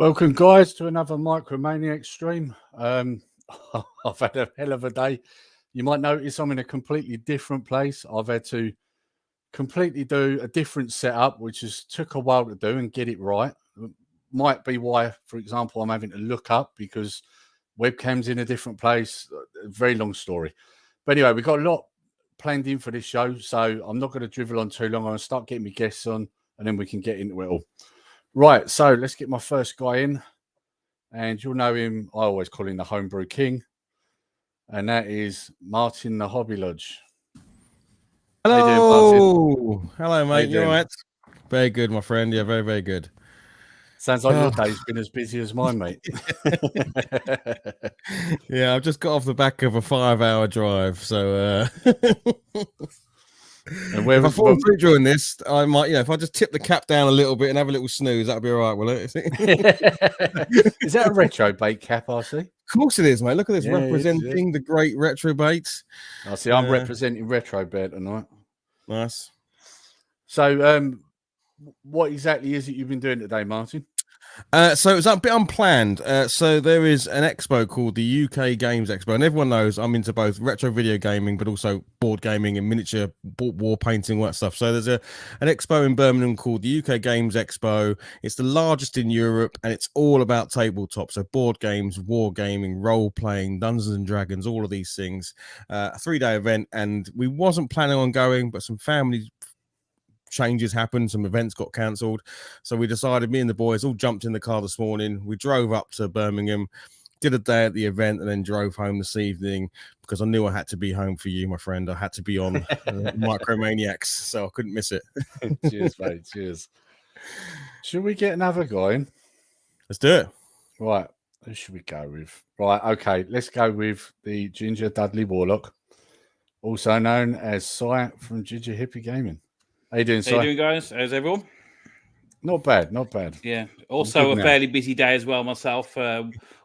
Welcome, guys, to another Maniacs stream. I've had a hell of a day. You might notice I'm in a completely different place. I've had to completely do a different setup, which has took a while to do and get it right. Might be why, for example, I'm having to look up because webcam's in a different place. A very long story. But anyway, we've got a lot planned in for this show, so I'm not going to drivel on too long. I'm going to start getting my guests on, and then we can get into it all. Right, so let's get my first guy in, and you'll know him. I always call him the Homebrew King, and that is Martin the Hobby Lodge. Hello, hello, mate. You all right? Very good, my friend. Yeah, very, very good. Sounds like your day's been as busy as mine, mate. Yeah, I've just got off the back of a 5-hour drive, so. And if I fall asleep during this, I might, if I just tip the cap down a little bit and have a little snooze, that'll be all right, will it? Is that a retro bait cap, I see? Of course it is, mate. Look at this, representing the great retro baits. I see. I'm representing retro bait tonight. Nice. So, what exactly is it you've been doing today, Martin? So it's a bit unplanned. So there is an expo called the UK Games Expo, and everyone knows I'm into both retro video gaming, but also board gaming and miniature war painting, all that stuff. So there's an expo in Birmingham called the UK Games Expo. It's the largest in Europe, and it's all about tabletop. So board games, war gaming, role playing, Dungeons and Dragons, all of these things. A 3-day event, and we wasn't planning on going, but some family changes happened, some events got cancelled, so we decided, me and the boys all jumped in the car this morning. We drove up to Birmingham, did a day at the event, and then drove home this evening because I knew I had to be home for you, my friend. I had to be on Maniacs, so I couldn't miss it. Cheers, mate. Cheers. Should we get another guy in? Let's do it. Right, who should we go with? Right, okay, let's go with the Ginger Dudley Warlock, also known as Cy from Ginger Hippy Gaming. How you doing, Si? How you doing, guys? How's everyone? Not bad, not bad. Yeah. Also a fairly busy day as well myself.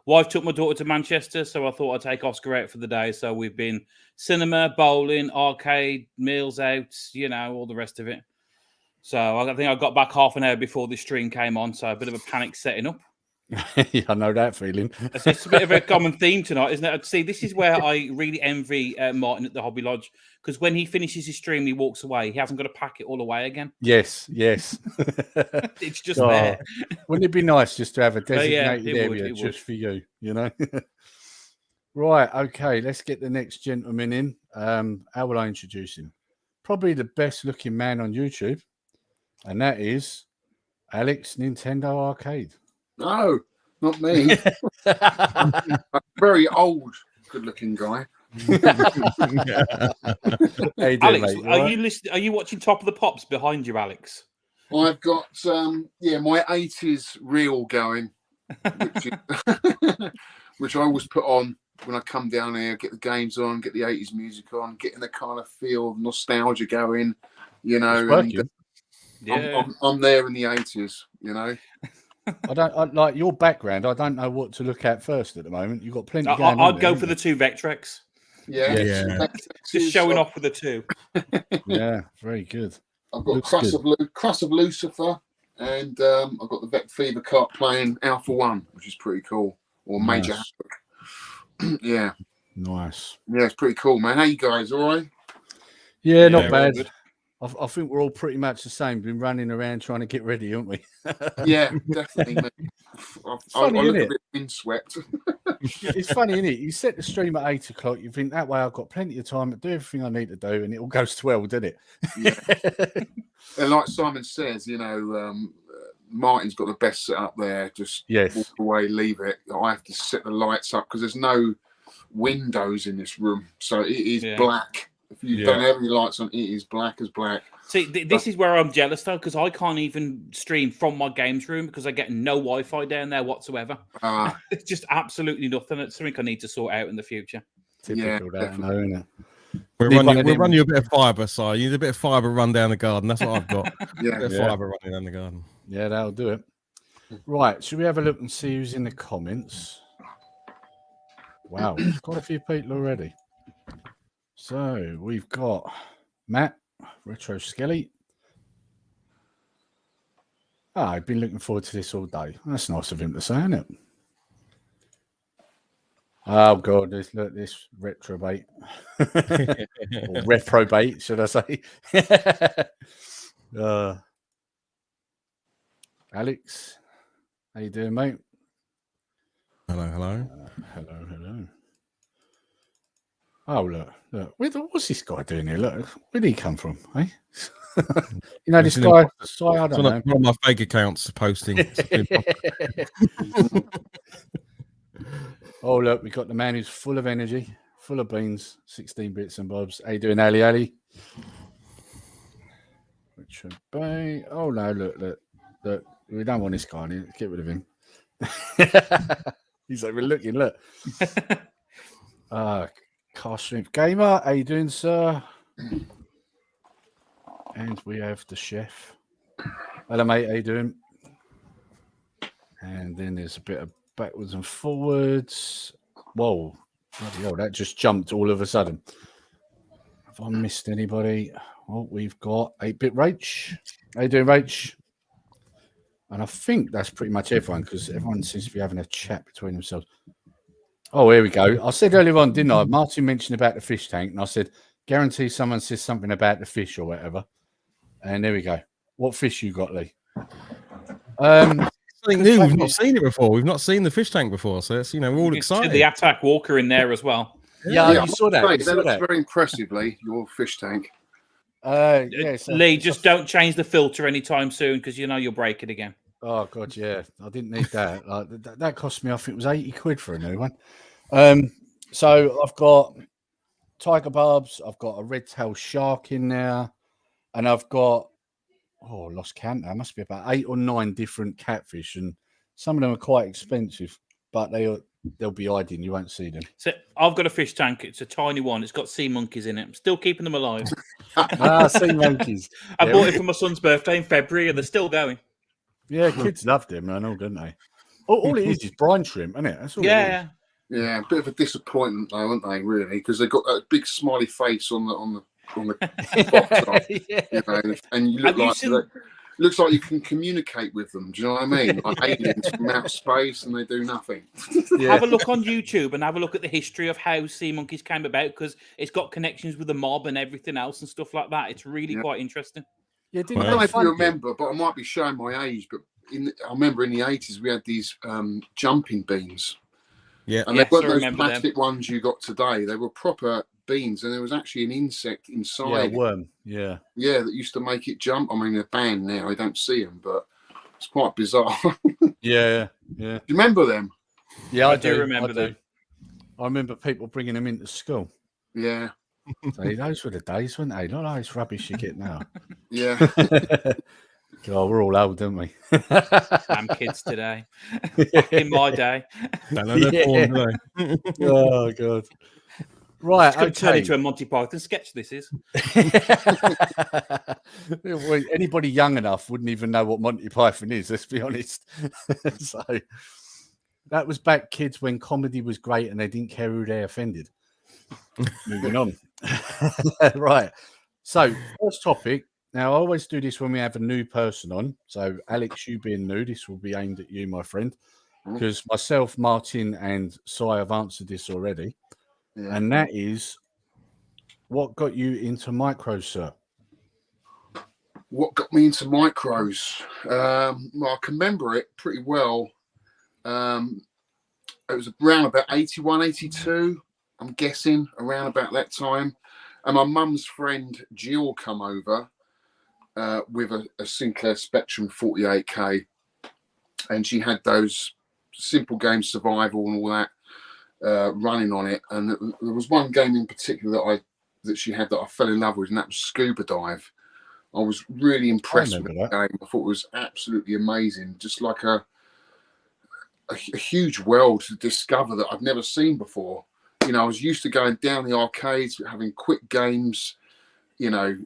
Wife took my daughter to Manchester, so I thought I'd take Oscar out for the day. So we've been cinema, bowling, arcade, meals out, all the rest of it. So I think I got back half an hour before this stream came on, so a bit of a panic setting up. Yeah, I know that feeling. It's a bit of a common theme tonight, isn't it? See, this is where I really envy Martin at the Hobby Lodge, because when he finishes his stream, he walks away. He hasn't got to pack it all away again. Yes. It's just there. Wouldn't it be nice just to have a designated area just for you, Right, okay, let's get the next gentleman in. How will I introduce him? Probably the best looking man on YouTube, and that is Alex Nintendo Arcade. No, not me. I'm a very old, good-looking guy. Hey, Alex, mate, are you listening? Are you watching Top of the Pops behind you, Alex? I've got my 80s reel going, which I always put on when I come down here, get the games on, get the 80s music on, getting the kind of feel of nostalgia going, and I'm there in the 80s, I like your background. I don't know what to look at first at the moment. You've got plenty going on. I'd go for the 2 Vectrex. Yeah. Just showing off with the 2. Yeah, very good. I've got Cross of Lucifer, and I've got the Vec Fever cart playing Alpha 1, which is pretty cool. Or Major Havoc. Yeah. Nice. Yeah, it's pretty cool, man. How you guys? All right? Yeah, not bad. I think we're all pretty much the same. Been running around trying to get ready, haven't we? Yeah, definitely. I look a bit windswept. It's funny, isn't it? You set the stream at 8 o'clock. You think that way I've got plenty of time to do everything I need to do, and it all goes 12, doesn't it? Yeah. And like Simon says, Martin's got the best setup there. Just walk away, leave it. I have to set the lights up because there's no windows in this room, so it is black. If you don't have any lights on, it is black as black. See, this is where I'm jealous, though, because I can't even stream from my games room because I get no Wi-Fi down there whatsoever. It's just absolutely nothing. It's something I need to sort out in the future. Typical, isn't it? We'll run you a bit of fibre, Si. You need a bit of fibre run down the garden. That's what I've got. A bit of fibre running down the garden. Yeah, that'll do it. Right, should we have a look and see who's in the comments? Wow, there's quite a few people already. So we've got Matt, Retro Skelly. I've been looking forward to this all day. That's nice of him to say, isn't it? Oh God, look this retrobate or reprobate, should I say? Alex, how you doing, mate? Hello. Hello. Oh look. What's this guy doing here? Look, where did he come from? Eh? You know, this guy. Sorry, I don't know. One of my fake accounts posting. Oh look, we got the man who's full of energy, full of beans, 16 bits and bobs. How you doing, Ali? Richard Bay. Oh no, look. We don't want this guy in here. Get rid of him. He's overlooking. Look. Car Shrimp Gamer. How you doing, sir? And we have the chef. Hello, mate. How you doing? And then there's a bit of backwards and forwards. Whoa. Bloody hell, that just jumped all of a sudden. Have I missed anybody? Oh, we've got 8-Bit Rach. How you doing, Rach? And I think that's pretty much everyone because everyone seems to be having a chat between themselves. Oh, here we go. I said earlier on, didn't I? Martin mentioned about the fish tank, and I said, guarantee someone says something about the fish or whatever. And there we go. What fish you got, Lee? Something new. We've not seen it before. We've not seen the fish tank before, so it's, we're all excited. The Attack Walker in there as well. Yeah, you saw that. That looks very impressively. Your fish tank. Lee, just don't change the filter anytime soon because you'll break it again. Oh God, yeah, I didn't need that. That cost me, I think it was 80 quid for a new one. So I've got tiger barbs, I've got a red-tailed shark in there, and I've got lost count now. Must be about 8 or 9 different catfish, and some of them are quite expensive, but they'll be hiding. You won't see them. So I've got a fish tank. It's a tiny one. It's got sea monkeys in it. I'm still keeping them alive. Sea monkeys. I bought it for my son's birthday in February, and they're still going. Yeah, kids love them, I know, don't they? All it is brine shrimp, isn't it? That's all it is. Yeah, a bit of a disappointment though, aren't they? Really, because they've got that big smiley face on the box, and you looks like you can communicate with them. Do you know what I mean? Like aliens from outer space, and they do nothing. Have a look on YouTube and have a look at the history of how sea monkeys came about because it's got connections with the mob and everything else and stuff like that. It's really quite interesting. Yeah, I don't know if you remember, but I might be showing my age. But I remember in the 80s we had these jumping beans. Yeah, and they weren't those plastic ones you got today. They were proper beans, and there was actually an insect inside. Yeah, a worm. Yeah, that used to make it jump. I mean, they're banned now. I don't see them, but it's quite bizarre. yeah. Do you remember them? Yeah, I do remember them. I remember people bringing them into school. Yeah. So those were the days, weren't they? Not like this rubbish you get now. Yeah. God, we're all old, don't we? I'm kids today. Back in my day. Oh God. Right, it's going to turn into a Monty Python sketch. This is. Anybody young enough wouldn't even know what Monty Python is. Let's be honest. So that was back, kids, when comedy was great and they didn't care who they offended. Moving on. Right. So first topic. Now, I always do this when we have a new person on. So, Alex, you being new, this will be aimed at you, my friend, because myself, Martin, and Si have answered this already. Yeah. And that is, what got you into micros, sir? What got me into micros? Well, I can remember it pretty well. It was around about 81, 82, I'm guessing, around about that time. And my mum's friend, Jill, come over. With a Sinclair Spectrum 48K, and she had those simple games, survival and all that, running on it. And there was one game in particular that she had that I fell in love with, and that was Scuba Dive. I was really impressed with that game. I thought it was absolutely amazing, just like a huge world to discover that I'd never seen before. I was used to going down the arcades, having quick games,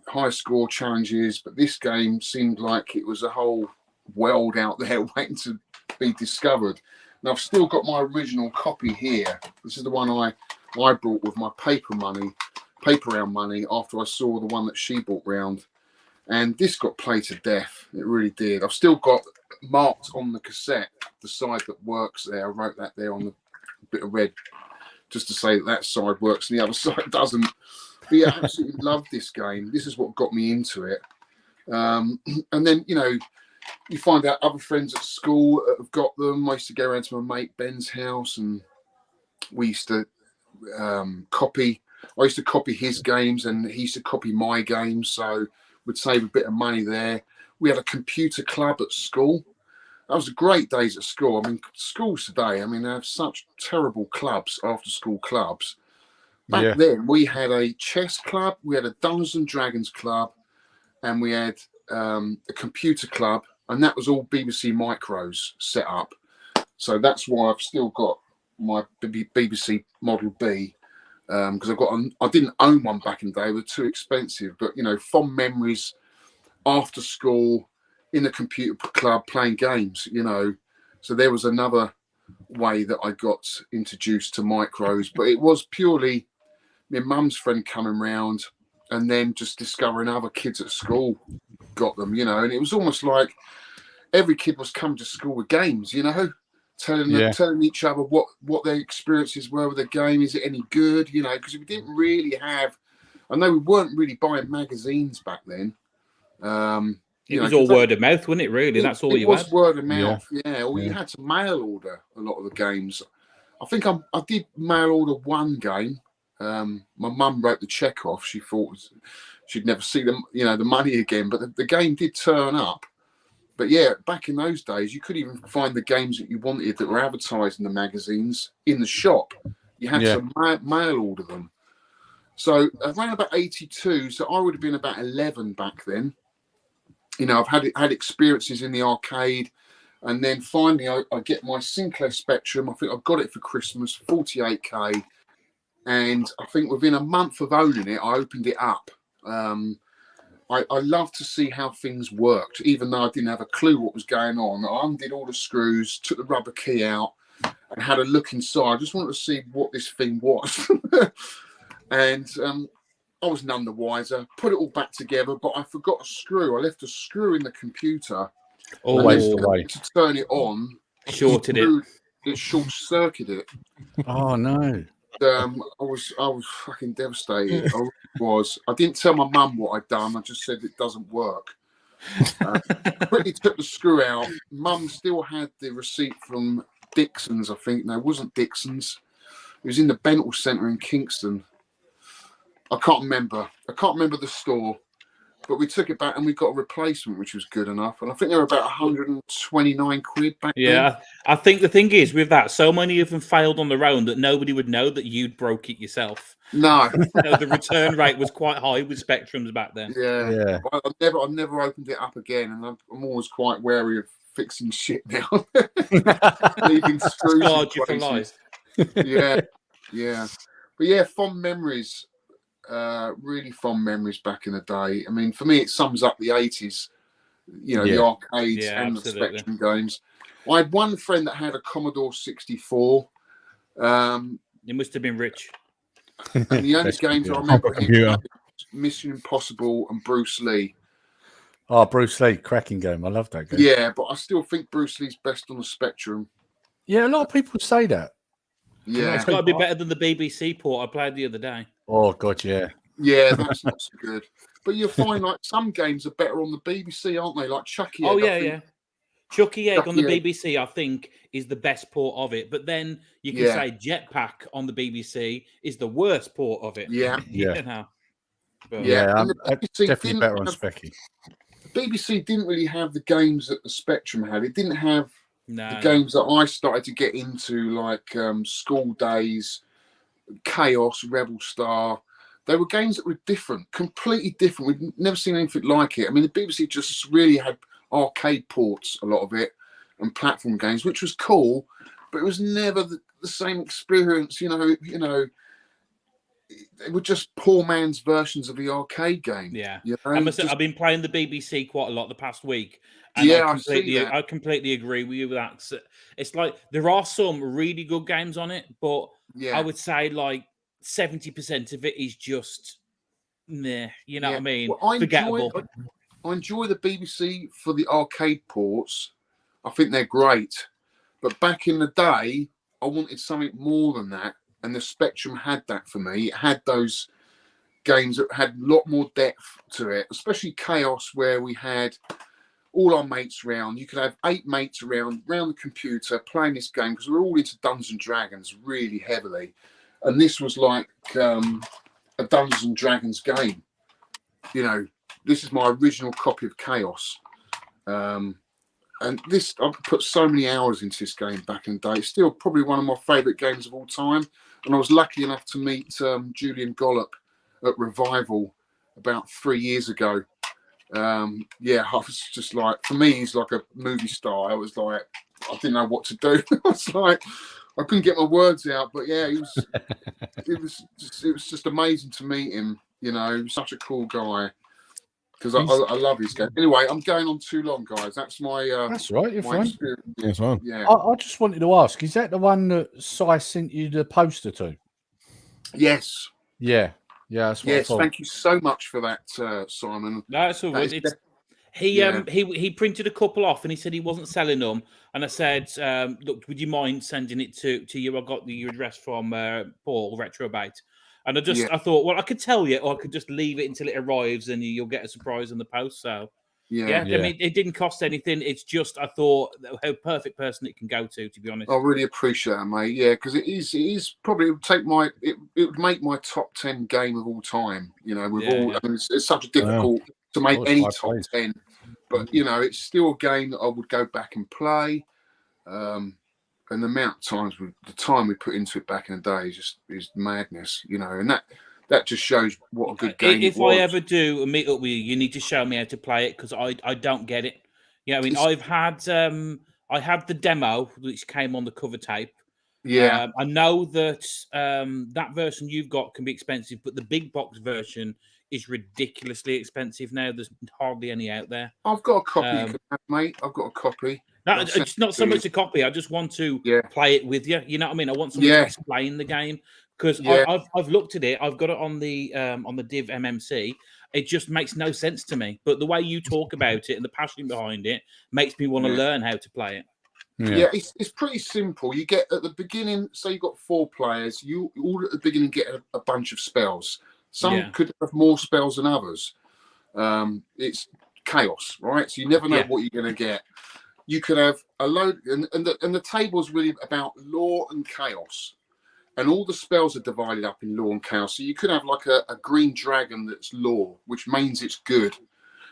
high score challenges, but this game seemed like it was a whole world out there waiting to be discovered. And I've still got my original copy here. This is the one I brought with my paper round money after I saw the one that she bought round. And this got played to death. It really did. I've still got marked on the cassette the side that works there. I wrote that there on the bit of red just to say that side works and the other side doesn't. But yeah, absolutely loved this game. This is what got me into it. And then, you know, you find out other friends at school have got them. I used to go around to my mate Ben's house and we used to copy. I used to copy his games and he used to copy my games. So we'd save a bit of money there. We had a computer club at school. That was great days at school. I mean, schools today, I mean, they have such terrible clubs, after school clubs. Back then, we had a chess club, we had a Dungeons and Dragons club, and we had a computer club, and that was all BBC Micros set up. So that's why I've still got my BBC Model B, because I didn't own one back in the day. They were too expensive, but, you know, fond memories after school, in the computer club playing games, you know. So there was another way that I got introduced to micros, but it was purely my mum's friend coming round and then just discovering other kids at school got them, you know. And it was almost like every kid was coming to school with games, you know, telling each other what their experiences were with the game. Is it any good, you know, because we didn't really have, I know we weren't really buying magazines back then. It was all word of mouth, wasn't it, really? That's all you had. It was word of mouth, yeah. Or you had to mail order a lot of the games. I think I did mail order one game. My mum wrote the check off. She thought she'd never see the money again. But the game did turn up. But yeah, back in those days, you couldn't even find the games that you wanted that were advertised in the magazines in the shop. You had to mail order them. So around about 82, so I would have been about 11 back then. You know, I've had experiences in the arcade, and then finally I get my Sinclair Spectrum. I think I got it for Christmas, 48K, and I think within a month of owning it, I opened it up. I love to see how things worked, even though I didn't have a clue what was going on. I undid all the screws, took the rubber key out, and had a look inside. I just wanted to see what this thing was, and I was none the wiser. Put it all back together, but I forgot a screw. I left a screw in the computer. Always the way. To turn it on, shorted it. It short-circuited it. Oh no! I was fucking devastated. I was. I didn't tell my mum what I'd done. I just said it doesn't work. Quickly took the screw out. Mum still had the receipt from Dixon's. I think no, it wasn't Dixon's. It was in the Bentle Centre in Kingston. I can't remember the store, but we took it back and we got a replacement, which was good enough. And I think they were about 129 quid back then. Yeah, I think the thing is with that, so many of them failed on their own that nobody would know that you'd broke it yourself. No, the return rate was quite high with Spectrums back then. Yeah. I've never opened it up again, and I'm always quite wary of fixing shit now. Leaving screws Charge you for life. Yeah. But yeah, fond memories. Really fond memories back in the day. I mean, for me, it sums up the 80s, you know, the arcades and the Spectrum games. I had one friend that had a Commodore 64. You must have been rich. And the only games I remember him Mission Impossible and Bruce Lee. Oh, Bruce Lee, cracking game. I love that game. Yeah, but I still think Bruce Lee's best on the Spectrum. Yeah, a lot of people say that. Yeah, it's got to be better than the BBC port I played the other day. Oh God, yeah. Yeah, that's not so good. But you'll find like some games are better on the BBC, aren't they? Like Chucky Egg. Oh yeah. Chucky Egg on the BBC, I think, is the best port of it. But then you can say Jetpack on the BBC is the worst port of it. Yeah. You know? Definitely better on Specky. The BBC didn't really have the games that the Spectrum had. It didn't have the games that I started to get into, like School Days, Chaos, Rebel Star. They were games that were different, completely different. We'd never seen anything like it. I mean, the BBC just really had arcade ports, a lot of it, and platform games, which was cool, but it was never the same experience. You know, they were just poor man's versions of the arcade game. Yeah, you know? I've been playing the BBC quite a lot the past week. And I completely agree with you with that. It's like there are some really good games on it, but I would say like 70% of it is just meh. You know what I mean? Well, forgettable. I enjoy the BBC for the arcade ports, I think they're great. But back in the day, I wanted something more than that. And the Spectrum had that for me. It had those games that had a lot more depth to it, especially Chaos, where we had all our mates around. You could have 8 mates around the computer playing this game, because we're all into Dungeons and Dragons really heavily. And this was like a Dungeons and Dragons game. You know, this is my original copy of Chaos. And this, I've put so many hours into this game back in the day. It's still probably one of my favourite games of all time. And I was lucky enough to meet Julian Gollop at Revival about 3 years ago. Yeah, I was just like, for me, he's like a movie star. I was like, I didn't know what to do. I was like, I couldn't get my words out. But yeah, it was just amazing to meet him. You know, he was such a cool guy. Because I love his game. Anyway, I'm going on too long, guys. That's my. That's right. You're fine. Yes, fine. Yeah. I just wanted to ask: is that the one that Si sent you the poster to? Yes. Yeah. Yeah. That's what I thought. Thank you so much for that, Simon. No, it's all good. He printed a couple off and he said he wasn't selling them. And I said, look, would you mind sending it to you? I got your address from Paul Retrobate. And I thought, well, I could tell you, or I could just leave it until it arrives and you'll get a surprise in the post. So, yeah. I mean, it didn't cost anything. It's just, I thought, how perfect person it can go to be honest. I really appreciate it, mate. Yeah, because it is probably, it would make my top 10 game of all time. You know, with all, I mean, it's such a difficult to make any top 10. But, you know, it's still a game that I would go back and play. And the amount of times, the time we put into it back in the day is madness, you know, and that just shows what a good game If I ever do a meet up with you, you need to show me how to play it, because I don't get it. Yeah, I mean, I had the demo which came on the cover tape. Yeah, I know that that version you've got can be expensive, but the big box version is ridiculously expensive now. There's hardly any out there. I've got a copy, you can have, mate. I've got a copy. No, it's not so much a copy. I just want to play it with you. You know what I mean? I want someone to explain the game, because I've looked at it. I've got it on the Div MMC. It just makes no sense to me. But the way you talk about it and the passion behind it makes me want to learn how to play it. Yeah, it's pretty simple. You get at the beginning, say you've got 4 players, you all at the beginning get a bunch of spells. Some could have more spells than others. It's chaos, right? So you never know what you're going to get. You could have a load, and the table's really about lore and chaos. And all the spells are divided up in lore and chaos. So you could have like a green dragon that's lore, which means it's good.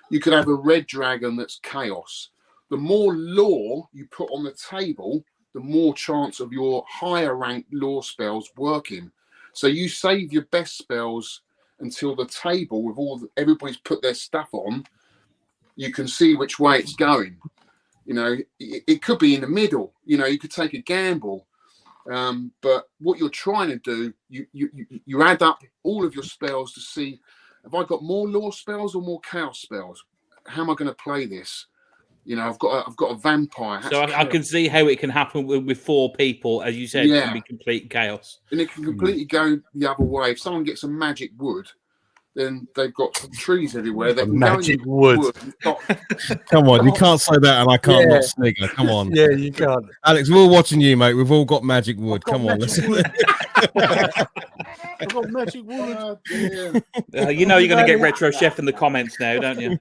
You could have a red dragon that's chaos. The more lore you put on the table, the more chance of your higher ranked lore spells working. So you save your best spells until the table with everybody's put their stuff on. You can see which way it's going. You know, it could be in the middle. You know, you could take a gamble. But what you're trying to do, you add up all of your spells to see, have I got more lore spells or more chaos spells? How am I going to play this? You know, I've got a vampire. So I can see how it can happen with 4 people, as you said, it can be complete chaos. And it can completely go the other way. If someone gets a magic wood, then they've got trees everywhere. They can magic wood. Come on, you can't say that, and I can't not snigger. Come on. Yeah, you can't. Alex, we're all watching you, mate. We've all got magic wood. Come on. I've got magic wood. You know you're going to get Retro Chef in the comments now, don't you?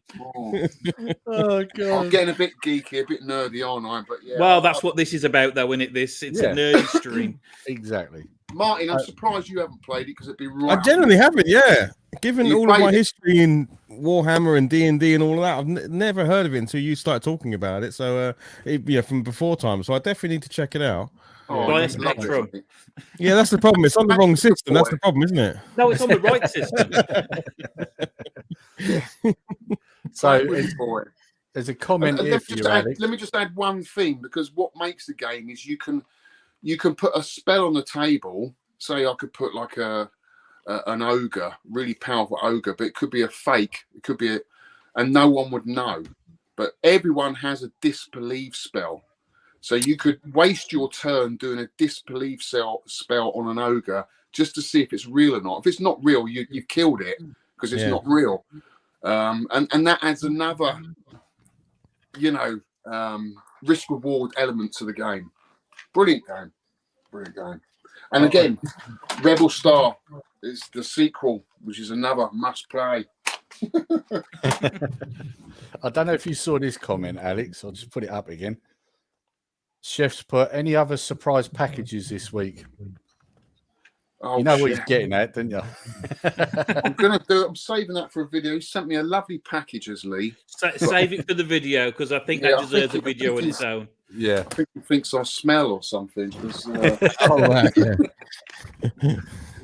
Oh God! I'm getting a bit geeky, a bit nerdy, aren't I? But well, that's what this is about, though, isn't it? It's a nerdy stream. Exactly. Martin, I'm surprised you haven't played it, because it'd be right. I generally haven't, Given all of my history in Warhammer and D&D and all of that, I've never heard of it until you started talking about it. So, from before time. So I definitely need to check it out. Spectrum. Yeah, that's the problem. It's on the wrong system. That's the problem, isn't it? No, it's on the right system. So there's a comment here for you, Alex. Let me just add one thing, because what makes the game is you can put a spell on the table. Say I could put like an ogre, really powerful ogre, but it could be a fake. It could be and no one would know. But everyone has a disbelieve spell. So you could waste your turn doing a disbelieve spell on an ogre just to see if it's real or not. If it's not real, you've killed it, because it's not real. And that adds another, risk reward element to the game. Brilliant game. Brilliant game. And again, Rebel Star is the sequel, which is another must play. I don't know if you saw this comment, Alex. I'll just put it up again. Chef's put, any other surprise packages this week? Oh, you know what he's getting at, don't you? I'm saving that for a video. He sent me a lovely package, Lee. Save it for the video, because I think that deserves a video on its own. Yeah. I think he thinks I smell or something. Oh, right, yeah.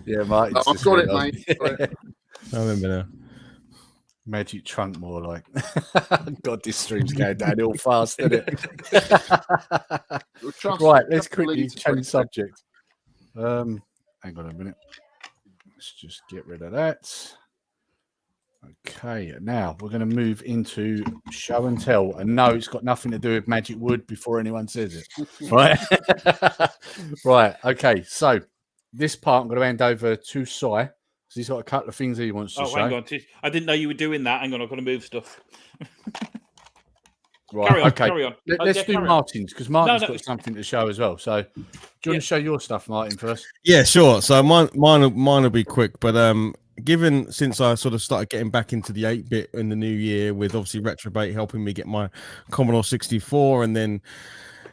Yeah, mate. I've got it, mate. I remember now. Magic trunk, more like. God, this stream's going downhill fast, isn't it? Right, let's quickly change subject. Hang on a minute. Let's just get rid of that. Okay, now we're going to move into show and tell. And no, it's got nothing to do with magic wood before anyone says it. Right? Right, okay. So this part I'm going to hand over to Sai. So he's got a couple of things he wants to show. Hang on. I didn't know you were doing that. Hang on, I've got to move stuff. Right, carry on. Let's do Martin's, because Martin's got something to show as well. So do you want to show your stuff, Martin, first? Yeah, sure. So mine will be quick, but given since I sort of started getting back into the 8-bit in the new year, with obviously Retrobait helping me get my Commodore 64, and then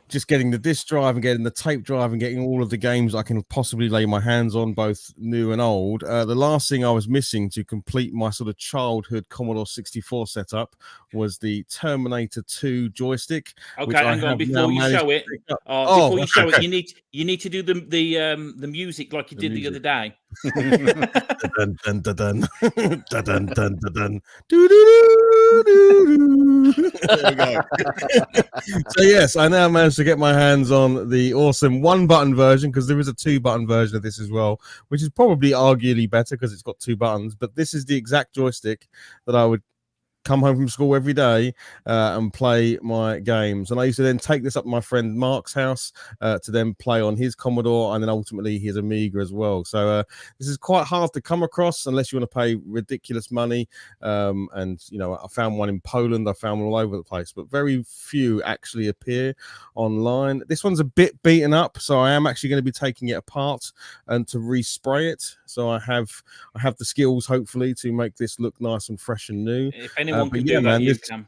just getting the disc drive and getting the tape drive and getting all of the games I can possibly lay my hands on, both new and old. The last thing I was missing to complete my sort of childhood Commodore 64 setup was the Terminator 2 joystick. Okay, hang on, before you show it. Before you show it, you need to do the music like you did the other day. Dun, dun, dun, dun. Dun, dun, dun, dun, dun. There we go. So yes, I now managed to get my hands on the awesome 1-button version, because there is a 2-button version of this as well, which is probably arguably better because it's got 2 buttons. But this is the exact joystick that I would come home from school every day and play my games. And I used to then take this up to my friend Mark's house to then play on his Commodore, and then ultimately his Amiga as well. So this is quite hard to come across unless you want to pay ridiculous money. And you know, I found one in Poland, I found one all over the place, but very few actually appear online. This one's a bit beaten up, so I am actually going to be taking it apart and to respray it. So I have the skills, hopefully, to make this look nice and fresh and new. If anyone can do that, you can.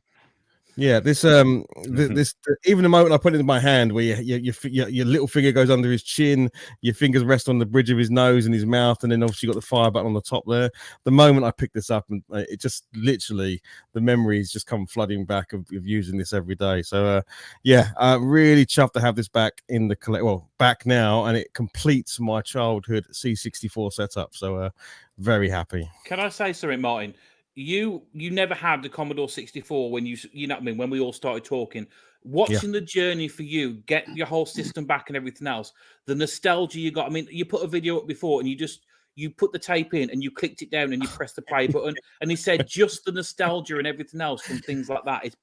Yeah, this this even the moment I put it in my hand, where your little finger goes under his chin, your fingers rest on the bridge of his nose and his mouth, and then obviously you got the fire button on the top there. The moment I picked this up, and it just literally, the memories just come flooding back of using this every day. So yeah, really chuffed to have this back in the back now, and it completes my childhood C64 setup. So very happy. Can I say something, Martin? You never had the Commodore 64 when you know what I mean, when we all started talking. Watching the journey for you, get your whole system back and everything else, the nostalgia you got. I mean, you put a video up before and you put the tape in and you clicked it down and you pressed the play button, and he said just the nostalgia and everything else from things like that. It's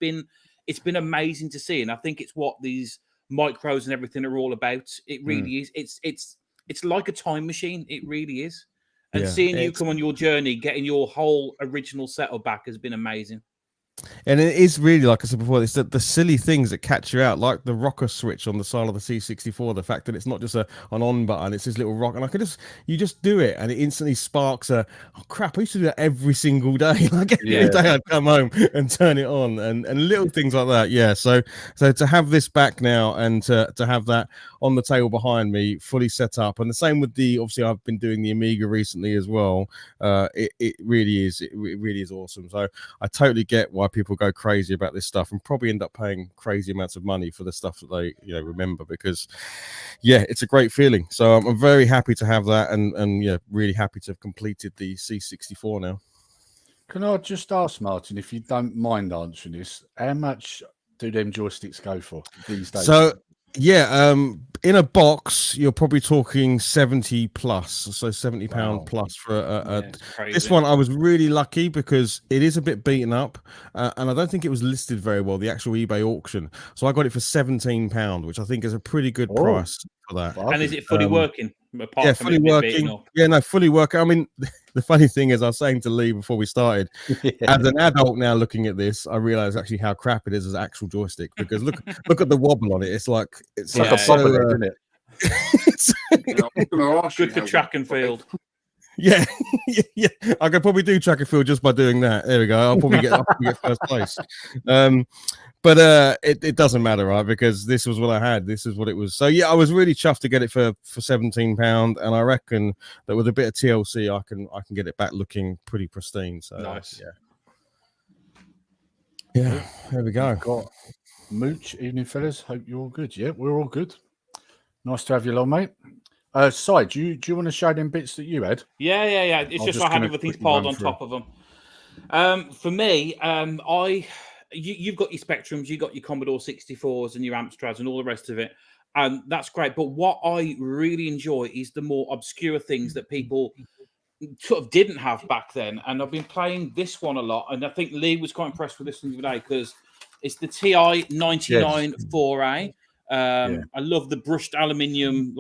been amazing to see, and I think it's what these micros and everything are all about. It really is. It's like a time machine. It really is. And seeing you come on your journey, getting your whole original setup back has been amazing. And it is really, like I said before, it's the silly things that catch you out, like the rocker switch on the side of the C64. The fact that it's not just an on button, it's this little rock, and you just do it, and it instantly sparks oh crap! I used to do that every single day. Like every day, I'd come home and turn it on, and little things like that. Yeah, so to have this back now, and to have that on the table behind me, fully set up, and the same with obviously I've been doing the Amiga recently as well. It really is awesome. So I totally get why people go crazy about this stuff, and probably end up paying crazy amounts of money for the stuff that they remember, because it's a great feeling. So I'm very happy to have that, and really happy to have completed the C64 now. Can I just ask, Martin, if you don't mind answering this, how much do them joysticks go for these days? So in a box you're probably talking 70 plus, so £70 plus for this one. I was really lucky because it is a bit beaten up, and I don't think it was listed very well, the actual eBay auction, so I got it for £17, which I think is a pretty good price for that. And is it fully working? Yeah, fully working. Yeah, no, fully working. I mean, the funny thing is, I was saying to Lee before we started, as an adult now looking at this, I realize actually how crap it is as an actual joystick, because look at the wobble on it. It's like a bobblehead, isn't it? Good for track and field. Yeah, yeah. I could probably do track and field just by doing that. There we go. I'll probably get first place. But it doesn't matter, right? Because this was what I had. This is what it was. So yeah, I was really chuffed to get it for £17, and I reckon that with a bit of TLC, I can get it back looking pretty pristine. So nice. Yeah. There we go. Got Mooch, evening fellas. Hope you're all good. Yeah, we're all good. Nice to have you along, mate. Si, do you want to show them bits that you had? Yeah. It's just I had everything's piled on top of them. For me, you've got your Spectrums, you've got your Commodore 64s and your Amstrads and all the rest of it. And that's great. But what I really enjoy is the more obscure things that people sort of didn't have back then. And I've been playing this one a lot. And I think Lee was quite impressed with this one today because it's the TI 99 4A. I love the brushed aluminium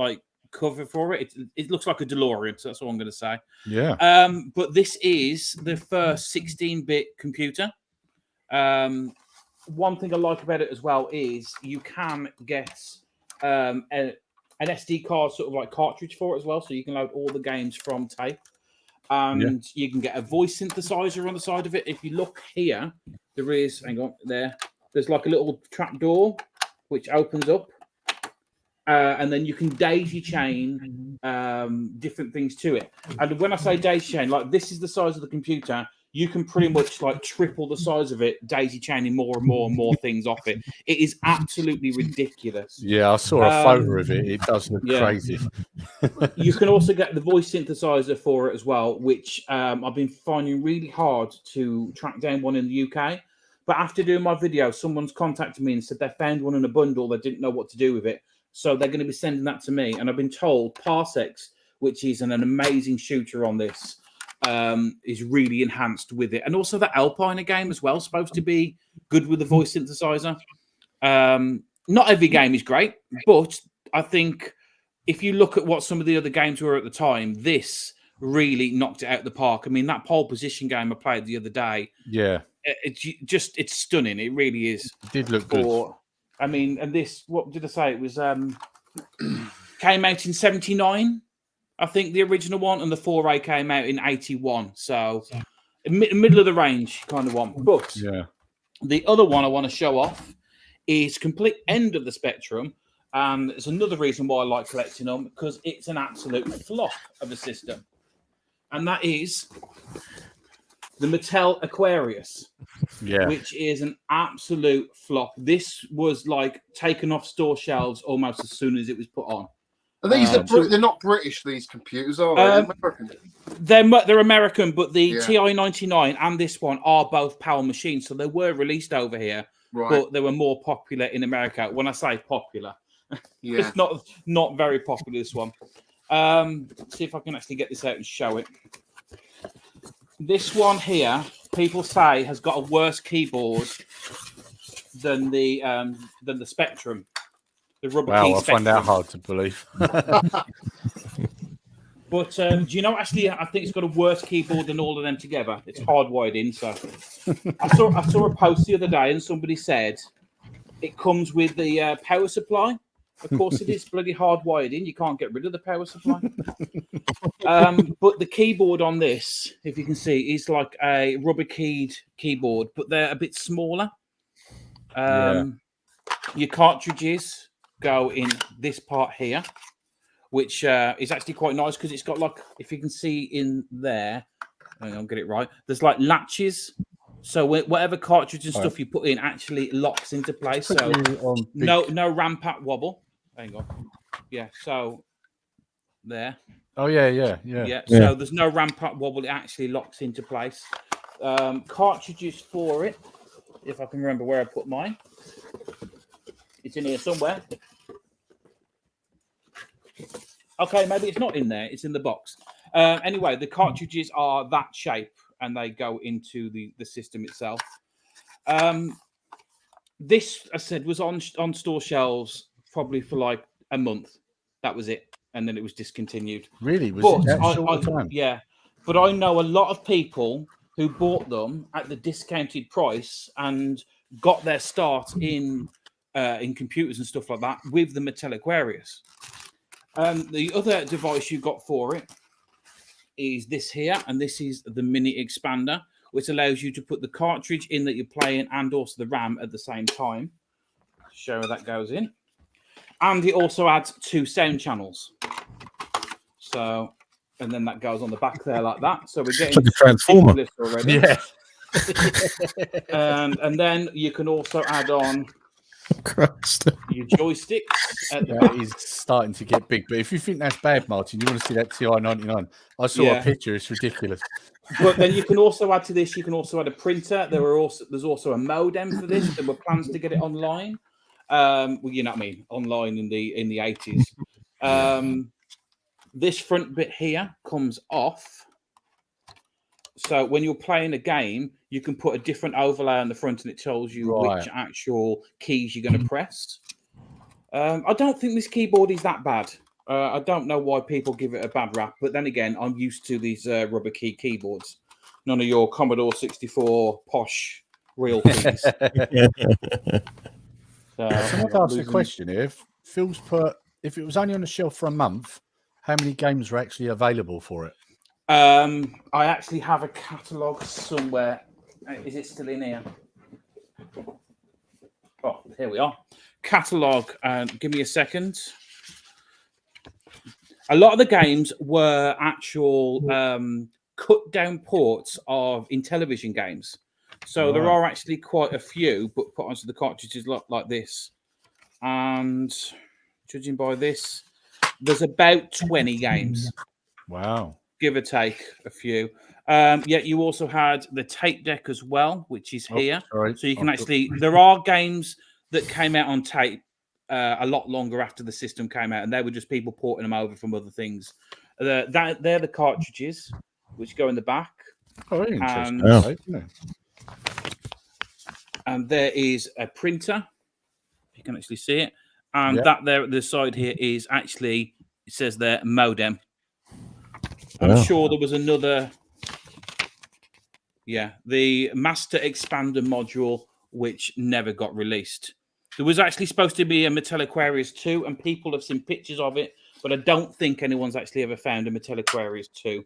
cover for it. It looks like a DeLorean, so that's all I'm going to say. Yeah. But this is the first 16-bit computer. One thing I like about it as well is you can get an SD card, sort of like cartridge for it as well, so you can load all the games from tape. And you can get a voice synthesizer on the side of it. If you look here, there is, hang on, there's like a little trap door which opens up. And then you can daisy chain different things to it. And when I say daisy chain, like this is the size of the computer, you can pretty much like triple the size of it, daisy chaining more and more and more things off it. It is absolutely ridiculous. Yeah, I saw a photo of it. It does look crazy. You can also get the voice synthesizer for it as well, which I've been finding really hard to track down one in the UK. But after doing my video, someone's contacted me and said they found one in a bundle. They didn't know what to do with it. So they're going to be sending that to me. And I've been told Parsecs, which is an amazing shooter on this, is really enhanced with it. And also the Alpine game as well, supposed to be good with the voice synthesizer. Not every game is great, but I think if you look at what some of the other games were at the time, this really knocked it out of the park. I mean, that pole position game I played the other day, it's stunning. It really is. It did look good. I mean, and this, what did I say? It was came out in 79, I think, the original one, and the 4A came out in 81. So, middle of the range kind of one. But the other one I want to show off is complete end of the spectrum. And it's another reason why I like collecting them, because it's an absolute flop of a system. And that is the Mattel Aquarius, which is an absolute flop. This was like taken off store shelves almost as soon as it was put on. Are these they're not British, these computers, are they? American? They're American, but the TI 99 and this one are both PAL machines. So they were released over here, but they were more popular in America. When I say popular, it's not very popular, this one. See if I can actually get this out and show it. This one here, people say, has got a worse keyboard than the Spectrum, the rubber key Spectrum. I find that hard to believe. But do you know, actually, I think it's got a worse keyboard than all of them together. It's hardwired in. So I saw a post the other day, and somebody said it comes with the power supply. Of course, it is bloody hardwired in. You can't get rid of the power supply. But the keyboard on this, if you can see, is like a rubber keyed keyboard, but they're a bit smaller. Your cartridges go in this part here, which is actually quite nice because it's got like, if you can see in there, I'll get it right. There's like latches. So whatever cartridge and stuff you put in actually locks into place. So no rampant wobble. Hang on. Yeah, so there. Oh, yeah. So there's no rampant wobble. It actually locks into place. Cartridges for it, if I can remember where I put mine. It's in here somewhere. Okay, maybe it's not in there. It's in the box. Anyway, the cartridges are that shape, and they go into the system itself. This, I said, was on store shelves probably for like a month. That was it. and then it was discontinued. Really? Was it that short time? Yeah, but I know a lot of people who bought them at the discounted price and got their start in computers and stuff like that with the Mattel Aquarius. The other device you got for it is this here, and this is the mini expander, which allows you to put the cartridge in that you're playing and also the RAM at the same time. Show how that goes in. And it also adds 2 sound channels. So, and then that goes on the back there like that. So we're getting like a transformer already. Yeah. And then you can also add on your joysticks. He's starting to get big. But if you think that's bad, Martin, you want to see that TI-99. I saw a picture. It's ridiculous. But then you can also add to this. You can also add a printer. There's also a modem for this. There were plans to get it online. Well, you know what I mean, online in the 80s. This front bit here comes off. So when you're playing a game, you can put a different overlay on the front, and it tells you which actual keys you're going to press. I don't think this keyboard is that bad. I don't know why people give it a bad rap, but then again, I'm used to these rubber key keyboards. None of your Commodore 64 posh real keys. Someone asked a question here. Phil's put, if it was only on the shelf for a month, how many games were actually available for it? I actually have a catalogue somewhere. Is it still in here? Oh, here we are. Catalogue. Give me a second. A lot of the games were actual cut down ports of Intellivision games. So there are actually quite a few, but put onto the cartridges like this. And judging by this, there's about 20 games. Wow. Give or take a few. You also had the tape deck as well, which is here. So you can actually, there are games that came out on tape a lot longer after the system came out, and they were just people porting them over from other things. They're the cartridges, which go in the back. Oh, interesting. And there is a printer. You can actually see it. And that there at the side here is actually, it says there, modem. I'm sure there was another. Yeah, the Master Expander module, which never got released. There was actually supposed to be a Mattel Aquarius 2, and people have seen pictures of it, but I don't think anyone's actually ever found a Mattel Aquarius 2.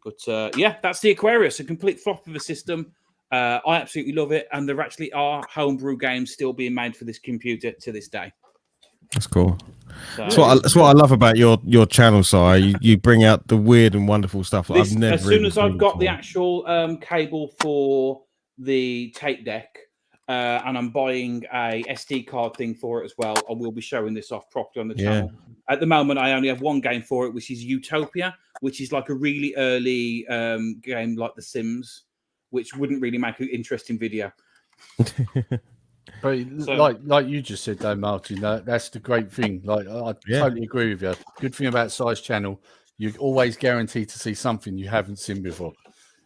But yeah, that's the Aquarius, a complete flop of a system. I absolutely love it, and there actually are homebrew games still being made for this computer to this day. That's cool. So, that's what I love about your channel, Si. You bring out the weird and wonderful stuff that I've never. As soon as I've got the actual cable for the tape deck, and I'm buying a SD card thing for it as well, I will be showing this off properly on the channel. At the moment, I only have one game for it, which is Utopia, which is like a really early game like The Sims, which wouldn't really make an interesting video. But like you just said, though, Martin, that's the great thing. Like I totally agree with you. Good thing about Si's channel, you're always guaranteed to see something you haven't seen before.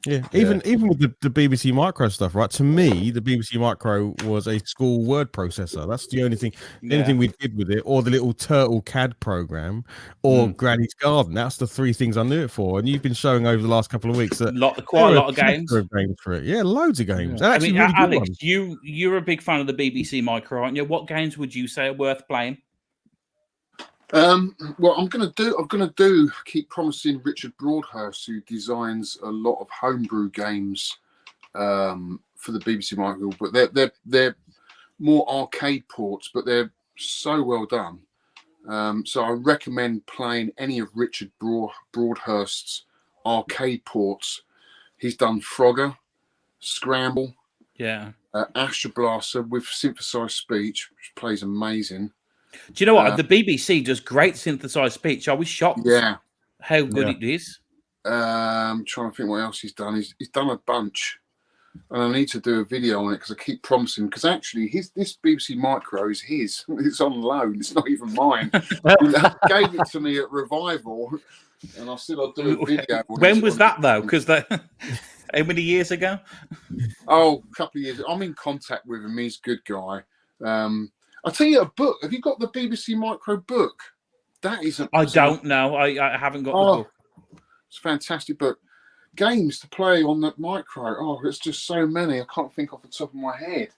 Yeah, even with the BBC Micro stuff, right? To me, the BBC Micro was a school word processor. That's the only thing, anything we did with it, or the little Turtle CAD program, or Granny's Garden. That's the 3 things I knew it for. And you've been showing over the last couple of weeks that quite a lot of games for it. Yeah, loads of games. Yeah. I mean, really Alex, you're a big fan of the BBC Micro, aren't you? What games would you say are worth playing? Well, I'm gonna keep promising Richard Broadhurst, who designs a lot of homebrew games for the BBC Micro, but they're more arcade ports, but they're so well done. So I recommend playing any of Richard Broadhurst's arcade ports. He's done Frogger, Scramble, Astra Blaster with synthesized speech, which plays amazing. Do you know what? The BBC does great synthesized speech. I was shocked how good it is. I'm trying to think what else he's done. He's done a bunch. And I need to do a video on it because I keep promising. Because actually, this BBC Micro is his. It's on loan. It's not even mine. He gave it to me at Revival. And I said I'll do a video. When was that, though? Because how many years ago? Oh, a couple of years. I'm in contact with him. He's a good guy. I'll tell you a book. Have you got the BBC Micro book? That isn't. I don't know. I haven't got the book. It's a fantastic book. Games to play on the micro. Oh, it's just so many. I can't think off the top of my head.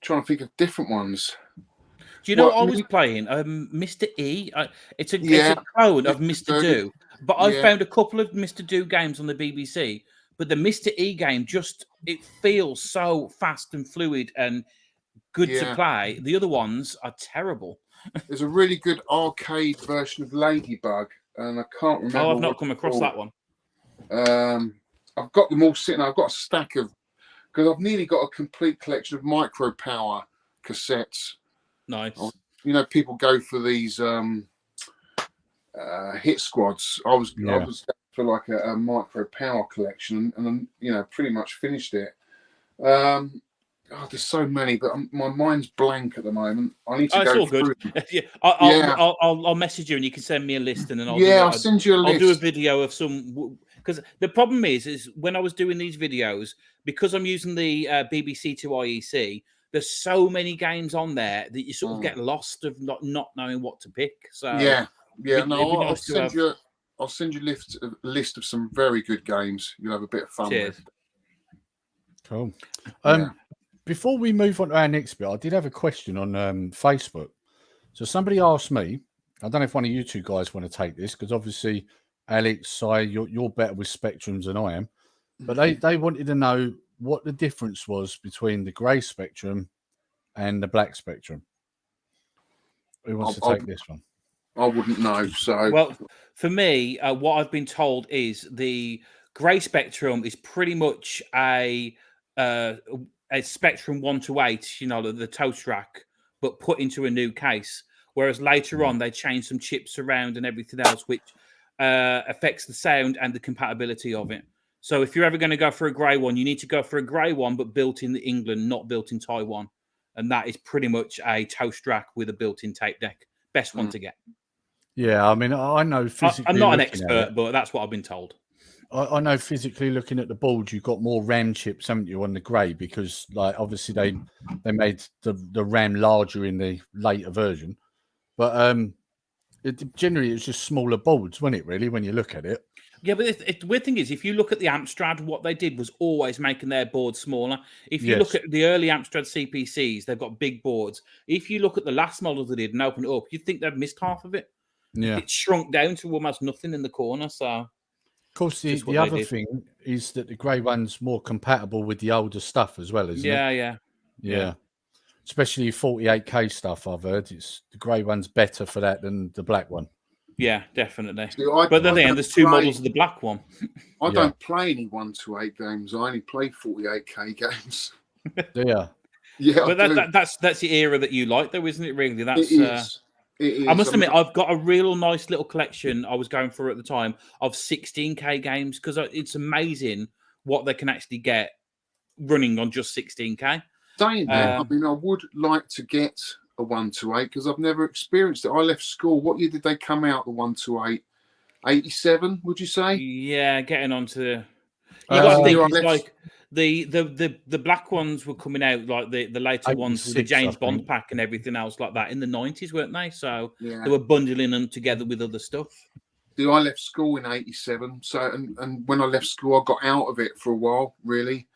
Trying to think of different ones. Do you know what I was playing? Mr. E. It's a clone of Mr. Do. But I found a couple of Mr. Do games on the BBC. But the Mr. E game it feels so fast and fluid and good to play. The other ones are terrible. There's a really good arcade version of Ladybug, and I can't remember. Oh, I've not come across that one. I've got them all sitting. I've got a stack of, because I've nearly got a complete collection of Micro Power cassettes. Nice. You know, people go for these hit squads. I was going for like a Micro Power collection, and you know, pretty much finished it. There's so many, but my mind's blank at the moment. I need to go through. I'll message you, and you can send me a list, and then I'll send you a list. I'll do a video of some, because the problem is when I was doing these videos, because I'm using the BBC to IEC, there's so many games on there that you sort of get lost of not knowing what to pick. So I'll send you a list of some very good games. You'll have a bit of fun with. Cool. Before we move on to our next bit, I did have a question on Facebook. So somebody asked me, I don't know if one of you two guys want to take this, because obviously, Alex, you're better with spectrums than I am. But they wanted to know what the difference was between the grey spectrum and the black spectrum. Who wants to take this one? I wouldn't know. So, well, for me, what I've been told is the grey spectrum is pretty much a Spectrum 1 to 8, you know, the toast rack, but put into a new case. Whereas later on, they changed some chips around and everything else, which affects the sound and the compatibility of it. So if you're ever going to go for a grey one, you need to go for a grey one, but built in England, not built in Taiwan. And that is pretty much a toast rack with a built-in tape deck. Best one to get. Yeah, I mean, I know physically. I'm not an expert, but that's what I've been told. I know physically looking at the board, you've got more RAM chips, haven't you, on the grey? Because, like, obviously they made the RAM larger in the later version. But generally, it's just smaller boards, wasn't it, really, when you look at it? Yeah, but the weird thing is, if you look at the Amstrad, what they did was always making their boards smaller. If you look at the early Amstrad CPCs, they've got big boards. If you look at the last model they did and open it up, you'd think they've missed half of it. Yeah. It shrunk down to almost nothing in the corner, so... Of course, the other thing is that the grey one's more compatible with the older stuff as well, isn't it? Yeah. Especially 48K stuff, I've heard. The grey one's better for that than the black one. Yeah, definitely. But then there's two models of the black one. I don't play any 1 to 8 games. I only play 48K games. Yeah. Yeah, but that's the era that you like, though, isn't it? Really, that's. It is. I must admit, I've got a real nice little collection I was going for at the time of 16K games, because it's amazing what they can actually get running on just 16K. Saying that, I mean, I would like to get a 1 to 8 because I've never experienced it. I left school. What year did they come out, the 1 to 8? 87, would you say? Yeah, getting on to... You got to think, it's like the black ones were coming out, like the later ones with the James Bond pack and everything else like that in the 90s, weren't they? So they were bundling them together with other stuff. I left school in 87. So, and when I left school, I got out of it for a while, really,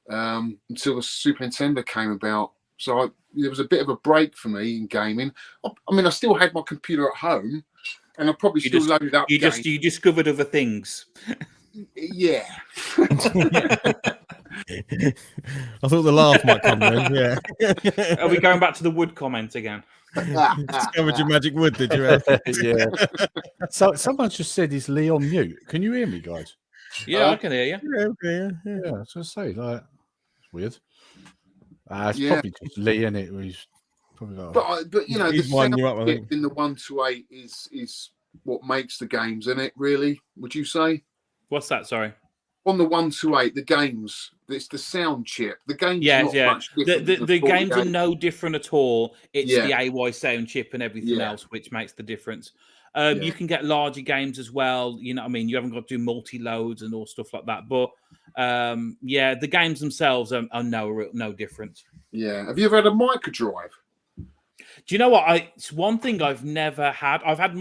until the Super Nintendo came about. So there was a bit of a break for me in gaming. I mean, I still had my computer at home, and I probably still loaded up. You discovered other things. Yeah. I thought the laugh might come in. Yeah. Are we going back to the wood comment again? Discovered your magic wood, did you? Yeah. So someone just said, "Is Lee on mute?" Can you hear me, guys? Yeah, I can hear you. Yeah. So I say, like, it's weird. It's probably just Lee, isn't it? He's probably like, but you know, the sound in the 1 to 8 is what makes the games, isn't it? Really, would you say? What's that? Sorry. On the 1 to 8, the games, it's the sound chip. The games, much different. The games are no different at all. It's the AY sound chip and everything else which makes the difference. You can get larger games as well. You know what I mean? You haven't got to do multi-loads and all stuff like that. But the games themselves are no different. Yeah. Have you ever had a Micro Drive? Do you know what? It's one thing I've never had. I've had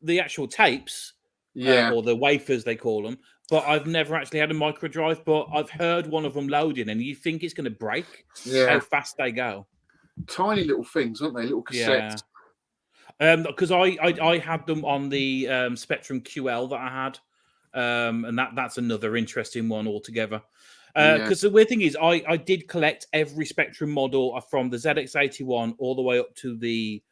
the actual tapes, or the wafers they call them, but I've never actually had a micro drive. But I've heard one of them loading, and you think it's going to break. How fast they go. Tiny little things, aren't they? Little cassettes. Because I had them on the Spectrum QL that I had, and that's another interesting one altogether. Because the weird thing is, I did collect every Spectrum model from the ZX81 all the way up to the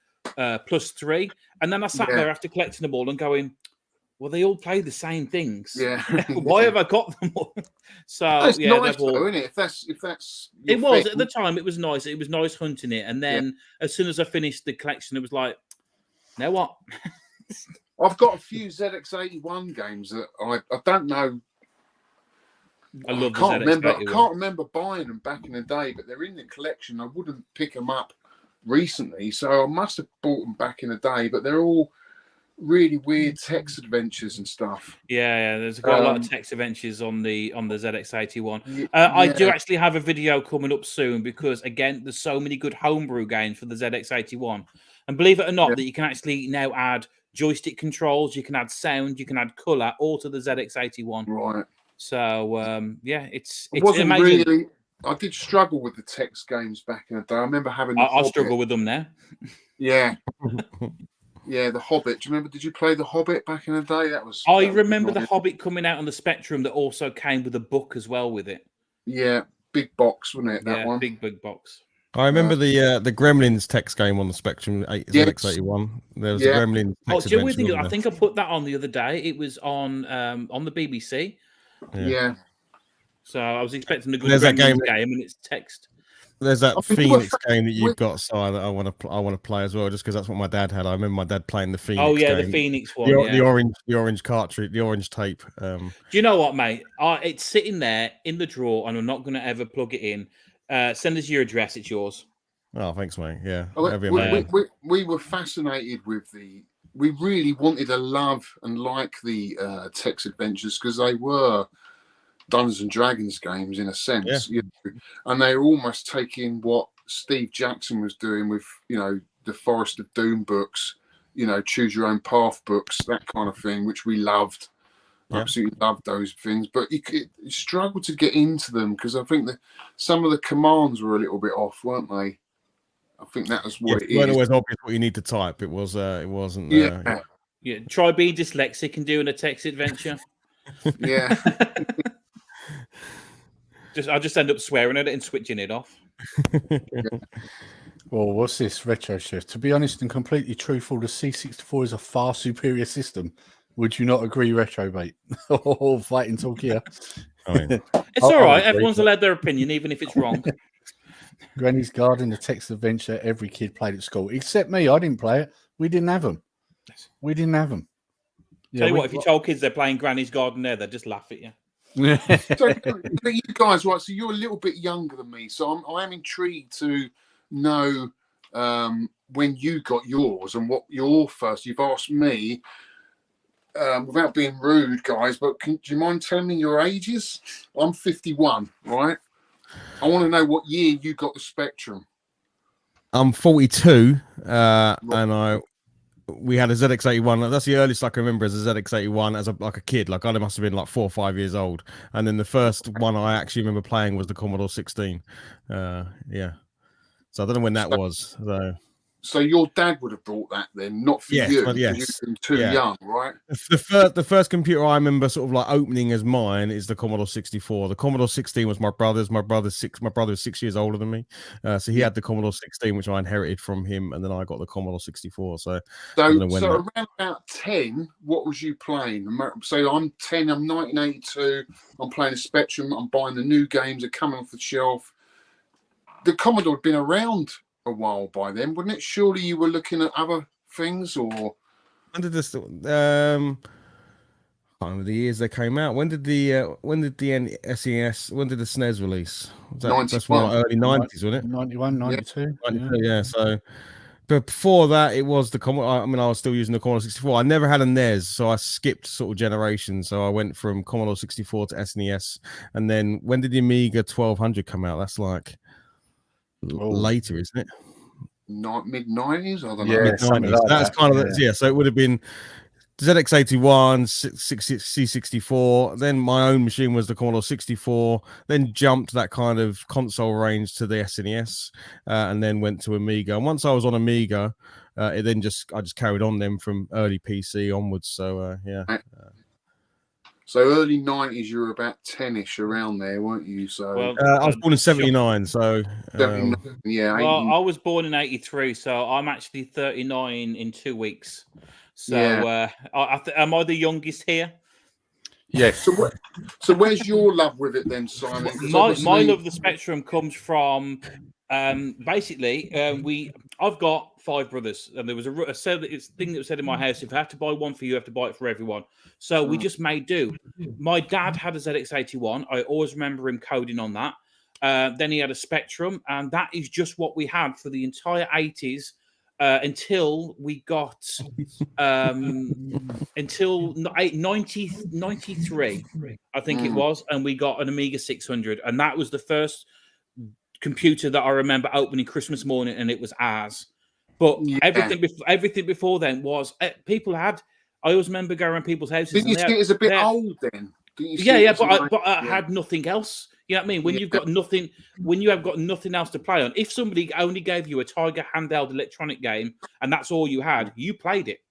Plus 3, and then I sat there after collecting them all and going, well, they all play the same things. Yeah. Why have I got them all? So that's nice, though, isn't it? If that's it was at the time, it was nice. It was nice hunting it, and then as soon as I finished the collection, it was like, you know what? I've got a few ZX81 games that I don't know. I love. I can't remember buying them back in the day, but they're in the collection. I wouldn't pick them up recently, so I must have bought them back in the day. But they're all really weird text adventures and stuff. Yeah, there's quite a lot of text adventures on the ZX81. I do actually have a video coming up soon because again, there's so many good homebrew games for the ZX81, and believe it or not, that you can actually now add joystick controls, you can add sound, you can add color, all to the ZX81. Right. So it's wasn't amazing. Really, I did struggle with the text games back in the day. I remember having. I struggle with them now. Yeah. Yeah, The Hobbit. Do you remember? Did you play The Hobbit back in the day? I remember The Hobbit coming out on the Spectrum that also came with a book as well with it. Yeah, big box, wasn't it? That one. Big box. I remember the Gremlins text game on the Spectrum ZX81. There was a Gremlins text adventure. I think I put that on the other day. It was on the BBC. Yeah. So I was expecting a good Gremlins game, and it's text. There's that Phoenix game that you've got, Si, that I want to play as well, just because that's what my dad had. I remember my dad playing the Phoenix. Oh yeah, game. The Phoenix one. The orange cartridge, the orange tape. Do you know what, mate? It's sitting there in the drawer, and I'm not going to ever plug it in. Send us your address; it's yours. Oh, thanks, mate. Yeah, we were fascinated with we really wanted to love and like the text adventures because they were Dungeons and Dragons games in a sense, and they were almost taking what Steve Jackson was doing with, the Forest of Doom books, choose your own path books, that kind of thing, which we loved. Absolutely loved those things, but you struggled to get into them because I think that some of the commands were a little bit off, weren't they? I think that was what it is. It wasn't always obvious what you need to type. It wasn't. Yeah. Try being dyslexic and doing a text adventure. Yeah. I just end up swearing at it and switching it off. Well, what's this retro shift? To be honest and completely truthful, the C64 is a far superior system. Would you not agree, retro mate? Oh, fighting talk here. It's all right. Everyone's allowed their opinion, even if it's wrong. Granny's Garden, the text adventure, every kid played at school, except me. I didn't play it. We didn't have them. Tell you what, if you told kids they're playing Granny's Garden there, they'd just laugh at you. So you guys, right? So you're a little bit younger than me, so I am intrigued to know when you got yours and what your first. You've asked me without being rude, guys, but do you mind telling me your ages? I'm 51, right? I want to know what year you got the Spectrum. I'm 42, and we had a ZX81. That's the earliest I can remember as a ZX81 as a kid. Like I must have been like 4 or 5 years old. And then the first one I actually remember playing was the Commodore 16. So I don't know when that was. So your dad would have bought that then, not for you. Yes. You've been too young, right? The first computer I remember sort of like opening as mine is the Commodore 64. The Commodore 16 was my brother's. My brother is 6 years older than me, so he had the Commodore 16, which I inherited from him, and then I got the Commodore 64. So around about 10, what was you playing? So I'm 10. I'm 1982. I'm playing a Spectrum. I'm buying the new games. They're coming off the shelf. The Commodore had been around a while by then, wouldn't it? Surely you were looking at other things, or when did this? I can't remember the years they came out. When did the SNES? When did the SNES release? That's one early 90s, wasn't it? 91, 92. Yeah. So, but before that, it was the Commodore. I mean, I was still using the Commodore 64. I never had a NES, so I skipped sort of generations. So I went from Commodore 64 to SNES, and then when did the Amiga 1200 come out? That's like later, isn't it? mid-90s. I don't Yeah, know. something Mid-90s. like That's that, kind of yeah. So it would have been ZX81, C64. Then my own machine was the Commodore 64. Then jumped that kind of console range to the SNES, and then went to Amiga. And once I was on Amiga, I just carried on them from early PC onwards. So yeah. So early 90s, you were about 10ish around there, weren't you? So Well, I was born in 79, so 79, yeah. Well, 80, I was born in '83, so I'm actually 39 in 2 weeks. So, Yeah. am I the youngest here? Yes. So where's your love with it then, Simon? 'Cause My obviously- love of the Spectrum comes from basically I've got 5 brothers, and there was a thing that was said in my house: if I have to buy one for you, I have to buy it for everyone. So we just made do. My dad had a ZX81. I always remember him coding on that. Then he had a Spectrum, and that is just what we had for the entire 80s until we got until 93, I think it was, and we got an Amiga 600, and that was the first computer that I remember opening Christmas morning, and it was ours. But everything before then was people had. I always remember going around people's houses. Didn't you see it as a bit old then? But I had nothing else. You know what I mean? When you've got nothing, when you have got nothing else to play on, if somebody only gave you a Tiger handheld electronic game and that's all you had, you played it.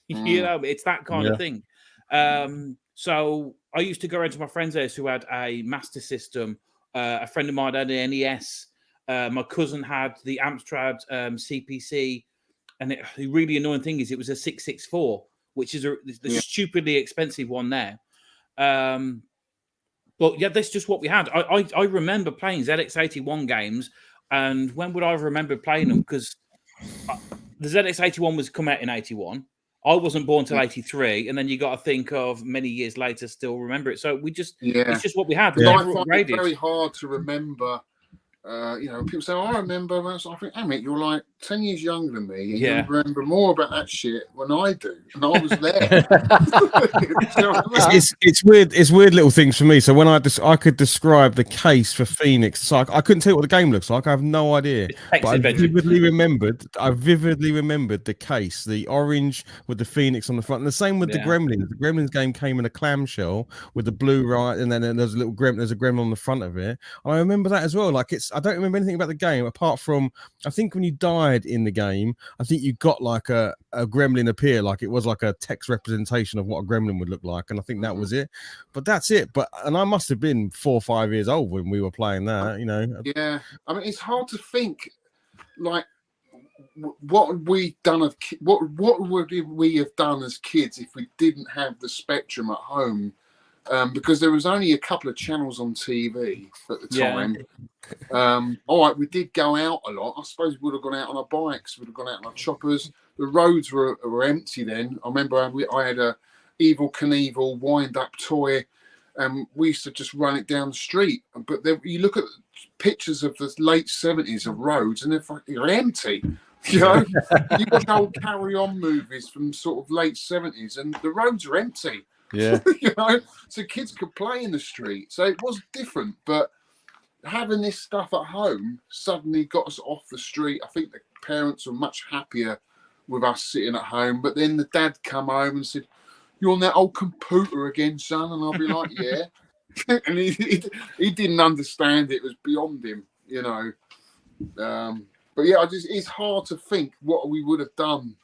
You know, it's that kind of thing. So I used to go around to my friend's house who had a Master System. A friend of mine had an NES. My cousin had the Amstrad CPC. And the really annoying thing is it was a 664, which is the stupidly expensive one now. But yeah, that's just what we had. I remember playing ZX81 games. And when would I have remembered playing them? Because the ZX81 was come out in 81. I wasn't born till 83, and then you got to think of many years later still remember it. So we just it's just what we had. I find it very hard to remember. People say, I remember. I think, mate, you're like 10 years younger than me, and you remember more about that shit than I do. And I was there. It's weird. It's weird little things for me. So when I could describe the case for Phoenix, so I couldn't tell you what the game looks like. I have no idea. But I vividly remembered the case, the orange with the Phoenix on the front, and the same with the Gremlins. The Gremlins game came in a clamshell with the blue and then there's a gremlin on the front of it. And I remember that as well. Like I don't remember anything about the game apart from I think when you died in the game, I think you got like a gremlin appear, like it was like a text representation of what a gremlin would look like, and I think that was it. But that's it. And I must have been 4 or 5 years old when we were playing that, you know. Yeah, I mean, it's hard to think like what would we done what would we have done as kids if we didn't have the Spectrum at home. Because there was only a couple of channels on TV at the time. All right, we did go out a lot. I suppose we would have gone out on our bikes, would have gone out on our choppers. The roads were empty then. I remember I had a Evel Knievel wind-up toy, and we used to just run it down the street. But you look at pictures of the late 70s of roads, and they're empty. You know, you watch old Carry On movies from sort of late 70s, and the roads are empty. Yeah. You know, so kids could play in the street. So it was different, but having this stuff at home suddenly got us off the street. I think the parents were much happier with us sitting at home. But then the dad come home and said, "You're on that old computer again, son?" And I'll be like, "Yeah." And he didn't understand it. It was beyond him, you know. But yeah, it's hard to think what we would have done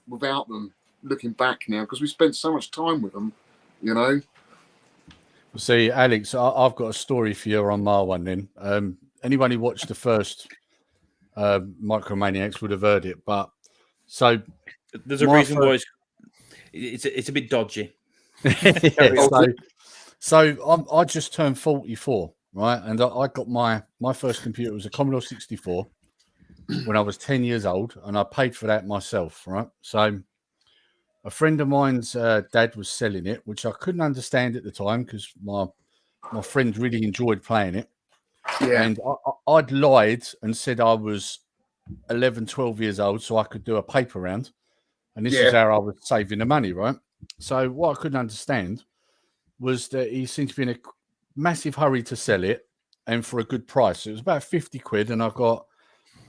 without them. Looking back now, because we spent so much time with them. You know. See, Alex, I've got a story for you on my one. Then, anyone who watched the first Micromaniacs would have heard it. But so there's a reason why it's a bit dodgy. So I just turned 44, right? And I got my first computer was a Commodore 64 when I was 10 years old, and I paid for that myself, right? So. A friend of mine's dad was selling it, which I couldn't understand at the time because my friend really enjoyed playing it. Yeah. And I'd lied and said I was 11, 12 years old so I could do a paper round. And this is how I was saving the money, right? So what I couldn't understand was that he seemed to be in a massive hurry to sell it and for a good price. It was about 50 quid, and I got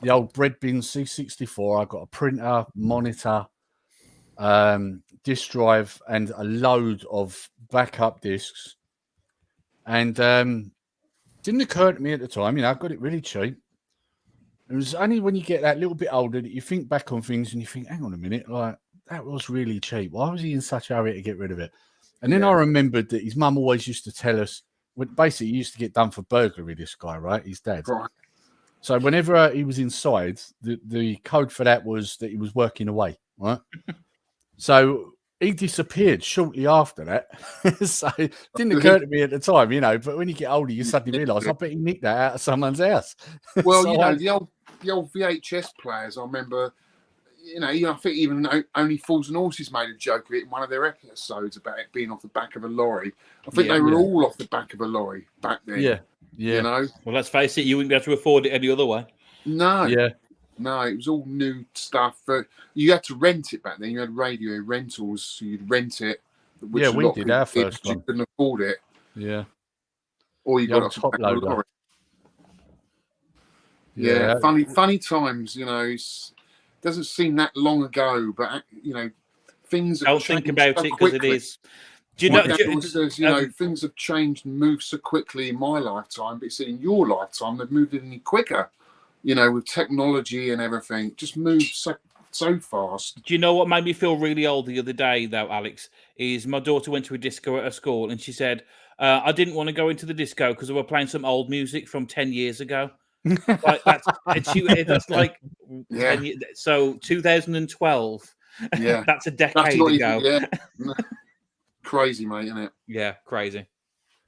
the old bread bin C64. I got a printer, monitor, disk drive, and a load of backup discs. And didn't occur to me at the time, I got it really cheap. It was only when you get that little bit older that you think back on things and you think, hang on a minute, like that was really cheap. Why was he in such a hurry to get rid of it? And then I remembered that his mum always used to tell us, basically he used to get done for burglary, this guy, right? His dad. Right. So whenever he was inside, the code for that was that he was working away, right? So he disappeared shortly after that. So it didn't occur to me at the time, but when you get older, you suddenly realise, I bet he nicked that out of someone's house. Well, So the old VHS players, I remember, I think even Only Fools and Horses made a joke of it in one of their episodes about it being off the back of a lorry. I think they were all off the back of a lorry back then. Yeah. Well, let's face it, you wouldn't be able to afford it any other way. No. Yeah. No, it was all new stuff. But you had to rent it back then. You had radio rentals, so you'd rent it. Which we did our first one. You couldn't afford it. Yeah. Or you got a top loader. Yeah, funny times. It doesn't seem that long ago, but things. Don't think about it because it is. Do you know? Things have changed and moved so quickly in my lifetime, but it's in your lifetime they've moved any quicker. With technology and everything, just moved so fast. Do you know what made me feel really old the other day, though, Alex? Is my daughter went to a disco at her school, and she said, "I didn't want to go into the disco because they were playing some old music from 10 years ago." Like that's like 10 years, so 2012. Yeah, that's a decade ago. Crazy, mate, isn't it? Yeah, crazy.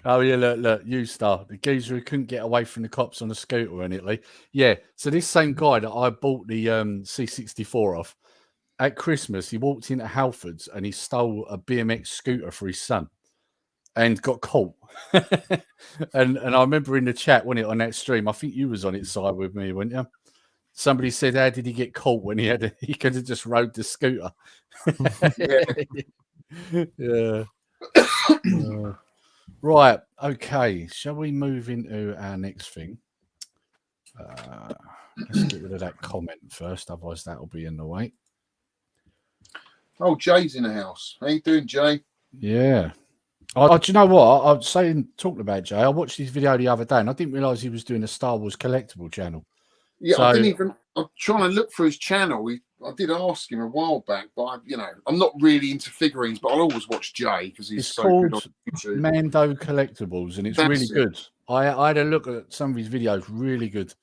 Oh, yeah, look, U-Star, the geezer who couldn't get away from the cops on a scooter in Italy. Yeah, so this same guy that I bought the C64 off, at Christmas, he walked into Halfords and he stole a BMX scooter for his son and got caught. and I remember in the chat, wasn't it, on that stream, I think you was on its side with me, weren't you? Somebody said, how did he get caught when he could have just rode the scooter? Yeah. Right, okay. Shall we move into our next thing? Let's get rid of that comment first, otherwise that'll be in the way. Oh, Jay's in the house. How you doing, Jay? Yeah. Do you know what? I was talking about Jay. I watched his video the other day and I didn't realise he was doing a Star Wars collectible channel. Yeah, so, I'm trying to look for his channel. I did ask him a while back, but I'm not really into figurines, but I'll always watch Jay because he's so good on YouTube. Mando Collectibles, and it's really good. I had a look at some of his videos, really good.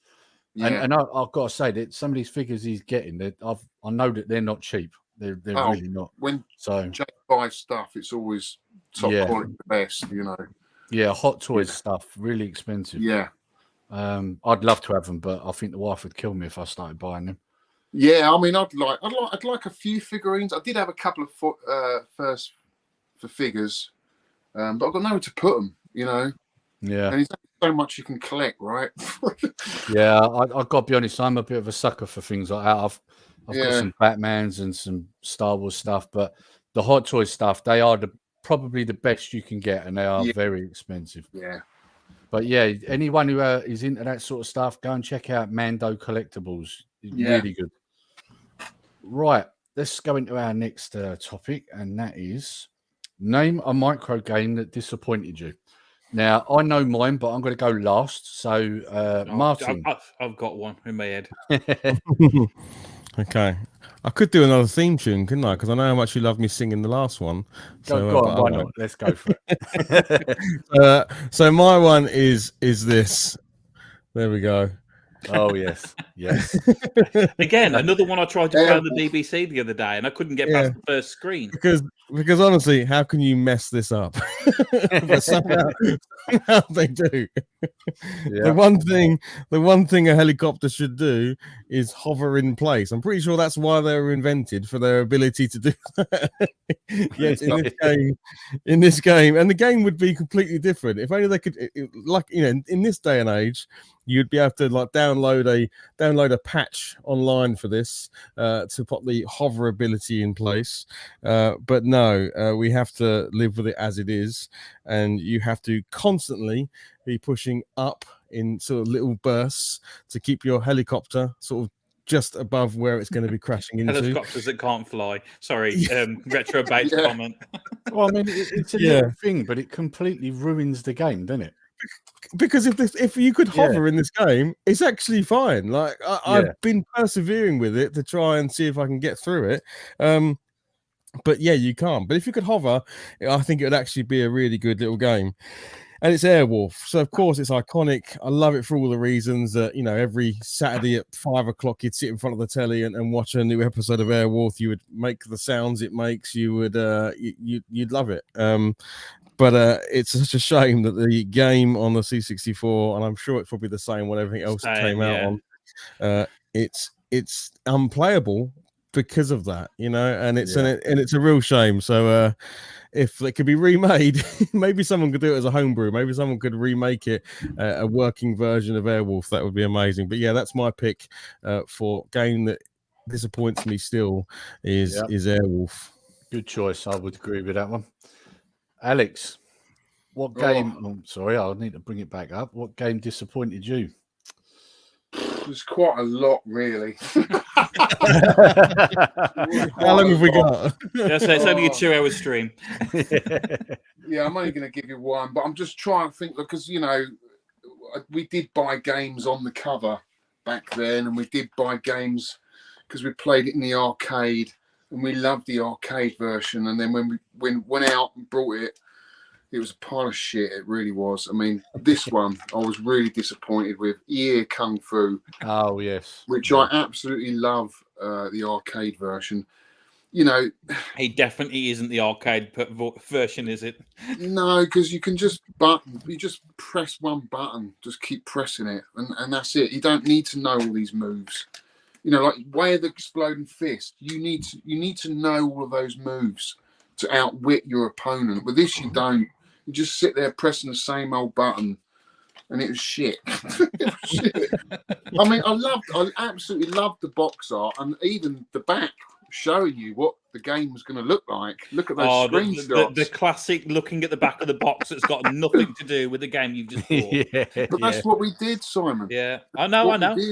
Yeah. And I've got to say that some of these figures he's getting, I know that they're not cheap. They're really not. When Jay buys stuff, it's always top quality, the best, Yeah, Hot Toys stuff, really expensive. Yeah. I'd love to have them, but I think the wife would kill me if I started buying them. Yeah, I mean, I'd like a few figurines. I did have a couple of first for figures, but I've got nowhere to put them. Yeah, and there's so much you can collect, right? Yeah, I've got to be honest. I'm a bit of a sucker for things like that. I've got some Batmans and some Star Wars stuff, but the Hot Toys stuff, they are probably the best you can get, and they are very expensive. Yeah. But yeah, anyone who is into that sort of stuff, go and check out Mando Collectibles. It's really good. Right, let's go into our next topic, and that is name a micro game that disappointed you. Now, I know mine, but I'm going to go last. So, Martin. I've got one in my head. Okay. I could do another theme tune, couldn't I? Because I know how much you love me singing the last one. Go on, why not? Let's go for it. So my one is this. There we go. Oh, yes. Again, another one I tried to play on the BBC the other day, and I couldn't get past the first screen. Because honestly, how can you mess this up? But somehow they do. Yeah. The one thing a helicopter should do is hover in place. I'm pretty sure that's why they were invented, for their ability to do that. Yes, in this game, and the game would be completely different if only they could. In this day and age, you'd be able to download a patch online for this to put the hover ability in place. But no, we have to live with it as it is, and you have to constantly be pushing up in sort of little bursts to keep your helicopter sort of just above where it's going to be crashing into. Helicopters that can't fly. Sorry, retro bait comment. Well, I mean, it's a little thing, but it completely ruins the game, doesn't it? Because if you could hover in this game, it's actually fine. Like I've been persevering with it to try and see if I can get through it. But yeah, you can't. But if you could hover, I think it would actually be a really good little game. And it's Airwolf, so of course it's iconic. I love it for all the reasons that, you know, every Saturday at 5 o'clock you'd sit in front of the telly and watch a new episode of Airwolf. You would make the sounds it makes. You would you'd love it. But it's such a shame that the game on the C64, and I'm sure it's probably the same when everything else came out on, it's unplayable because of that, you know, and it's it's a real shame. So if it could be remade, maybe someone could do it as a homebrew. Maybe someone could remake it a working version of Airwolf. That would be amazing. But yeah, that's my pick for game that disappoints me still is Airwolf. Good choice. I would agree with that one. Alex, what game? Oh, sorry, I'll need to bring it back up. What game disappointed you? There's quite a lot, really. How long have we got? It's only a 2-hour stream. Yeah, I'm only going to give you one, but I'm just trying to think, because, you know, we did buy games on the cover back then, and we did buy games because we played it in the arcade, and we loved the arcade version. And then when we went out and brought it, it was a pile of shit. It really was. I mean, this one I was really disappointed with. EA Kung Fu. Oh, yes. Which I absolutely love, the arcade version. You know, he definitely isn't the arcade version, is it? No, because you can just you just press one button, just keep pressing it, and that's it. You don't need to know all these moves. You know, like Way of the Exploding Fist. You need to know all of those moves to outwit your opponent. With this, you don't. You just sit there pressing the same old button, and it was shit. It was shit. I mean, I absolutely loved the box art, and even the back showing you what the game was going to look like. Look at those screenshots. The classic looking at the back of the box that's got nothing to do with the game you've just bought. But that's what we did, Simon. Yeah, I know.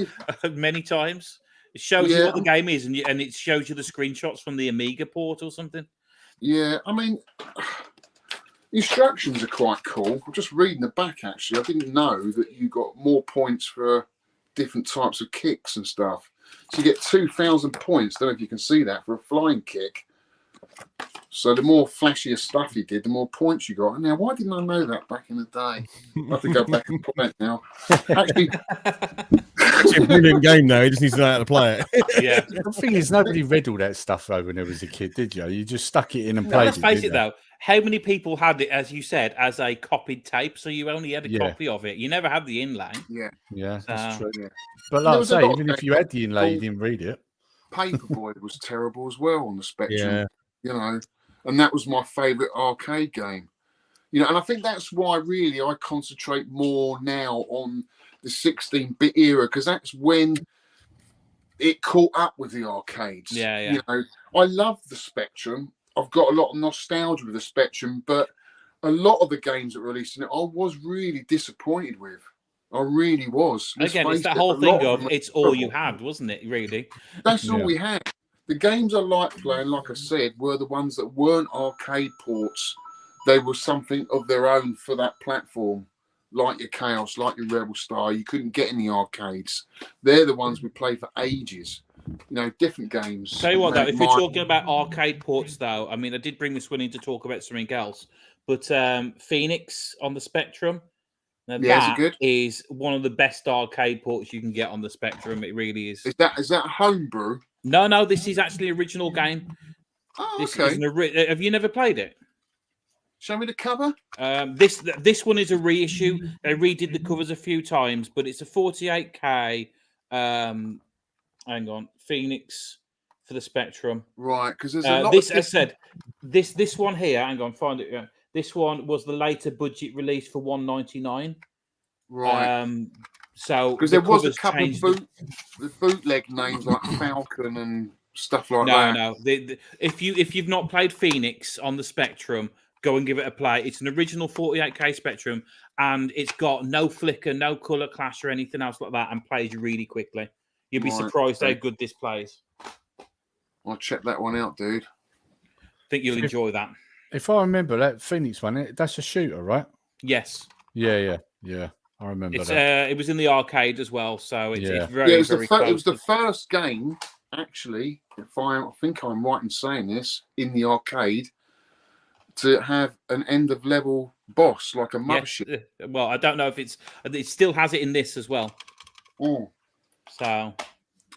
Many times. It shows you what the game is, and it shows you the screenshots from the Amiga port or something. Yeah, I mean, instructions are quite cool. I'm just reading the back, actually. I didn't know that you got more points for different types of kicks and stuff. So you get 2,000 points. Don't know if you can see that, for a flying kick. So the more flashier stuff you did, the more points you got. And now, why didn't I know that back in the day? I have to go back and play it now. Actually, it's a brilliant game now. He just needs to know how to play it. Yeah. The thing is, nobody read all that stuff though when I was a kid, did you? You just stuck it in and played it. Let's face it, though. How many people had it, as you said, as a copied tape? So you only had a copy of it. You never had the inlay. Yeah, that's true. Yeah. But like I say, even if you had the inlay, you didn't read it. Paperboy was terrible as well on the Spectrum. You know, and that was my favourite arcade game. You know, and I think that's why really I concentrate more now on the 16-bit era, because that's when it caught up with the arcades. Yeah. You know, I love the Spectrum. I've got a lot of nostalgia with the Spectrum, but a lot of the games that were released in it, I was really disappointed with. I really was. Again, it's that whole thing of it's all you had, wasn't it, really? That's all we had. The games I liked playing, like I said, were the ones that weren't arcade ports. They were something of their own for that platform, like your Chaos, like your Rebel Star. You couldn't get in the arcades. They're the ones we played for ages. You know, different games. Tell you what, though, if you're talking about arcade ports, though, I mean, I did bring this one in to talk about something else, but Phoenix on the Spectrum, now that is one of the best arcade ports you can get on the Spectrum. It really is. Is that homebrew? No, this is actually an original game. Oh, this okay. Is have you never played it? Show me the cover. This one is a reissue. They redid the covers a few times, but it's a 48K. Hang on, Phoenix for the Spectrum. Right, because there's a lot. This, as I said, this one here. Hang on, find it. This one was the later budget release for $199. Right. So because there was a couple of bootleg names like Falcon and stuff like that. No. If you've not played Phoenix on the Spectrum, go and give it a play. It's an original 48K Spectrum, and it's got no flicker, no color clash or anything else like that, and plays really quickly. You'd be surprised how good this plays. I'll check that one out, dude. I think you'll enjoy that. If I remember that Phoenix one, that's a shooter, right? Yes. Yeah. I remember that. It was in the arcade as well, so it's very, it was very it was the first game, actually, I think I'm right in saying this, in the arcade, to have an end of level boss like a mothership. Well, I don't know if it still has it in this as well. Oh. So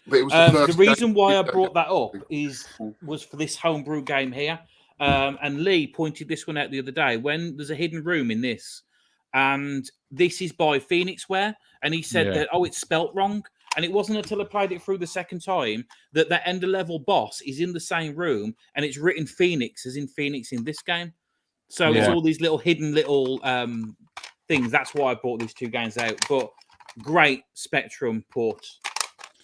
but it was the reason why I brought that up was for this homebrew game here. And Lee pointed this one out the other day when there's a hidden room in this, and this is by Phoenixware, and he said that it's spelt wrong. And it wasn't until I played it through the second time that end of level boss is in the same room, and it's written Phoenix as in Phoenix in this game. So it's all these little hidden little things. That's why I brought these two games out. But great Spectrum port.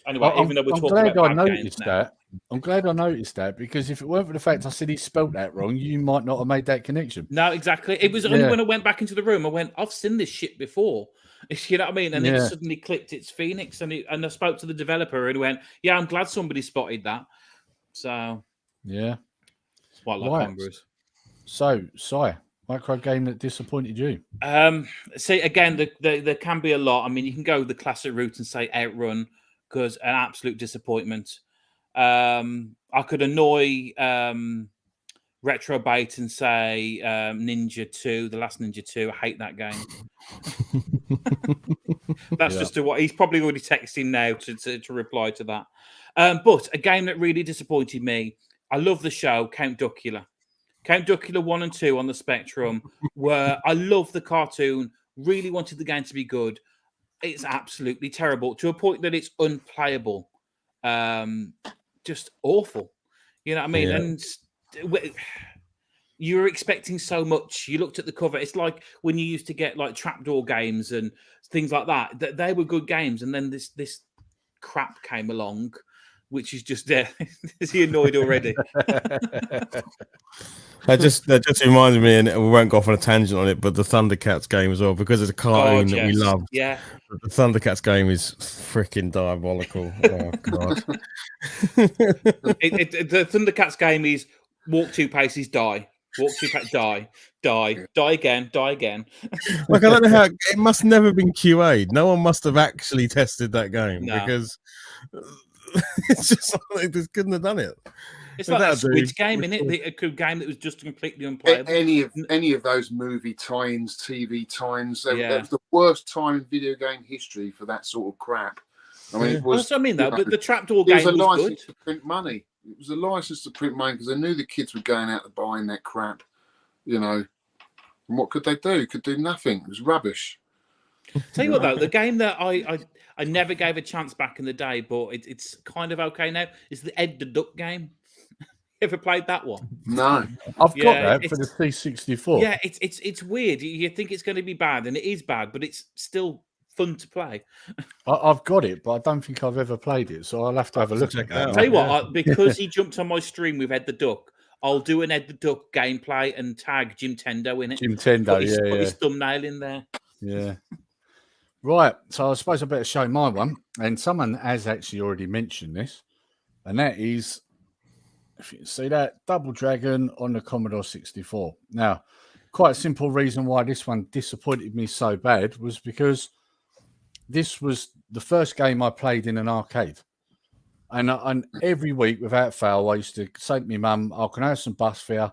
Anyway, even though we're talking about bad games now. I'm glad I noticed that, because if it weren't for the fact I said he spelt that wrong, you might not have made that connection. No, exactly. It was only when I went back into the room, I went, I've seen this shit before. You know what I mean? And it suddenly clicked, it's Phoenix. And I spoke to the developer and he went, yeah, I'm glad somebody spotted that. So, yeah. It's quite like homebrews. So, Si, micro game that disappointed you? See, again, there can be a lot. I mean, you can go the classic route and say Outrun, because an absolute disappointment. I could annoy Retrobait and say Ninja 2, the last Ninja 2. I hate that game. That's just what he's probably already texting now to reply to that. But a game that really disappointed me. I love the show Count Duckula. Count Duckula 1 and 2 on the Spectrum, where I love the cartoon, really wanted the game to be good. It's absolutely terrible to a point that it's unplayable. Just awful. You know what I mean? And you were expecting so much. You looked at the cover. It's like when you used to get like trapdoor games and things like that. They were good games, and then this crap came along, which is just there. Is he annoyed already? That just reminded me, and we won't go off on a tangent on it, but the Thundercats game as well, because it's a cartoon that we love. Yeah, the Thundercats game is freaking diabolical. Oh god! The Thundercats game is walk 2 paces, die. Walk 2 paces, die again. Like, I don't know how it must never been QA'd. No one must have actually tested that game because it's just like they couldn't have done it. It's like that Squid Game, isn't it? A game that was just completely unplayable. Any of those movie tie-ins, TV tie-ins, that was the worst time in video game history for that sort of crap. I mean, it was. That's what I mean, though. But the trapdoor game was good. It was a license to print money. It was a license to print money because they knew the kids were going out to buying that crap. You know, and what could they do? Could do nothing. It was rubbish. Tell you what, though, the game that I never gave a chance back in the day, but it's kind of okay now, is the Ed the Duck game. Ever played that one? No, I've got that for the C64. Yeah, it's weird. You think it's going to be bad, and it is bad, but it's still fun to play. I've got it, but I don't think I've ever played it, so I'll have to have a look at that. Tell you what, because he jumped on my stream with Ed the Duck, I'll do an Ed the Duck gameplay and tag Jim Tendo in it. Jim Tendo, put his thumbnail in there. Yeah. Right, so I suppose I better show my one, and someone has actually already mentioned this, and that is, if you can see that, Double Dragon on the Commodore 64. Now, quite a simple reason why this one disappointed me so bad was because this was the first game I played in an arcade. And every week, without fail, I used to say to my mum, I can have some bus fare.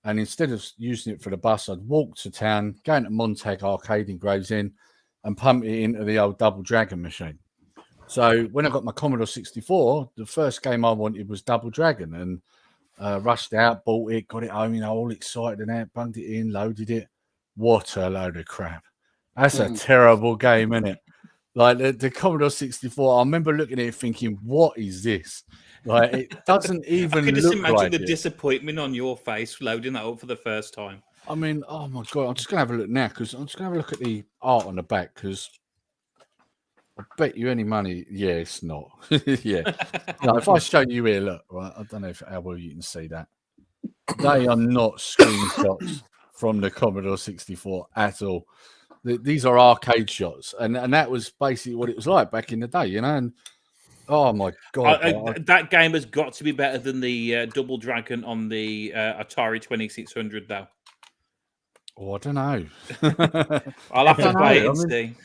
And instead of using it for the bus, I'd walk to town, go into Montag Arcade in Gravesend, and pump it into the old Double Dragon machine. So when I got my Commodore 64, the first game I wanted was Double Dragon, and rushed out, bought it, got it home, all excited and that, bunged it in, loaded it. What a load of crap. That's a terrible game, isn't it? Like the Commodore 64, I remember looking at it thinking, what is this? Like, it doesn't even I could just look imagine like the it. Disappointment on your face loading that up for the first time. I mean, oh my God, I'm just going to have a look now, because I'm just going to have a look at the art on the back, because I bet you any money, it's not. Yeah. No, if I show you here, look, right, I don't know how well you can see that. They are not screenshots from the Commodore 64 at all. These are arcade shots, and that was basically what it was like back in the day, you know. And oh my god, that game has got to be better than the Double Dragon on the Atari 2600, though. Oh, I don't know. I'll have to play it and see.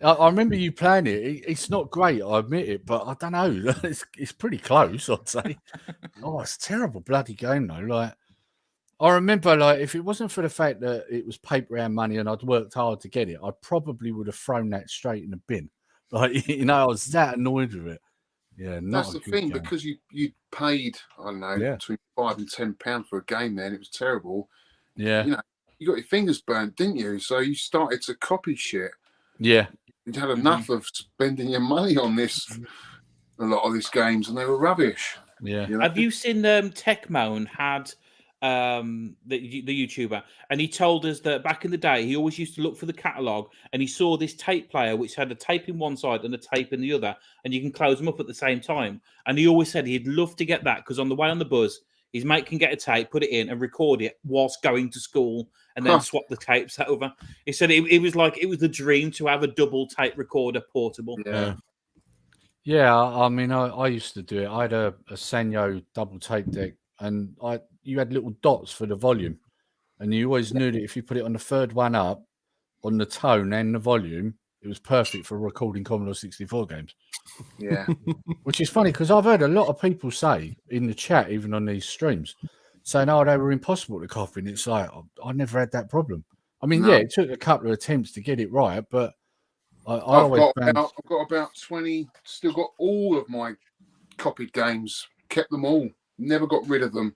I remember you playing it. It's not great, I admit it, but I don't know. It's pretty close, I'd say. Oh, it's a terrible bloody game though. Like, I remember, like, if it wasn't for the fact that it was paper round money and I'd worked hard to get it, I probably would have thrown that straight in the bin. Like, you know, I was that annoyed with it. Yeah, that's the thing, game. Because you paid, I don't know, between £5 and £10 for a game then, it was terrible. Yeah. You know, you got your fingers burnt, didn't you? So you started to copy shit. Yeah. You'd had enough of spending your money on this, a lot of these games, and they were rubbish. Yeah. You know? Have you seen Techmoan had the YouTuber, and he told us that back in the day he always used to look for the catalogue, and he saw this tape player which had a tape in one side and a tape in the other, and you can close them up at the same time. And he always said he'd love to get that because on the way on the bus, his mate can get a tape, put it in, and record it whilst going to school, and then swap the tapes over. He said it was like it was the dream to have a double tape recorder portable. Yeah. I mean, I used to do it. I had a Sanyo double tape deck, and you had little dots for the volume, and you always knew that if you put it on the third one up, on the tone and the volume, it was perfect for recording Commodore 64 games. Yeah. Which is funny because I've heard a lot of people say in the chat, even on these streams, saying, oh, they were impossible to copy. And it's like, I never had that problem. I mean, yeah, it took a couple of attempts to get it right, but I've got about 20, still got all of my copied games, kept them all, never got rid of them.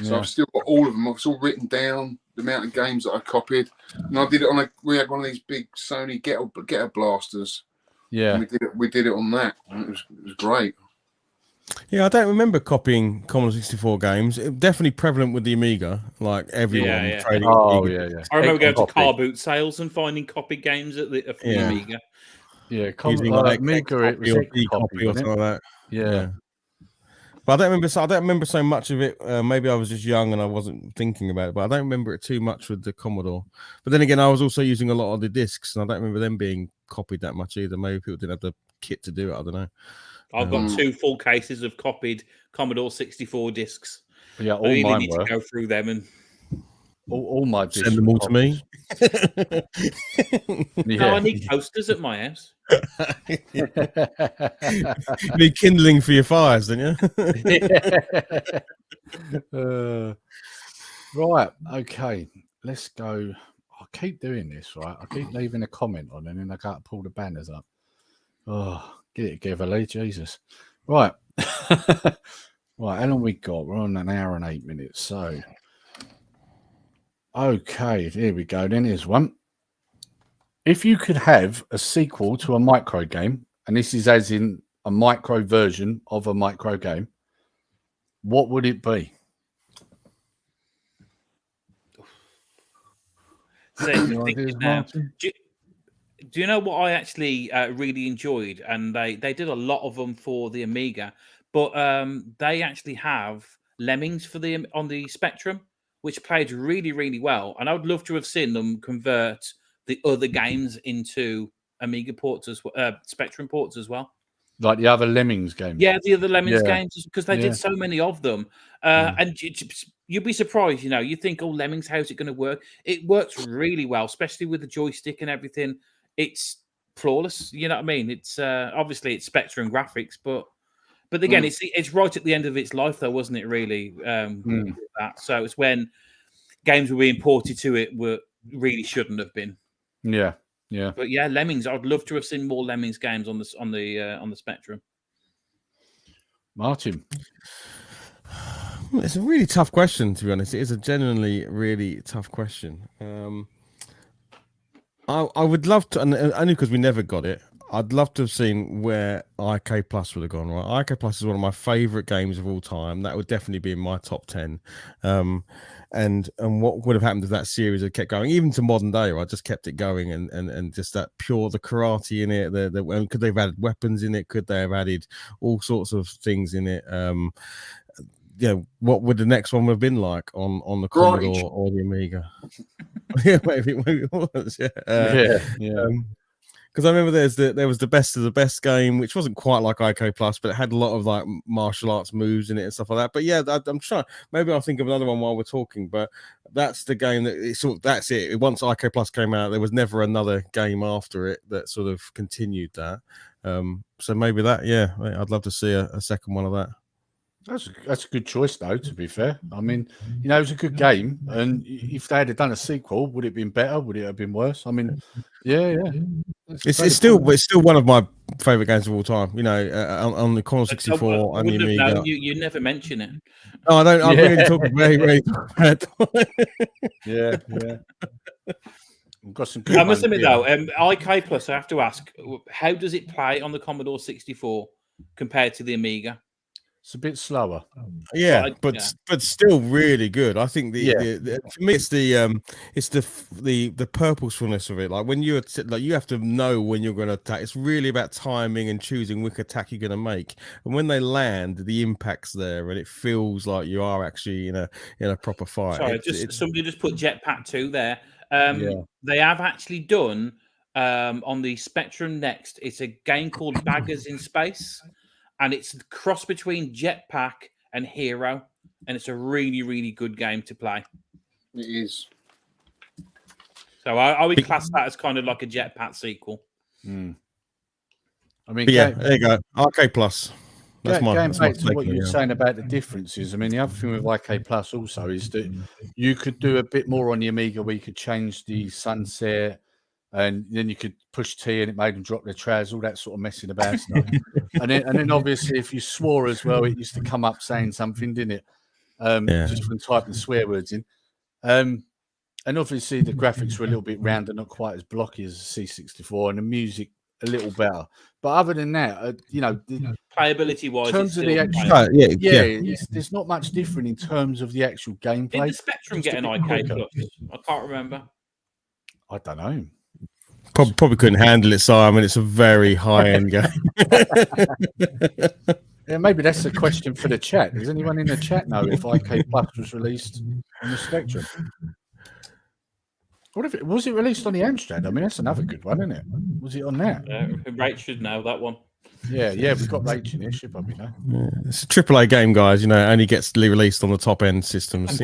So I've still got all of them. It's all written down, the amount of games that I copied. And I did it we had one of these big Sony Getter blasters. Yeah. And we did it on that. And it was great. Yeah, I don't remember copying Commodore 64 games. It was definitely prevalent with the Amiga, like everyone trading. Oh, yeah. I remember going to car boot sales and finding copied games at the Amiga. Yeah, Amiga, it was copy or something like that. Yeah. But I don't remember so much of it. Maybe I was just young and I wasn't thinking about it, but I don't remember it too much with the Commodore. But then again, I was also using a lot of the discs, and I don't remember them being copied that much either. Maybe people didn't have the kit to do it. I don't know. I've got 2 full cases of copied Commodore 64 discs. Yeah, all I mine need to go through them and all my discs. Send them all to me. No, I need posters at my house. You need kindling for your fires, don't you? Right. Okay. Let's go. I keep doing this, right? I keep leaving a comment on, and then I got to pull the banners up. Oh, get it together, Lee. Jesus. Right. Right. How long we got? We're on an hour and 8 minutes. So, okay. Here we go. Then here's one. If you could have a sequel to a micro game, and this is as in a micro version of a micro game, what would it be? So do you know what I actually really enjoyed? And they did a lot of them for the Amiga, but they actually have Lemmings on the Spectrum, which played really, really well. And I would love to have seen them convert the other games into Amiga ports Spectrum ports as well. Like the other Lemmings games? Yeah, the other Lemmings games, because they did so many of them. And you'd be surprised, you think, oh, Lemmings, how's it going to work? It works really well, especially with the joystick and everything. It's flawless, you know what I mean? It's obviously it's Spectrum graphics, but again, it's right at the end of its life, though, wasn't it? Really, that. So it's when games were being ported to it really shouldn't have been. Yeah. But yeah, Lemmings. I'd love to have seen more Lemmings games on the Spectrum. Martin, it's a really tough question, to be honest. It is a genuinely really tough question. I would love to, and only because we never got it. I'd love to have seen where IK Plus would have gone. Right, IK Plus is one of my favorite games of all time. That would definitely be in my top 10. And what would have happened if that series had kept going, even to modern day? Right, just kept it going, and just that the karate in it. Could they have added weapons in it? Could they have added all sorts of things in it? What would the next one have been like on the Commodore or the Amiga? Yeah, maybe it was. Yeah, yeah. Because I remember there was the best of the best game, which wasn't quite like IK Plus, but it had a lot of like martial arts moves in it and stuff like that. But yeah, I'm trying. Maybe I'll think of another one while we're talking. But that's the game that's it. Once IK Plus came out, there was never another game after it that sort of continued that. So maybe that. Yeah, I'd love to see a second one of that. That's a good choice, though. To be fair, I mean, it was a good game, and if they had done a sequel, would it have been better? Would it have been worse? I mean, yeah. It's still one of my favorite games of all time. On the Commodore 64 and the Amiga. You never mention it. Oh, I don't. I'm really talking very, very bad. Yeah. We've got some good I must admit, though, IK Plus, I have to ask, how does it play on the Commodore 64 compared to the Amiga? It's a bit slower. Yeah, but still really good. I think for me it's the purposefulness of it. Like when you have to know when you're going to attack. It's really about timing and choosing which attack you're going to make. And when they land, the impact's there, and it feels like you are actually in a proper fight. Sorry, somebody just put Jetpack 2 there. They have actually done on the Spectrum Next. It's a game called Baggers in Space. And it's a cross between Jetpack and Hero, and it's a really, really good game to play. It is. So I would class that as kind of like a Jetpack sequel. Mm. I mean, there you go. RK Plus. Going back to what you were saying about the differences. I mean, the other thing with IK Plus also is that you could do a bit more on the Amiga where you could change the sunset, and then you could push T and it made them drop their trousers, all that sort of messing about stuff. and then obviously if you swore as well, it used to come up saying something, didn't it? Just from typing swear words in. And obviously the graphics were a little bit rounder, not quite as blocky as the C64, and the music a little better. But other than that, playability wise, in terms of the actual, there's not much different in terms of the actual gameplay. Did the Spectrum get an IK Plus? I can't remember. I don't know. Probably couldn't handle it, Simon. It's a very high-end game. Yeah, maybe that's a question for the chat. Does anyone in the chat know if IK Plus was released on the Spectrum? Was it released on the Amstrad? I mean, that's another good one, isn't it? Was it on that? Rach should know that one. Yeah, we've got Rach in here. She'll probably know. Yeah, it's a AAA game, guys. It only gets released on the top end systems.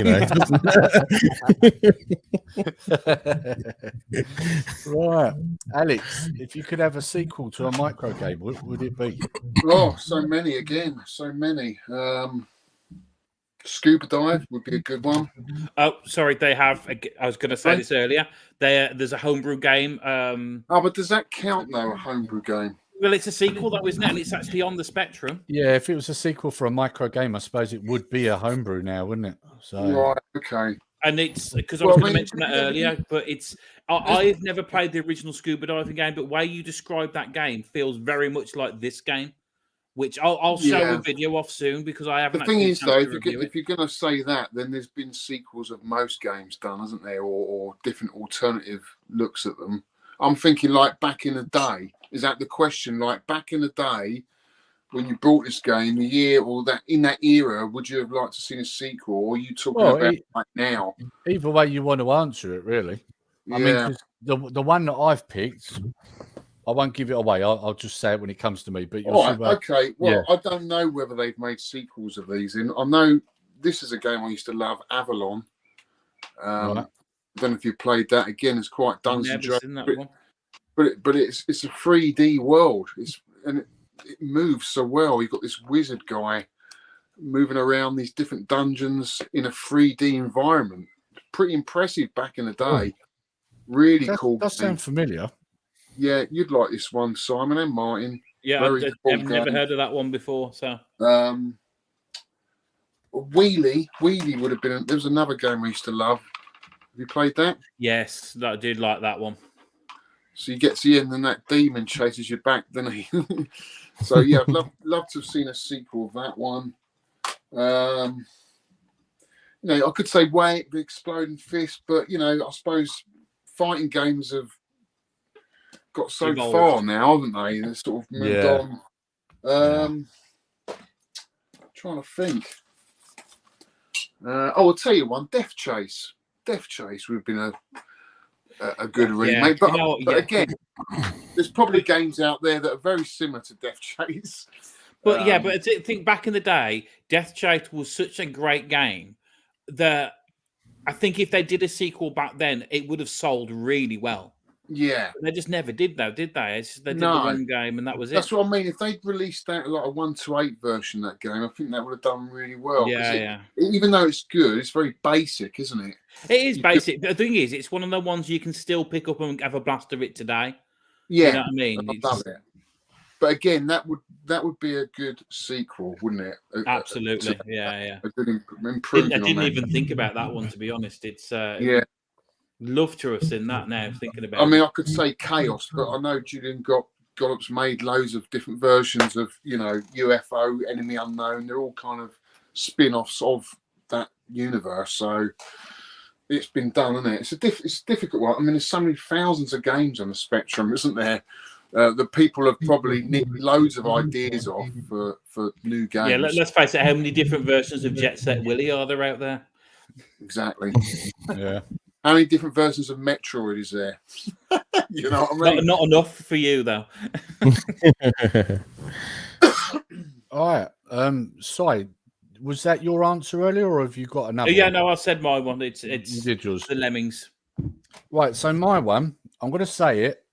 Right, Alex. If you could have a sequel to a micro game, what would it be? Oh, so many again. So many. Scuba Dive would be a good one. Oh, sorry, they have. I was going to say this earlier. There's a homebrew game. But does that count though? A homebrew game? Well, it's a sequel though, isn't it? And it's actually on the Spectrum. Yeah, if it was a sequel for a micro game, I suppose it would be a homebrew now, wouldn't it? So right, okay. And it's because I was going to mention that earlier, but I've never played the original Scuba Diving game, but the way you describe that game feels very much like this game. Which I'll show a video off soon because I haven't. The thing is, though, if you're going to say that, then there's been sequels of most games done, hasn't there, or different alternative looks at them. I'm thinking like back in the day. Is that the question? Like back in the day, when you bought this game, the year or that in that era, would you have liked to see a sequel, or are you talking about like now? Either way, you want to answer it, really. I mean, 'cause the one that I've picked. I won't give it away. I'll just say it when it comes to me. But okay. Well, I don't know whether they've made sequels of these. I know this is a game I used to love, Avalon. I don't know if you played that. Again, it's quite Dungeons and Dragons. But it's a 3D world. It moves so well. You've got this wizard guy moving around these different dungeons in a 3D environment. Pretty impressive back in the day. Really cool. That sounds familiar. Yeah, you'd like this one, Simon and Martin. Yeah, I've never heard of that one before. So, Wheelie would have been. There was another game we used to love. Have you played that? Yes, I did like that one. So you get to the end, and that demon chases you back, doesn't he? So yeah, I'd love to have seen a sequel of that one. I could say Wait, the Exploding Fist, but I suppose fighting games have got so far now, haven't they? They've sort of moved on. Trying to think. I'll tell you one. Death Chase would have been a good remake. But, but yeah. again, there's probably games out there that are very similar to Death Chase. But yeah, but I think back in the day, Death Chase was such a great game that I think if they did a sequel back then, it would have sold really well. Yeah. But they just never did, though, did they? It's just, they did the one game and that was it. That's what I mean. If they'd released that like a 1 to 8 version of that game, I think that would have done really well. Yeah. Even though it's good, it's very basic, isn't it? It is basic. The thing is, it's one of the ones you can still pick up and have a blast of it today. Yeah. You know what I mean? I love it. But again, that would be a good sequel, wouldn't it? Absolutely. Yeah. A good improvement. I didn't even think about that one, to be honest. It's love to have seen that now, thinking about I mean, I could say Chaos, but I know Julian Gollop's made loads of different versions of, UFO, Enemy Unknown. They're all kind of spin-offs of that universe. So it's been done, isn't it? It's a difficult one. I mean, there's so many thousands of games on the spectrum, isn't there? The people have probably nicked loads of ideas off for new games. Yeah, let's face it. How many different versions of Jet Set Willy are there out there? Exactly. Yeah. How many different versions of Metroid is there? You know what I mean? Not enough for you, though. All right. Sorry, was that your answer earlier, or have you got another? Yeah, one? no, I said my one. It's You did yours. the Lemmings. Right. So my one, I'm going to say it,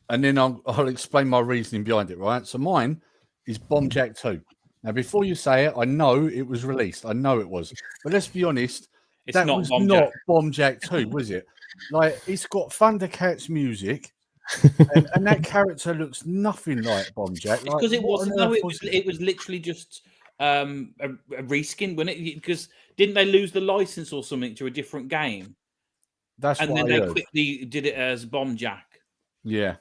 and then I'll explain my reasoning behind it. Right. So mine is Bomb Jack 2. Now, before you say it, I know it was released. I know it was, but let's be honest. That was not Bomb Jack 2, was it? Like, it's got Thundercats music, and that character looks nothing like Bomb Jack. Because it wasn't. No, it was literally just a reskin, wasn't it? Because didn't they lose the license or something to a different game? That's and what then I they heard. quickly did it as Bomb Jack. Yeah,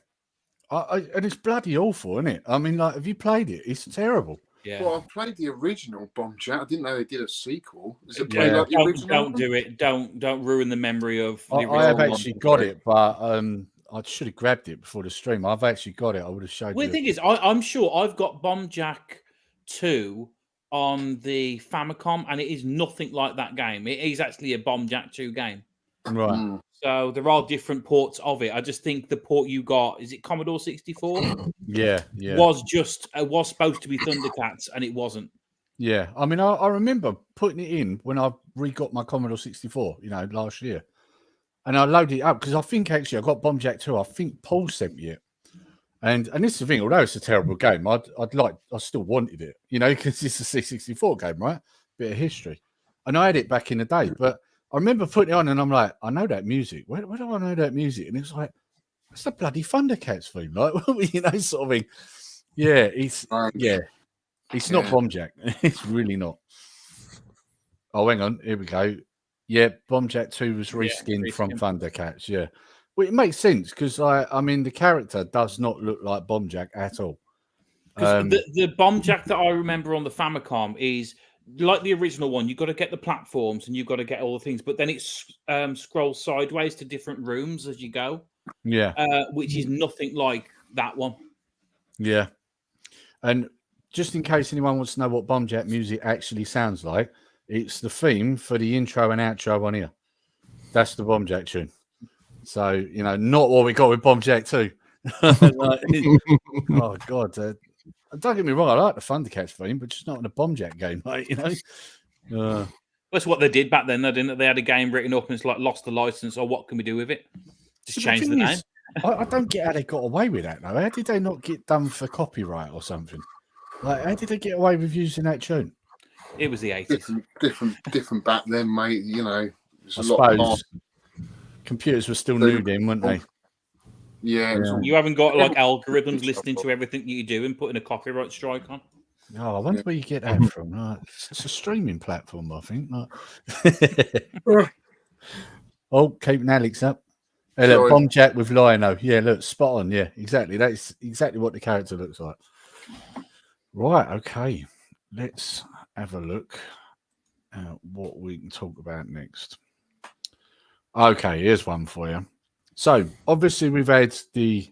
and it's bloody awful, isn't it? I mean, like, have you played it? It's terrible. Yeah. Well, I played the original Bomb Jack. I didn't know they did a sequel. Is it Yeah. like the original? Don't do it. Don't ruin the memory of the original. I have actually got it, but I should have grabbed it before the stream. I've actually got it. I would have showed you. Well, the thing is, I'm sure I've got Bomb Jack 2 on the Famicom, and it is nothing like that game. It is actually a Bomb Jack 2 game. Right. So there are different ports of it. I just think the port you got, is it Commodore 64? Yeah. Was supposed to be Thundercats, and it wasn't. Yeah. I mean, I remember putting it in when I re-got my Commodore 64, last year. And I loaded it up because I think actually I got Bomb Jack 2. I think Paul sent me it. And this is the thing, although it's a terrible game, I still wanted it, because it's a C64 game, right? Bit of history. And I had it back in the day, but I remember putting it on and I'm like, I know that music. Where do I know that music? And it was like, it's the bloody Thundercats theme. Like, sort of thing. Yeah, it's not Bomb Jack. It's really not. Oh, hang on. Here we go. Yeah, Bomb Jack 2 was reskinned from Thundercats. Yeah. Well, it makes sense because, I mean, the character does not look like Bomb Jack at all. The Bomb Jack that I remember on the Famicom is like the original one. You've got to get the platforms and you've got to get all the things, but then it scrolls sideways to different rooms as you go. Yeah. Which is nothing like that one. Yeah. And just in case anyone wants to know what Bomb Jack music actually sounds like, it's the theme for the intro and outro on here. That's the Bomb Jack tune. So, not what we got with Bomb Jack 2. Oh, God. Don't get me wrong, I like the Thundercats theme, but just not in a Bomb Jack game, That's what they did back then, though, didn't they? They had a game written up and it's like lost the license, or what can we do with it? Just change the name. I don't get how they got away with that, though. How did they not get done for copyright or something? Like, how did they get away with using that tune? It was the 80s. Different back then, mate. I suppose computers were still new then, weren't they? Yeah. You haven't got like algorithms listening to everything you do and putting a copyright strike on. Oh, I wonder where you get that from. It's a streaming platform, I think. Oh, keeping Alex up. Hey, look, Bomb Jack with Lionel. Yeah, look, spot on. Yeah, exactly. That's exactly what the character looks like. Right, okay. Let's have a look at what we can talk about next. Okay, here's one for you. So, obviously, we've had the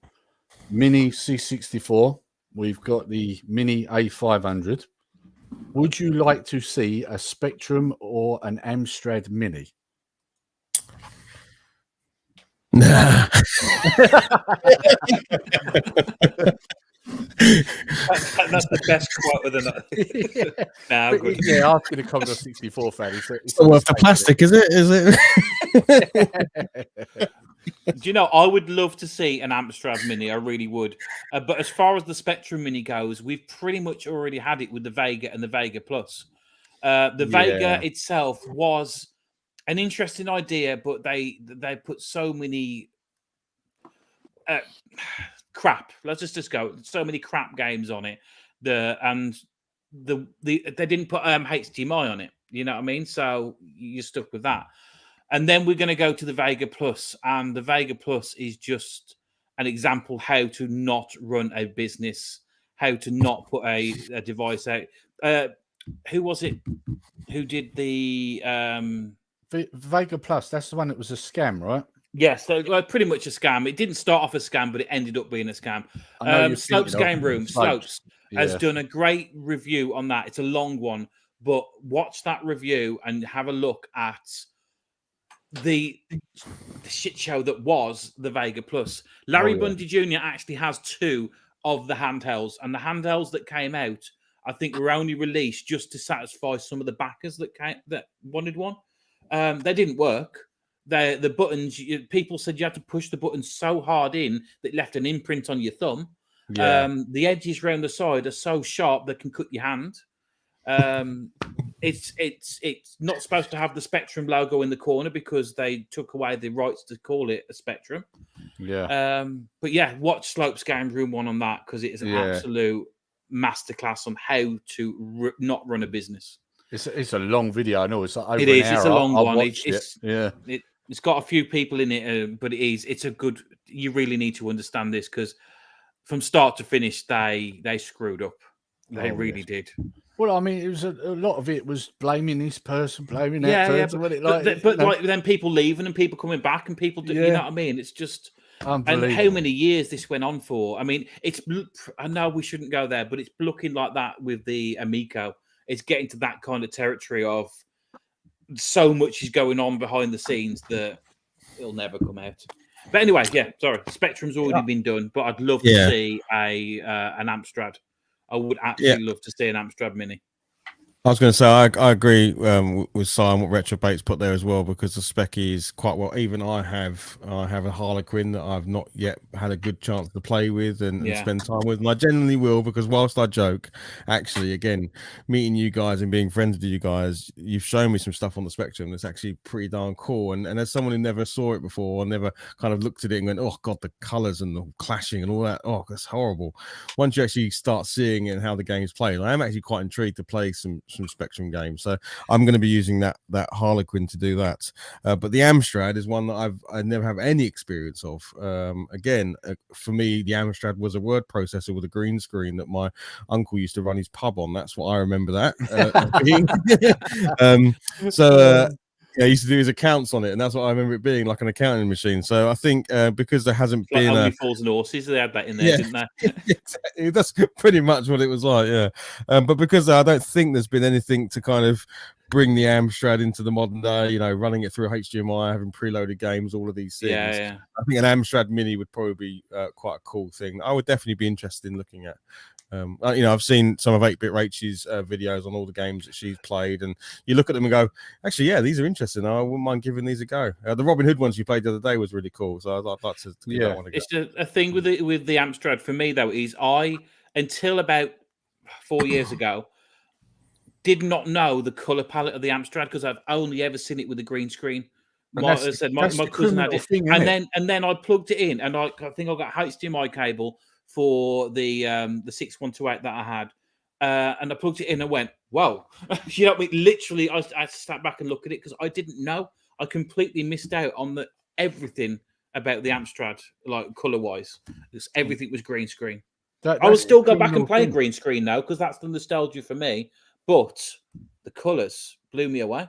Mini C64. We've got the Mini A500. Would you like to see a Spectrum or an Amstrad Mini? Nah. That's the best quote of the night. Nah, good. Yeah, asking a Commodore 64 fan. It's Still worth the plastic, is it? Is it? Do you know, I would love to see an Amstrad Mini. I really would. But as far as the Spectrum Mini goes, we've pretty much already had it with the Vega and the Vega Plus. The Vega itself was an interesting idea, but they put so many crap. Let's just go. So many crap games on it. They didn't put HDMI on it. You know what I mean? So you're stuck with that. And then we're going to go to the Vega Plus, and the Vega Plus is just an example how to not run a business, how to not put a device out. Who was it? Who did the Vega Plus? That's the one that was a scam, right? Yes, so pretty much a scam. It didn't start off a scam, but it ended up being a scam. Slopes Game Room. Slopes has done a great review on that. It's a long one, but watch that review and have a look at the shit show that was the Vega Plus. Larry Bundy Jr. actually has 2 of the handhelds, and the handhelds that came out, I think, were only released just to satisfy some of the backers that wanted one. They didn't work. The buttons, people said you had to push the buttons so hard in that it left an imprint on your thumb. Yeah. The edges around the side are so sharp they can cut your hand. It's not supposed to have the Spectrum logo in the corner because they took away the rights to call it a Spectrum. Yeah. But yeah, watch Slopes Game Room 1 on that because it is an absolute masterclass on how to not run a business. It's a long video. I know it's like over it is. an hour. It's a long one. It's It's got a few people in it, but it's a good. You really need to understand this because from start to finish, they screwed up. They really did. Well, I mean, it was a lot of it was blaming this person, blaming that person. But then people leaving and people coming back and people do. You know what I mean? It's just. And how many years this went on for? I mean, I know we shouldn't go there, but it's looking like that with the Amico. It's getting to that kind of territory of so much is going on behind the scenes that it'll never come out. But anyway, sorry, Spectrum's already been done, but I'd love to see an Amstrad. I would actually love to see an Amstrad Mini. I was going to say I agree with Simon what Retrobate's put there as well, because the Specky is quite well. Even I have a Harlequin that I've not yet had a good chance to play with and spend time with, and I genuinely will, because whilst I joke, actually, again, meeting you guys and being friends with you guys, you've shown me some stuff on the Spectrum that's actually pretty darn cool. And as someone who never saw it before or never kind of looked at it and went, oh god, the colours and the clashing and all that, oh, that's horrible. Once you actually start seeing it and how the game's played, I am actually quite intrigued to play some Spectrum games, so I'm going to be using that Harlequin to do that. But the Amstrad is one that I never have any experience of. Again, for me, the Amstrad was a word processor with a green screen that my uncle used to run his pub on. That's what I remember that. I used to do his accounts on it, and that's what I remember it being, like an accounting machine. So I think because there hasn't been Only Fools and Horses, they had that in there, didn't they? Exactly. That's pretty much what it was like, but because I don't think there's been anything to kind of bring the Amstrad into the modern day, running it through HDMI, having preloaded games, all of these things. I think an Amstrad Mini would probably be quite a cool thing. I would definitely be interested in looking at. I've seen some of 8-Bit Rachel's videos on all the games that she's played, and you look at them and go, actually, these are interesting. I wouldn't mind giving these a go. The Robin Hood ones you played the other day was really cool, so I'd like to give that one a go. It's a thing with the Amstrad for me, though, is until about 4 years ago, did not know the color palette of the Amstrad because I've only ever seen it with a green screen. My cousin had it, and then I plugged it in, and I think I got HDMI cable for the 6128 that I had, and I plugged it in and went, whoa. You know what I mean? Literally, I sat back and looked at it because I didn't know. I completely missed out on everything about the Amstrad, like color-wise. Everything was green screen. I would still go back and play green screen now because that's the nostalgia for me, but the colors blew me away.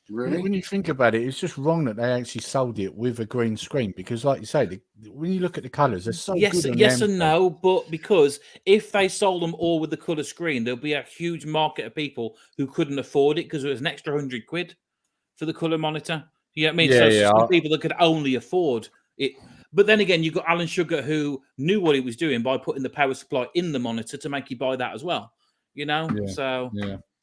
Really? When you think about it, it's just wrong that they actually sold it with a green screen because, like you say, when you look at the colours, they're so good. Yes and no, but because if they sold them all with the colour screen, there'll be a huge market of people who couldn't afford it because it was an extra £100 for the colour monitor. You know what I mean? So some people that could only afford it. But then again, you've got Alan Sugar who knew what he was doing by putting the power supply in the monitor to make you buy that as well. You know? So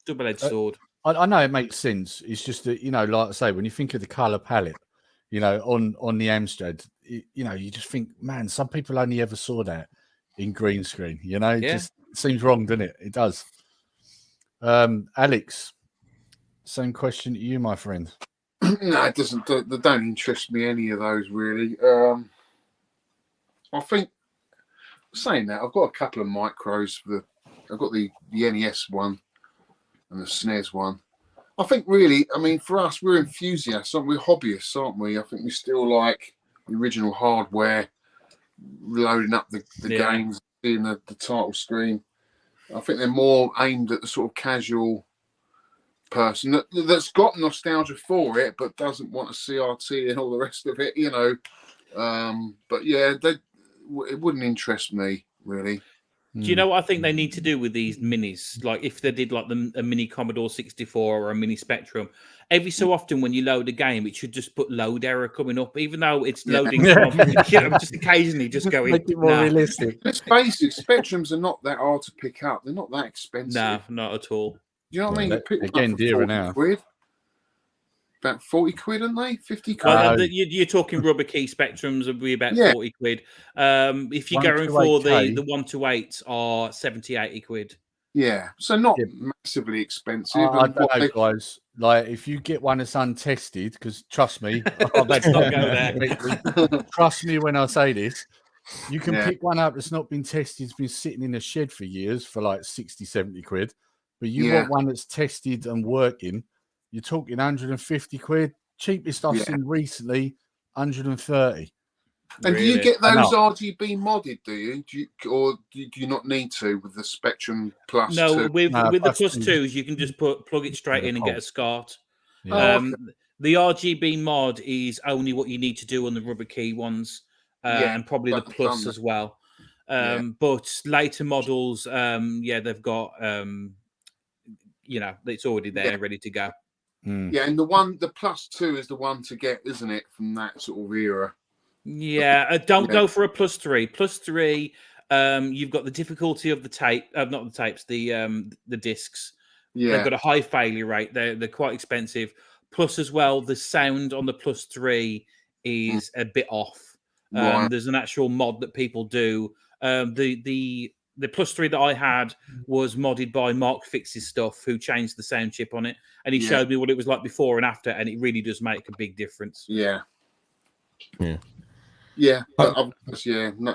double-edged sword. I know it makes sense. It's just that, like I say, when you think of the color palette, on the Amstrad, you just think, man, some people only ever saw that in green screen. It just seems wrong, doesn't it? It does. Alex, same question to you, my friend. No, it doesn't. They don't interest me, any of those, really. I think, saying that, I've got a couple of micros. I've got the NES one and the SNES one. I think, really, I mean, for us, we're enthusiasts, aren't we? We're hobbyists, aren't we? I think we still like the original hardware, loading up the games, seeing the title screen. I think they're more aimed at the sort of casual person that's got nostalgia for it, but doesn't want a CRT and all the rest of it, But yeah, it wouldn't interest me, really. Do you know what I think they need to do with these minis? Like if they did like a mini Commodore 64 or a mini Spectrum, every so often when you load a game, it should just put load error coming up, even though it's loading from, just occasionally just going. Make it more realistic. Let's face it, Spectrums are not that hard to pick up. They're not that expensive. No, not at all. Do you know what I mean? You pick them again, up for dearer 40 now. quid. About 40 quid, aren't they? 50 quid. You're talking rubber key Spectrums would be about 40 quid. If you're going for the 128s are 70, 80 quid. Yeah, so not massively expensive. I don't know, guys. Like, if you get one that's untested, because trust me, let's not go there. Trust me when I say this, you can pick one up that's not been tested, it's been sitting in a shed for years for like 60, 70 quid. But you want one that's tested and working, you're talking 150 quid. Cheapest I've seen recently, 130. And do you get those RGB modded? Do you, or do you not need to with the Spectrum Plus? No, with the Plus 2s, you can just plug it straight in and get a SCART. Yeah. The RGB mod is only what you need to do on the rubber key ones, and probably the Plus as well. But later models, they've got, it's already there, ready to go. Yeah, and the Plus 2 is the one to get, isn't it, from that sort of era? Yeah, don't go for a Plus 3. Plus 3, you've got the difficulty of the tape, not the tapes, the discs. Yeah, they've got a high failure rate. They're quite expensive. Plus, as well, the sound on the Plus 3 is a bit off. There's an actual mod that people do. The Plus 3 that I had was modded by Mark Fix's stuff, who changed the sound chip on it, and he showed me what it was like before and after, and it really does make a big difference. Yeah. But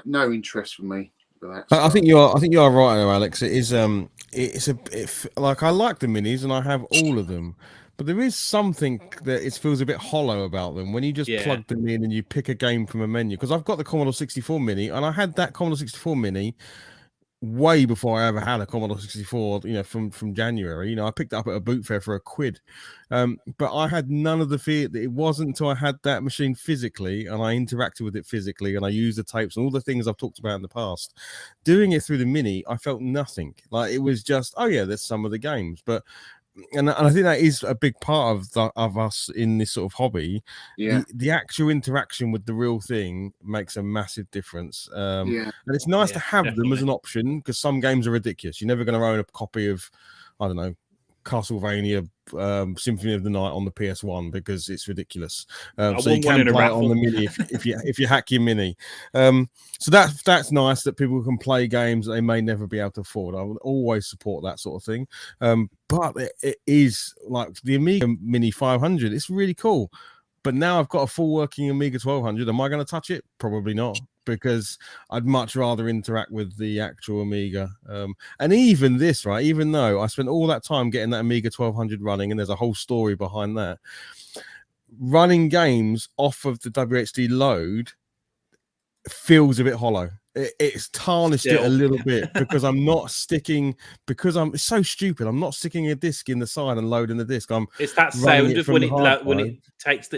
no interest for me for that. I think you are right there, Alex. It is like I like the minis and I have all of them, but there is something that it feels a bit hollow about them when you just plug them in and you pick a game from a menu. Because I've got the Commodore 64 Mini, and I had that Commodore 64 Mini way before I ever had a Commodore 64, from January. I picked it up at a boot fair for £1. But I had none of the fear that it wasn't until I had that machine physically and I interacted with it physically and I used the tapes and all the things I've talked about in the past. Doing it through the Mini, I felt nothing. Like, it was just, there's some of the games. But and I think that is a big part of us in this sort of hobby. Yeah, the actual interaction with the real thing makes a massive difference. And it's nice to have them as an option, because some games are ridiculous. You're never going to own a copy of, I don't know, Castlevania Symphony of the Night on the PS1 because it's ridiculous. So you can play it on the Mini if you hack your Mini. So that's nice that people can play games that they may never be able to afford. I would always support that sort of thing. But it is like the Amiga Mini 500. It's really cool. But now I've got a full working Amiga 1200. Am I going to touch it? Probably not, because I'd much rather interact with the actual Amiga. And even this, right, even though I spent all that time getting that Amiga 1200 running, and there's a whole story behind that, running games off of the WHD load feels a bit hollow. It's tarnished it a little bit because I'm not sticking, it's so stupid. I'm not sticking a disc in the side and loading the disc. It's that sound of when it takes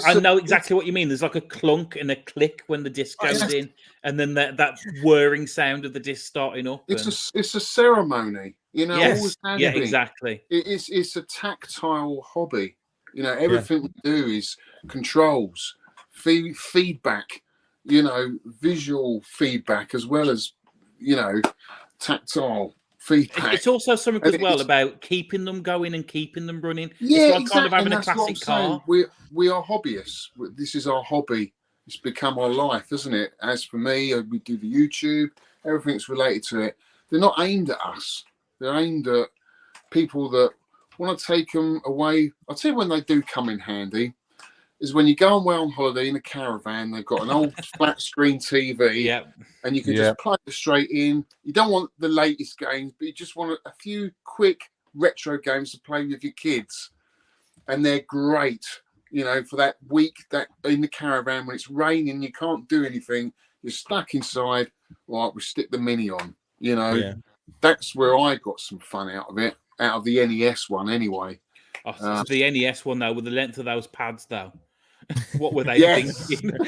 I know exactly what you mean. There's like a clunk and a click when the disc goes in, and then that whirring sound of the disc starting up. It's a ceremony, Yes. Yeah, exactly. It's a tactile hobby. You know, everything we do is controls, feedback, you know, visual feedback as well as, you know, tactile feedback. It's also something as well about keeping them going and keeping them running. Yeah, it's like exactly. kind of having and a that's what I'm classic car. saying. We are hobbyists. This is our hobby. It's become our life, isn't it? As for me, we do the YouTube. Everything's related to it. They're not aimed at us. They're aimed at people that want to take them away. I'll tell you when they do come in handy is when you go away on holiday in a caravan. They've got an old flat screen TV, and you can just plug it straight in. You don't want the latest games, but you just want a few quick retro games to play with your kids, and they're great. You know, for that week that in the caravan when it's raining, you can't do anything. You're stuck inside. Right, we stick the Mini on. You know, that's where I got some fun out of it. Out of the NES one, anyway. Oh, the NES one though, with the length of those pads, though. What were they thinking?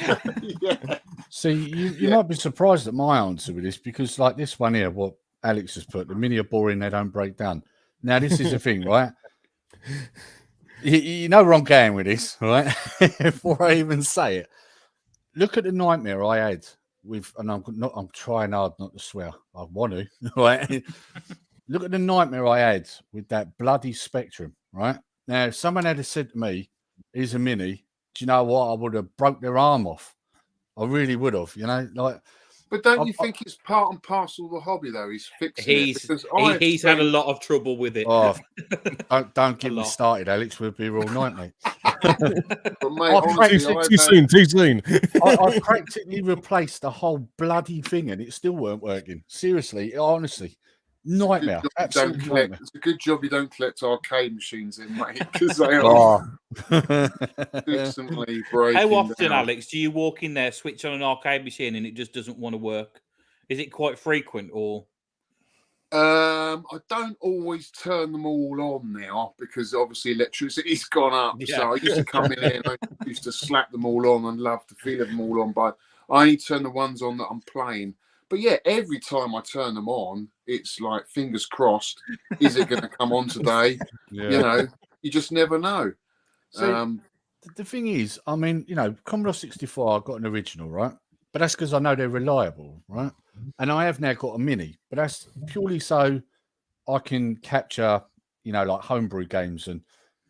See, you might be surprised at my answer with this because, like this one here, what Alex has put, the Mini are boring, they don't break down. Now, this is the thing, right? You know where I'm going with this, right? Before I even say it, look at the nightmare I had with, and I'm trying hard not to swear. I want to, right? Look at the nightmare I had with that bloody Spectrum, right? Now, if someone had said to me, "Here's a Mini," do you know what? I would have broke their arm off. I really would have, you know, like. But don't you think it's part and parcel of the hobby, though? He's fixing it because he's had a lot of trouble with it. Oh, don't get me started, Alex. We'll be all night, mate. But mate, honestly, too soon. I practically replaced the whole bloody thing, and it still weren't working. Seriously, honestly, nightmare. Absolute nightmare. It's a good job you don't collect arcade machines in, mate, because they are instantly breaking. How often, down. Alex, do you walk in there, switch on an arcade machine, and it just doesn't want to work? Is it quite frequent, or? I don't always turn them all on now because obviously electricity's gone up. Yeah. So I used to come in here and I used to slap them all on and love the feel of them all on, but I only turn the ones on that I'm playing. But yeah, every time I turn them on, it's like fingers crossed. Is it going to come on today? You know, you just never know. So the thing is, I mean, you know, Commodore 64, I got an original, right? But that's because I know they're reliable, right? And I have now got a Mini, but that's purely so I can capture, you know, like homebrew games and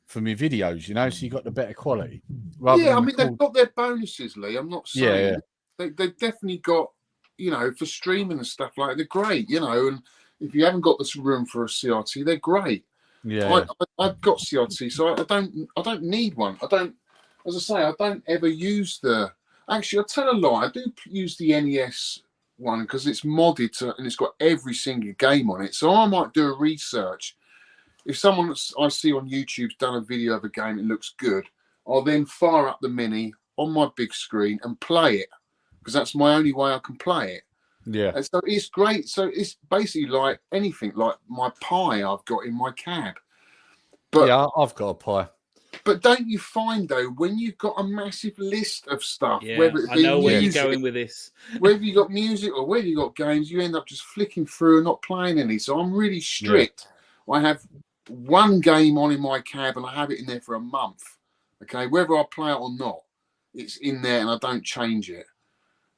for me videos, you know, so you got the better quality. Yeah, I mean, they've got their bonuses, Lee. I'm not saying they've definitely got, you know, for streaming and stuff like that, they're great, you know, and if you haven't got this room for a CRT, they're great. Yeah, I've got CRT, so I don't need one. I don't, as I say, I don't ever use the. Actually, I'll tell a lie. I do use the NES one because it's modded and it's got every single game on it. So I might do a research. If someone I see on YouTube's done a video of a game, it looks good. I'll then fire up the Mini on my big screen and play it because that's my only way I can play it. Yeah. And so it's great. So it's basically like anything, like my Pi I've got in my cab. But yeah, I've got a Pi. But don't you find though, when you've got a massive list of stuff, whether it be I know where you're going with this, whether you got music or whether you got games, you end up just flicking through and not playing any. So I'm really strict. Yeah. I have one game on in my cab and I have it in there for a month. Okay, whether I play it or not, it's in there and I don't change it.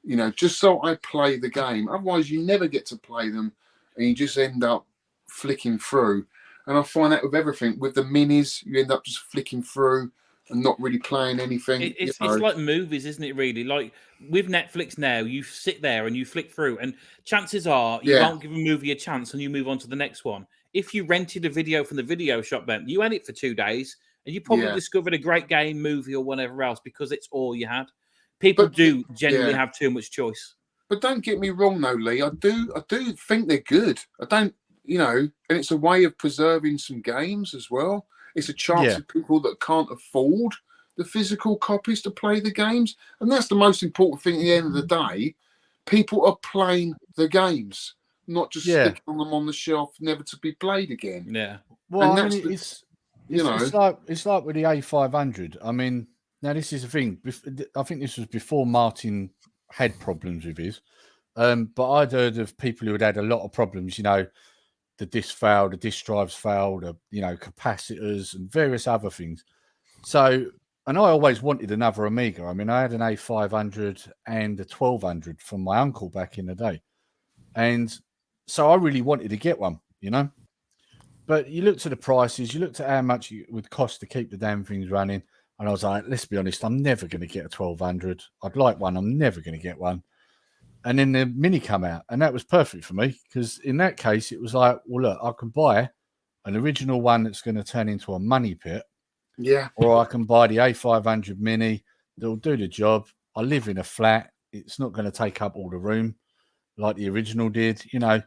You know, just so I play the game. Otherwise, you never get to play them, and you just end up flicking through. And I find that with everything. With the minis, you end up just flicking through and not really playing anything. It's like movies, isn't it, really? Like with Netflix now, you sit there and you flick through, and chances are you won't give a movie a chance and you move on to the next one. If you rented a video from the video shop, then you had it for 2 days and you probably discovered a great game, movie, or whatever else because it's all you had. People do generally have too much choice. But don't get me wrong, though, Lee. I do think they're good. I don't. You know, and it's a way of preserving some games as well. It's a chance for people that can't afford the physical copies to play the games. And that's the most important thing at the end of the day. People are playing the games, not just sticking them on the shelf, never to be played again. Yeah. Well, I mean, it's like with the A500. I mean, now this is the thing. I think this was before Martin had problems with his. But I'd heard of people who had a lot of problems, you know, the disc failed, the disc drives failed, you know, capacitors and various other things. So, and I always wanted another Amiga. I mean, I had an A500 and a 1200 from my uncle back in the day. And so I really wanted to get one, you know. But you looked at the prices, you looked at how much it would cost to keep the damn things running. And I was like, let's be honest, I'm never going to get a 1200. I'd like one. I'm never going to get one. And then the Mini come out, and that was perfect for me because in that case, it was like, well, look, I can buy an original one that's going to turn into a money pit. Yeah. Or I can buy the A500 Mini that'll do the job. I live in a flat. It's not going to take up all the room like the original did, you know.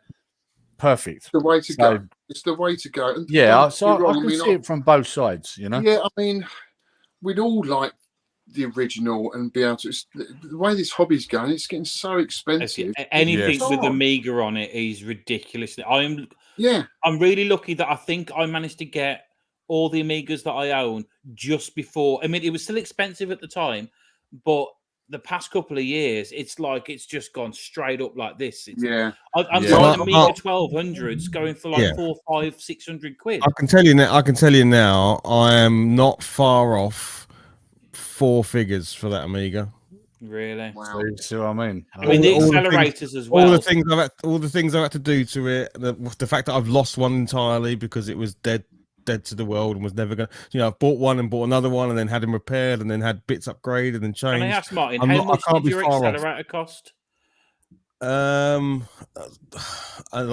Perfect. The way to go. It's the way to go. And yeah, so I can see it from both sides, you know. Yeah, I mean, we'd all like the original and be able to. The way this hobby's going, it's getting so expensive. Anything with Amiga on it is ridiculous. I'm really lucky that I think I managed to get all the Amigas that I own just before. I mean, it was still expensive at the time, but the past couple of years, it's like it's just gone straight up like this. I'm buying Amiga 1200s going for like 400, 500, 600 quid. I can tell you now, I am not far off 4 figures for that Amiga. Really? Wow. See what I mean? I mean, the accelerators as well. All the things I've had to do to it. The fact that I've lost one entirely because it was dead to the world and was never going to, you know, I've bought one and bought another one and then had them repaired and then had bits upgraded and changed. Can I ask Martin, how much did your accelerator cost? Like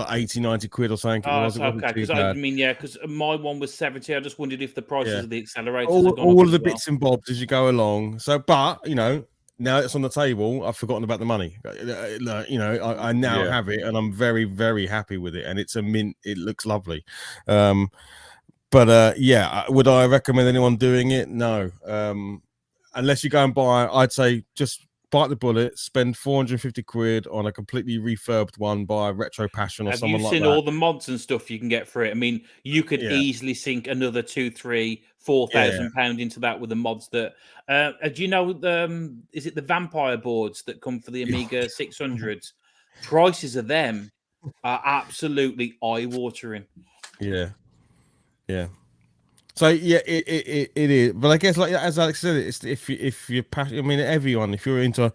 80, 90 quid or something. Oh, okay. Because I mean, because my one was 70. I just wondered if the prices of the accelerators all of the bits and bobs as you go along. So, but you know, now it's on the table, I've forgotten about the money. You know, I now have it, and I'm very, very happy with it. And it's a mint. It looks lovely. But would I recommend anyone doing it? No. Unless you go and buy, I'd say just bite the bullet, spend 450 quid on a completely refurbed one by Retro Passion or someone like that. Have you seen all the mods and stuff you can get for it? I mean, you could easily sink another 2,000, 3,000, 4,000 pound into that with the mods that. Do you know is it the vampire boards that come for the Amiga 600s? Prices of them are absolutely eye-watering. Yeah. So it is, but I guess like as Alex said, it's if you're passionate. I mean, everyone, if you're into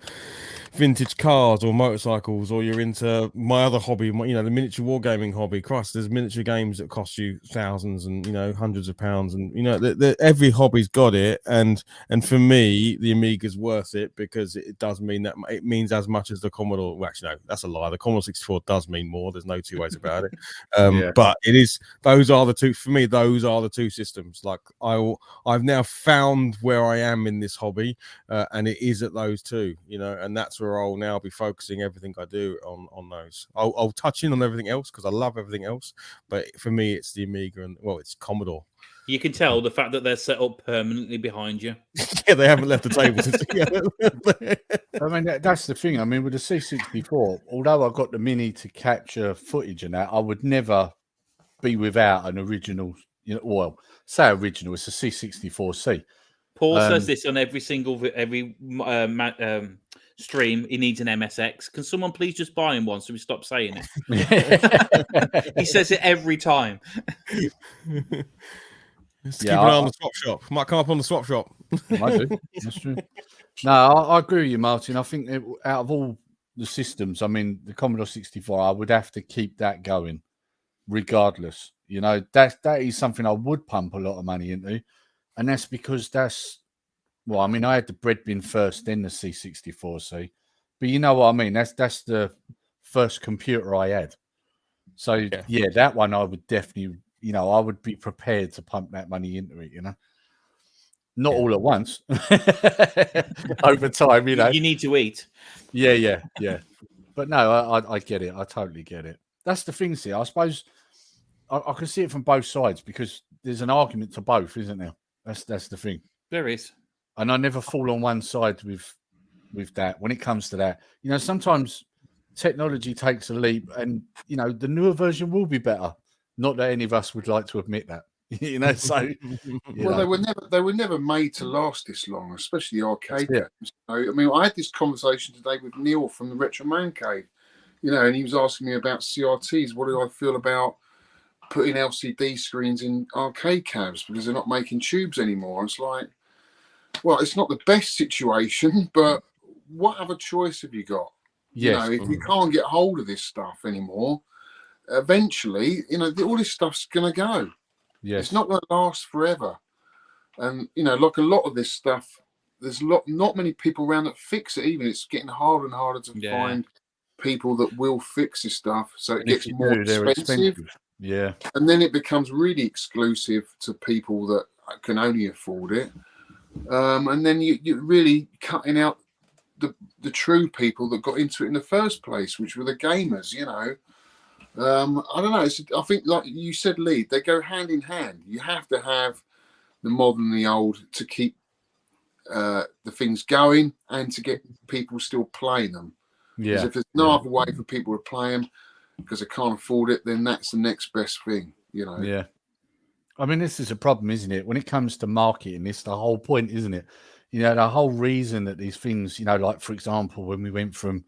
vintage cars or motorcycles, or you're into my other hobby, you know, the miniature wargaming hobby. Christ, there's miniature games that cost you thousands and, you know, hundreds of pounds, and you know, every hobby's got it. And for me, the Amiga's worth it because it does mean that it means as much as the Commodore. Well, actually, no, that's a lie. The Commodore 64 does mean more. There's no two ways about it. But it is. Those are the two for me. Those are the two systems. Like I've now found where I am in this hobby, and it is at those two. You know, and that's where I'll now be focusing everything I do on those. I'll touch in on everything else because I love everything else, but for me it's the Amiga and it's Commodore. You can tell the fact that they're set up permanently behind you. Yeah, they haven't left the table since. I mean, that's the thing. I mean, with the C64, although I got the Mini to capture footage and that, I would never be without an original. You know, well, say original. It's a C64C. Paul says this on every stream. He needs an MSX. Can someone please just buy him one so we stop saying it? He says it every time. Just keep an eye on the swap shop. Might come up on the swap shop. I do. That's true. No, I agree with you, Martin. I think out of all the systems, I mean, the Commodore 64, I would have to keep that going regardless. You know, that is something I would pump a lot of money into. And that's because well, I mean, I had the bread bin first, then the C64C. But you know what I mean? That's the first computer I had. So, yeah, that one I would definitely, you know, I would be prepared to pump that money into it, you know. Not all at once. Over time, you know. You need to eat. Yeah. But no, I get it. I totally get it. That's the thing, see. I suppose I can see it from both sides because there's an argument to both, isn't there? That's the thing. There is. And I never fall on one side with that when it comes to that. You know, sometimes technology takes a leap and, you know, the newer version will be better. Not that any of us would like to admit that. You know, so well, they were never made to last this long, especially arcade games. You know, I mean, I had this conversation today with Neil from the Retro Man Cave, you know, and he was asking me about CRTs. What do I feel about putting LCD screens in arcade cabs because they're not making tubes anymore? It's like, well, it's not the best situation, but what other choice have you got? You Yes. know, if you can't get hold of this stuff anymore, eventually, you know, all this stuff's going to go. Yes. It's not going to last forever. And, you know, like a lot of this stuff, there's not many people around that fix it even. It's getting harder and harder to find people that will fix this stuff. So it gets more expensive. Yeah. And then it becomes really exclusive to people that can only afford it. And then you're really cutting out the true people that got into it in the first place, which were the gamers, you know. I don't know. I think, like you said, Lee, they go hand in hand. You have to have the modern and the old to keep the things going and to get people still playing them. Because if there's no other way for people to play them because they can't afford it, then that's the next best thing, you know. Yeah. I mean, this is a problem, isn't it? When it comes to marketing, it's the whole point, isn't it? You know, the whole reason that these things, you know, like, for example, when we went from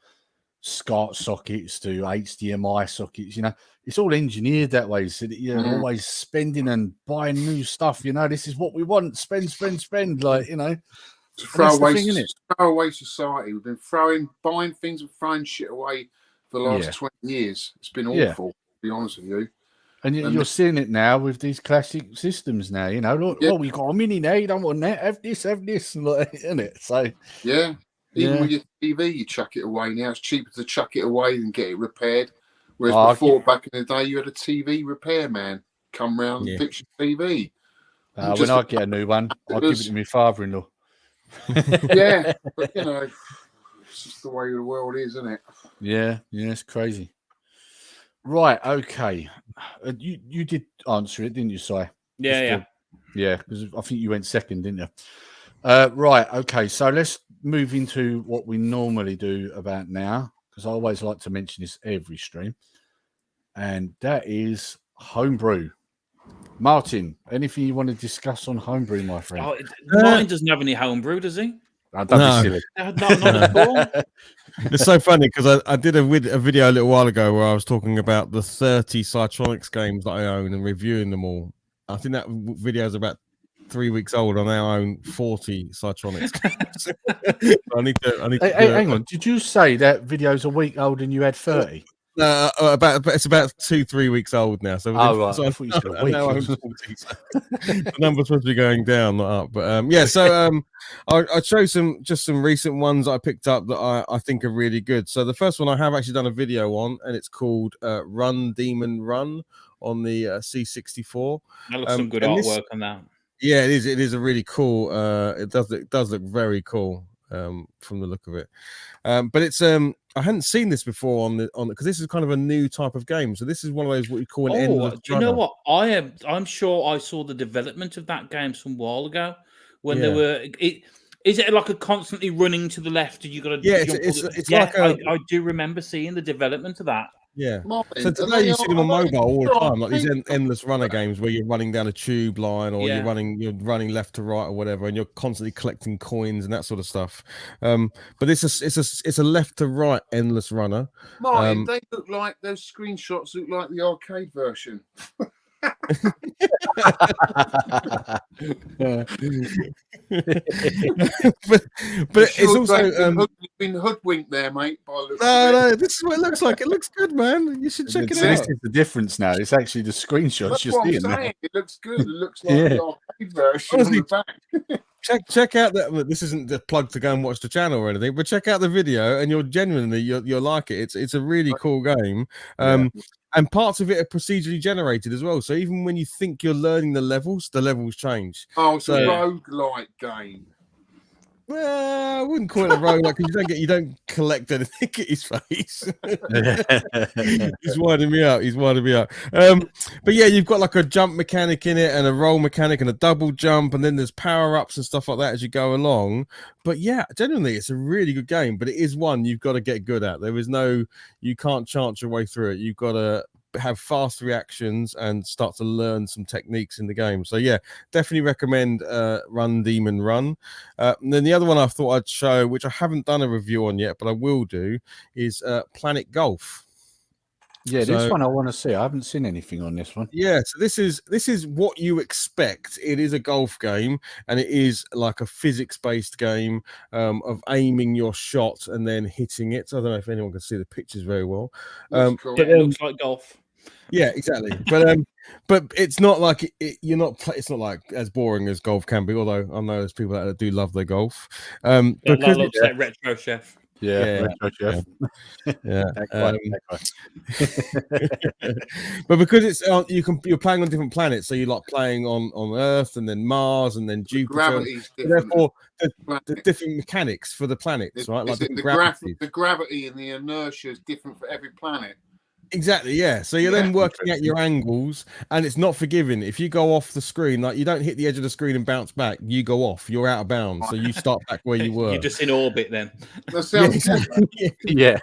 SCART sockets to HDMI sockets, you know, it's all engineered that way. So that you're always spending and buying new stuff. You know, this is what we want. Spend. Like, you know, throwaway society. We've been buying things and throwing shit away for the last 20 years. It's been awful, to be honest with you. And you're seeing it now with these classic systems now, you know. Look, oh, we got a mini now, you don't want that, have this, like, isn't it? So even with your TV, you chuck it away now. It's cheaper to chuck it away than get it repaired. Whereas before, back in the day, you had a TV repair man come round and fix your TV. When I get a new one, I'll give it to my father-in-law. But you know, it's just the way the world is, isn't it? Yeah, it's crazy. Right, okay. You did answer it, didn't you, Si? Yeah, because I think you went second, didn't you? Right, okay. So let's move into what we normally do about now, because I always like to mention this every stream, and that is homebrew. Martin, anything you want to discuss on homebrew, my friend? Martin doesn't have any homebrew, does he? Don't be silly. Not at all. It's so funny because I did a video a little while ago where I was talking about the 30 Cytronics games that I own and reviewing them all. I think that video is about 3 weeks old. I now own 40 Cytronics games. I need to hang on. Did you say that video's a week old and you had 30? It's about 2-3 weeks old now. So, right. So I thought you said a week. Now I'm 40, so the number's supposed to be going down, not up. But so I'll show some recent ones I picked up that I think are really good. So the first one I have actually done a video on, and it's called Run Demon Run on the C64. That looks some good artwork on that. Yeah, it is. It is a really cool. It does look very cool from the look of it. But it's I hadn't seen this before on because this is kind of a new type of game. So this is one of those what you call an endless. Do you know what? I'm sure I saw the development of that game some while ago when there were. Is it like a constantly running to the left? And you got to it's like I do remember seeing the development of that. Yeah. So today you see them on mobile all the time, like these endless runner games where you're running down a tube line or you're running left to right or whatever, and you're constantly collecting coins and that sort of stuff. But it's a left to right endless runner. Martin, they look like those screenshots look like the arcade version. but it's also been hoodwinked there, mate. No, this is what it looks like. It looks good, man. You should check it out. This is the difference now. It's actually the screenshots you're seeing now. It looks good. It looks like the arcade version on the back. Check out that. This isn't the plug to go and watch the channel or anything, but check out the video, and you'll like it. It's a really cool game. And parts of it are procedurally generated as well. So even when you think you're learning the levels change. Oh, it's a roguelike game. Well, I wouldn't call it a roguelike because you don't collect anything at his face. He's winding me up. But yeah, you've got like a jump mechanic in it and a roll mechanic and a double jump, and then there's power-ups and stuff like that as you go along. But yeah, generally it's a really good game, but it is one you've got to get good at. You can't chance your way through it. You've got to have fast reactions and start to learn some techniques in the game. So yeah, definitely recommend Run Demon Run. And then the other one I thought I'd show, which I haven't done a review on yet, but I will do, is Planet Golf. Yeah, this one I want to see. I haven't seen anything on this one. Yeah, so this is what you expect. It is a golf game, and it is like a physics-based game of aiming your shot and then hitting it. So I don't know if anyone can see the pictures very well. It looks like golf. Yeah, exactly. But it's not like it's not like as boring as golf can be. Although I know there's people that do love their golf. Because it looks like Retro Chef. Yeah, Retro Chef. Yeah. That But because it's you're playing on different planets, so you're like playing on Earth and then Mars and then Jupiter. Gravity's different. Therefore, the different mechanics for the planets, right? Like the gravity and the inertia is different for every planet. Exactly, yeah. So you're then working at your angles, and it's not forgiving. If you go off the screen, like you don't hit the edge of the screen and bounce back, you go off. You're out of bounds, so you start back where you were. You're just in orbit then. Yeah.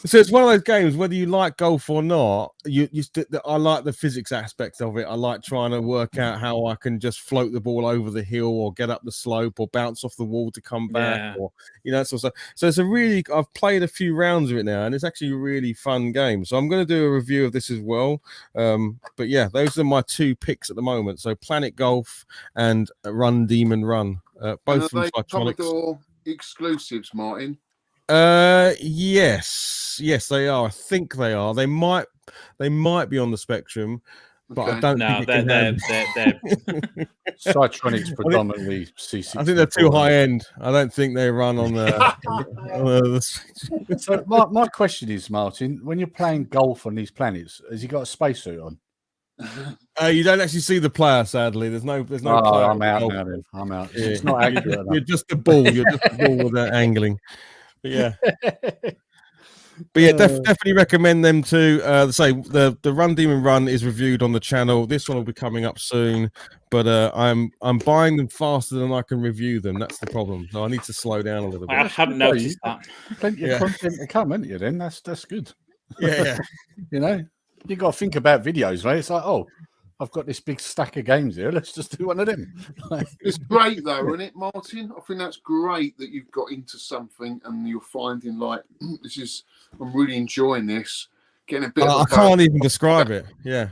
So it's one of those games, whether you like golf or not. I like the physics aspect of it. I like trying to work out how I can just float the ball over the hill, or get up the slope, or bounce off the wall to come back, or so it's I've played a few rounds of it now, and it's actually a really fun game. So I'm going to do a review of this as well. But yeah, those are my two picks at the moment. So Planet Golf and Run Demon Run, both from Cytronics. Commodore exclusives, Martin. Yes, they are. I think they are. They might be on the Spectrum, but I don't think they're Cytronics predominantly CC. I think they're too high end. I don't think they run on the So my question is, Martin, when you're playing golf on these planets, has he got a spacesuit on? You don't actually see the player, sadly. There's no player. I'm out now then. I'm out. Yeah. It's not accurate. You're just a ball. You're just a ball with that angling. But yeah. But yeah, definitely recommend them to say the Run Demon Run is reviewed on the channel. This one will be coming up soon, but I'm buying them faster than I can review them. That's the problem. So I need to slow down a little bit. I haven't noticed that. Plenty of content to come, haven't you? Then that's good. Yeah. You know, you got to think about videos, right? It's like, oh, I've got this big stack of games here. Let's just do one of them. It's great, though, isn't it, Martin? I think that's great that you've got into something and you're finding I'm really enjoying this. Getting a bit. I can't even describe it. Yeah.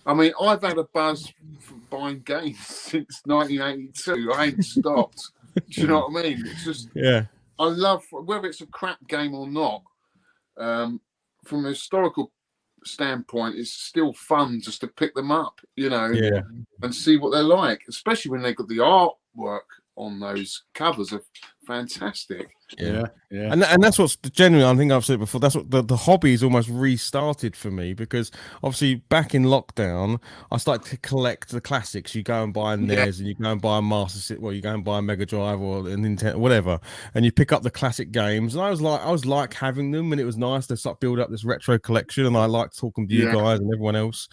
I mean, I've had a buzz from buying games since 1982. I ain't stopped. Do you know what I mean? It's just, I love, whether it's a crap game or not, from a historical standpoint, it's still fun just to pick them up, and see what they're like, especially when they've got the artwork on those covers are fantastic. Yeah. And that's what's genuinely, I think I've said it before, that's what the hobby is almost restarted for me, because obviously back in lockdown I started to collect the classics. You go and buy a NES and you go and buy a Master System, you go and buy a Mega Drive or a Nintendo, whatever, and you pick up the classic games, and I was like having them, and it was nice to start build up this retro collection, and I liked talking to you guys and everyone else.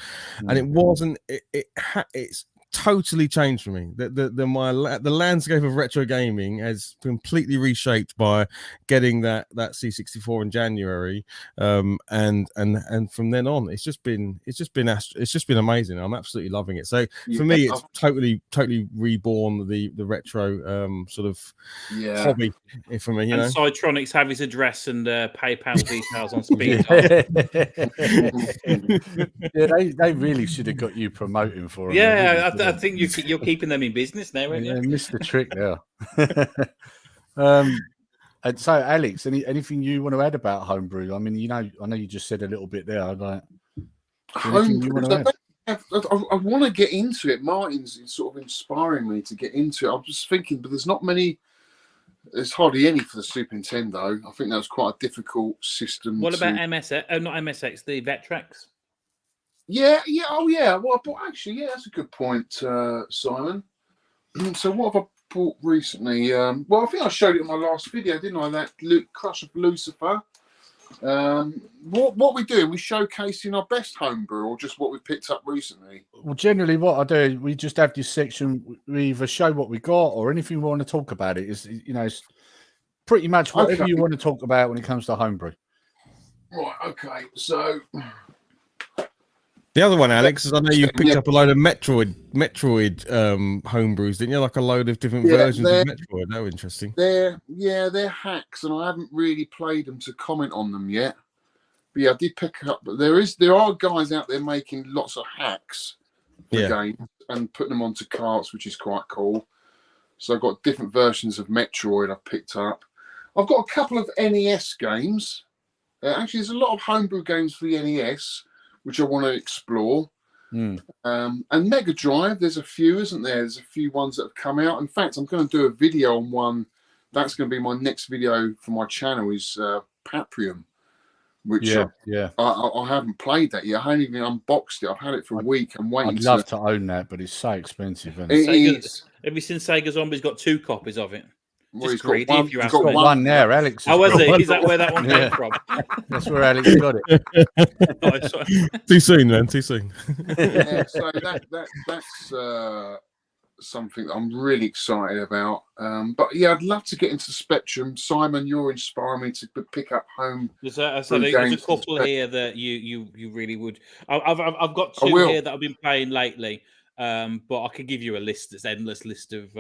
And it wasn't it's totally changed for me. The landscape of retro gaming has completely reshaped by getting that C64 in January, and from then on, it's just been amazing. I'm absolutely loving it. So for me, it's totally reborn the retro sort of hobby for me. You know, Cytronics have his address and PayPal details on speed. They really should have got you promoting for them. Yeah, I think you're keeping them in business now, aren't you? Yeah, missed the trick there. And so, Alex, anything you want to add about homebrew? I mean, I know you just said a little bit there. Homebrew, I want to get into it. Martin's sort of inspiring me to get into it. I'm just thinking, but there's hardly any for the Super Nintendo. I think that was quite a difficult system. What about MSX? Oh, not MSX, the Vectrex. Yeah. Well, actually, that's a good point, Simon. So what have I bought recently? Well, I think I showed it in my last video, didn't I? That Crush of Lucifer. What we doing? We showcasing our best homebrew, or just what we picked up recently? Well, generally, what I do, we just have this section. We either show what we got, or anything we want to talk about. It's pretty much whatever you want to talk about when it comes to homebrew. Right. Okay. So. The other one, Alex, is I know you picked up a load of Metroid homebrews, didn't you? Like a load of different versions of Metroid. That was interesting. They're hacks, and I haven't really played them to comment on them yet. yeah, I did pick up. But there are guys out there making lots of hacks for games and putting them onto carts, which is quite cool. So I've got different versions of Metroid I've picked up. I've got a couple of NES games. Actually, there's a lot of homebrew games for the NES, which I want to explore. And Mega Drive, there's a few, isn't there? There's a few ones that have come out. In fact, I'm going to do a video on one. That's going to be my next video for my channel is Paprium, which I haven't played that yet. I haven't even unboxed it. I've had it for a week. I'm waiting. I'd love to own that, but it's so expensive. It is. Ever since Sega Zombie's got 2 copies of it. Well, just greedy, if you ask me. One there, Alex. Oh, was it? Is that where that one came from? That's where Alex got it. Too soon, man. Too soon. Yeah, so that's something that I'm really excited about. But yeah, I'd love to get into Spectrum. Simon, you're inspiring me to pick up home. There's a couple here that you really would. I've got 2 here that I've been playing lately. But I could give you a list, this endless list of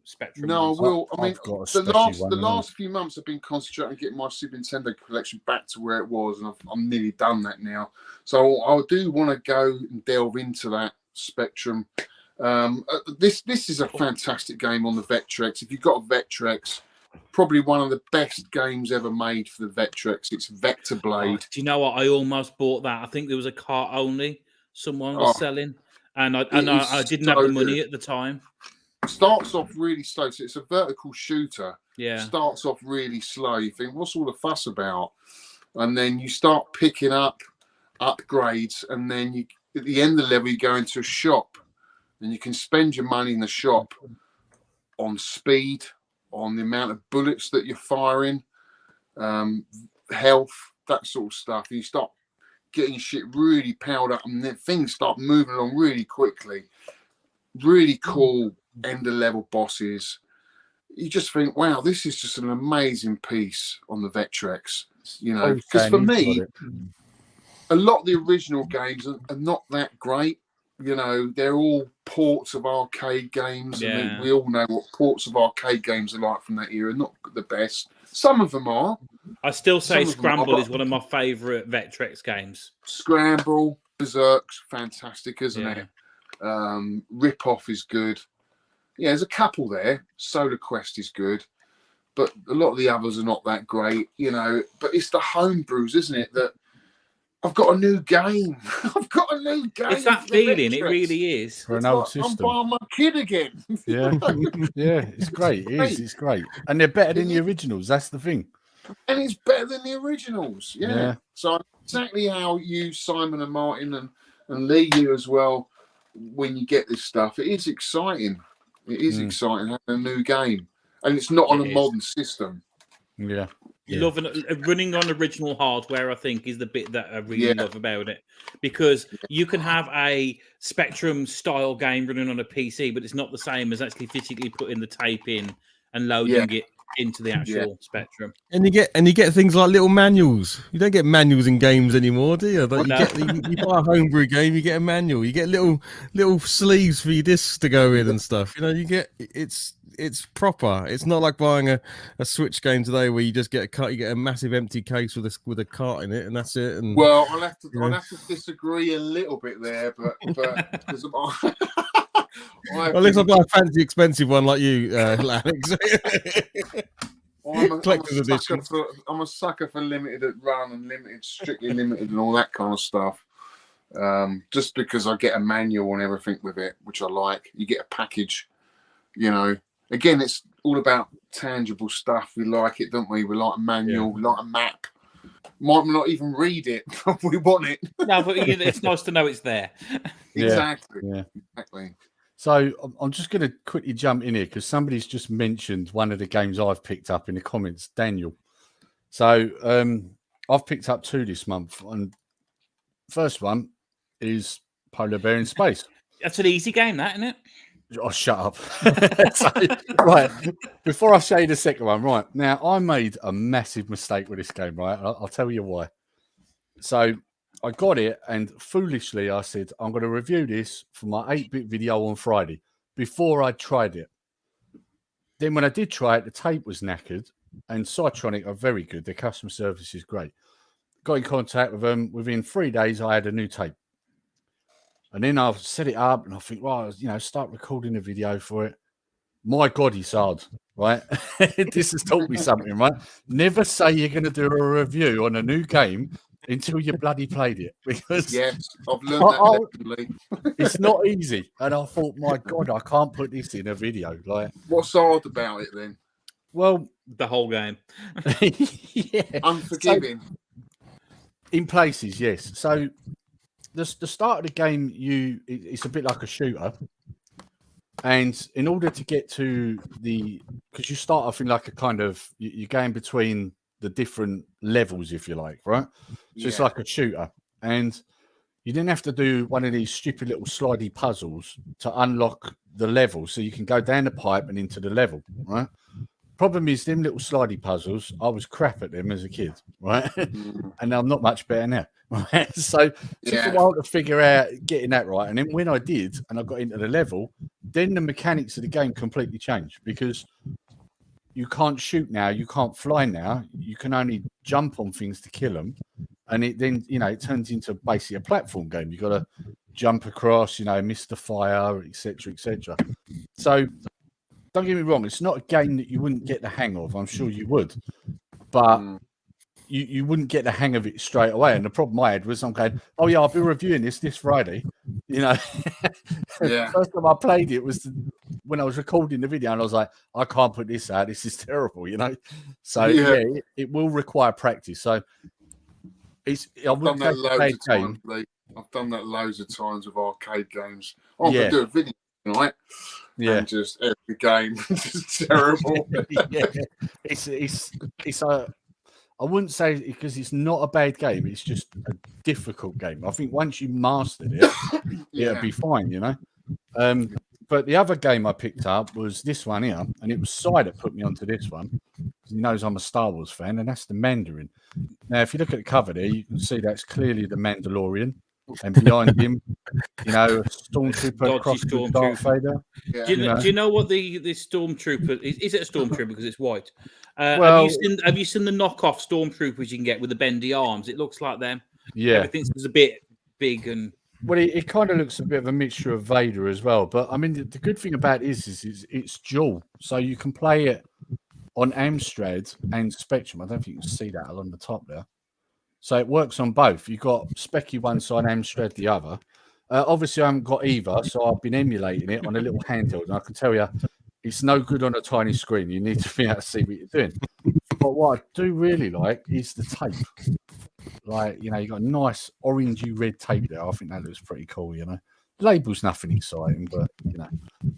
Spectrum. No, ones. I will. I mean, the last few months I've been concentrating on getting my Super Nintendo collection back to where it was, and I'm nearly done that now. So I do want to go and delve into that Spectrum. This is a fantastic game on the Vectrex. If you've got a Vectrex, probably one of the best games ever made for the Vectrex. It's Vector Blade. Do you know what? I almost bought that. I think there was a cart only someone was selling. And I didn't have the money at the time. Starts off really slow. So it's a vertical shooter. Yeah. Starts off really slow. You think, what's all the fuss about? And then you start picking up upgrades. And then at the end of the level, you go into a shop. And you can spend your money in the shop on speed, on the amount of bullets that you're firing, health, that sort of stuff. And you start getting shit really powered up, and then things start moving along really quickly. Really cool end of level bosses. You just think, wow, this is just an amazing piece on the Vectrex. You know, because for me, a lot of the original games are not that great. You know, they're all ports of arcade games. Yeah. I mean, we all know what ports of arcade games are like from that era. Not the best. Some of them are. I still say Scramble is one of my favourite Vectrex games. Scramble, Berserk's fantastic, isn't it? Rip-Off is good. Yeah, there's a couple there. Solar Quest is good. But a lot of the others are not that great, you know. But it's the homebrews, isn't it, that I've got a new game. I've got a new game. It's that feeling. It really is. For an old system. I'm buying my kid again. Yeah. Yeah, it's great. It is. It's great. And they're better than the originals. That's the thing. And it's better than the originals. Yeah. So exactly how you, Simon and Martin and Lee, you as well, when you get this stuff, it is exciting. It is exciting having a new game. And it's not on a modern system. Yeah. Loving running on original hardware, I think, is the bit that I really love about it, because you can have a Spectrum style game running on a PC, but it's not the same as actually physically putting the tape in and loading it into the actual Spectrum. And you get things like little manuals. You don't get manuals in games anymore, do you? Like you buy a homebrew game, you get a manual. You get little sleeves for your discs to go in and stuff. You know, you get it's proper. It's not like buying a Switch game today where you just get you get a massive empty case with a cart in it, and that's it. And well, I'll have to disagree a little bit there, but because at least I buy a fancy, expensive one like you, Alex. I'm a sucker for limited run and strictly limited, and all that kind of stuff. Just because I get a manual and everything with it, which I like. You get a package, you know. Again, it's all about tangible stuff. We like it, don't we? We like a manual, we like a map. Might not even read it, but we want it. No, but it's nice to know it's there. Exactly. Yeah. Exactly. So I'm just going to quickly jump in here because somebody's just mentioned one of the games I've picked up in the comments, Daniel. So I've picked up 2 this month, and first one is Polar Bear in Space. That's an easy game, that, isn't it? Oh, shut up. So, right, before I show you the second one, right, now I made a massive mistake with this game, right? I'll tell you why. So I got it, and foolishly I said, I'm going to review this for my 8-bit video on Friday before I tried it. Then when I did try it, the tape was knackered, and Cytronic are very good. Their customer service is great. got in contact with them. Within 3 days, I had a new tape. And then I've set it up and I think, well, start recording a video for it. My God, it's hard, right? This has taught me something, right? Never say you're going to do a review on a new game until you bloody played it. Because yes, I've learned that lesson, Lee. It's not easy. And I thought, my God, I can't put this in a video. Like, what's hard about it then? Well, the whole game. Yeah. Unforgiving. So, in places, yes. So the start of the game, it's a bit like a shooter. And in order to get to because you start off in like a kind of, you're going between the different levels, if you like, right? So it's like a shooter. And you didn't have to do one of these stupid little slidey puzzles to unlock the level. So you can go down the pipe and into the level, right? Problem is, them little slidey puzzles, I was crap at them as a kid, right? And I'm not much better now, right? So it took a while to figure out getting that right. And then when I did, and I got into the level, then the mechanics of the game completely changed, because you can't shoot now, you can't fly now, you can only jump on things to kill them. And it then, it turns into basically a platform game. You've got to jump across, miss the fire, etc., etc. So don't get me wrong, it's not a game that you wouldn't get the hang of. I'm sure you would, but you wouldn't get the hang of it straight away. And the problem I had was, I'm going, oh yeah, I'll be reviewing this Friday. First time I played it was when I was recording the video, and I was like, I can't put this out. This is terrible, So it will require practice. So I've done that loads of times, Lee. I've done that loads of times with arcade games. I'm going to do a video tonight. Yeah, and just every game is terrible. It's I wouldn't say, because it's not a bad game. It's just a difficult game. I think once you mastered it, it'll be fine, But the other game I picked up was this one here, and it was Si that put me onto this one. He knows I'm a Star Wars fan, and that's the Mandarin. Now, if you look at the cover there, you can see that's clearly the Mandalorian. And behind him, a stormtrooper crossing Darth Vader. Do you know what the stormtrooper is? It a stormtrooper because it's white? Have you seen the knockoff stormtroopers you can get with the bendy arms? It looks like them. Yeah, everything's a bit big and. Well, it kind of looks a bit of a mixture of Vader as well. But I mean, the good thing about it is it's dual, so you can play it on Amstrad and Spectrum. I don't think you can see that along the top there. So it works on both. You've got Specky one side, Amstrad the other. Obviously, I haven't got either, so I've been emulating it on a little handheld. And I can tell you, it's no good on a tiny screen. You need to be able to see what you're doing. But what I do really like is the tape. Like, you got a nice orangey red tape there. I think that looks pretty cool, The label's nothing exciting, but,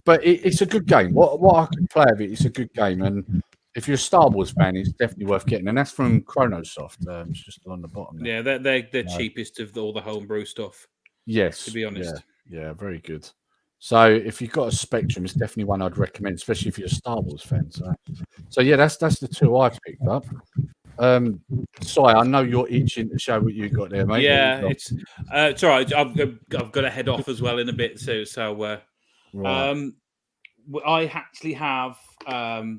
But it's a good game. What I can play of it, it's a good game. And if you're a Star Wars fan, it's definitely worth getting. And that's from Chronosoft. It's just on the bottom there. Yeah, they're cheapest of all the homebrew stuff. Yes. To be honest. Yeah, very good. So if you've got a Spectrum, it's definitely one I'd recommend, especially if you're a Star Wars fan. So yeah, that's the two I picked up. Si, I know you're itching to show what you got there, mate. Yeah, it's all right. I've got to head off as well in a bit too. So right. I actually have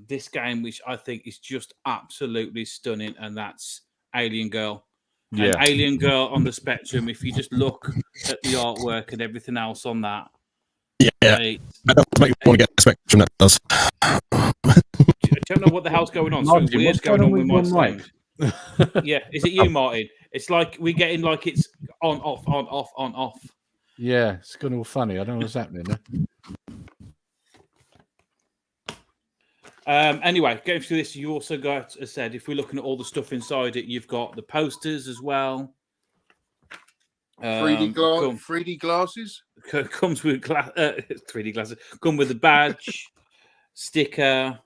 this game, which I think is just absolutely stunning, and that's Alien Girl. Yeah. And Alien Girl on the Spectrum, if you just look at the artwork and everything else on that. Yeah, I don't make you want to get the Spectrum, that does. I don't know what the hell's going on. Martin, something weird's going on with my sound. Yeah, is it you, Martin? It's like we're getting like it's on, off, on, off, on, off. Yeah, it's kind of funny. I don't know what's happening there. Anyway, going through this, you also got, as I said, if we're looking at all the stuff inside it, you've got the posters as well. 3D glasses. Comes with 3D glasses. Come with a badge, sticker.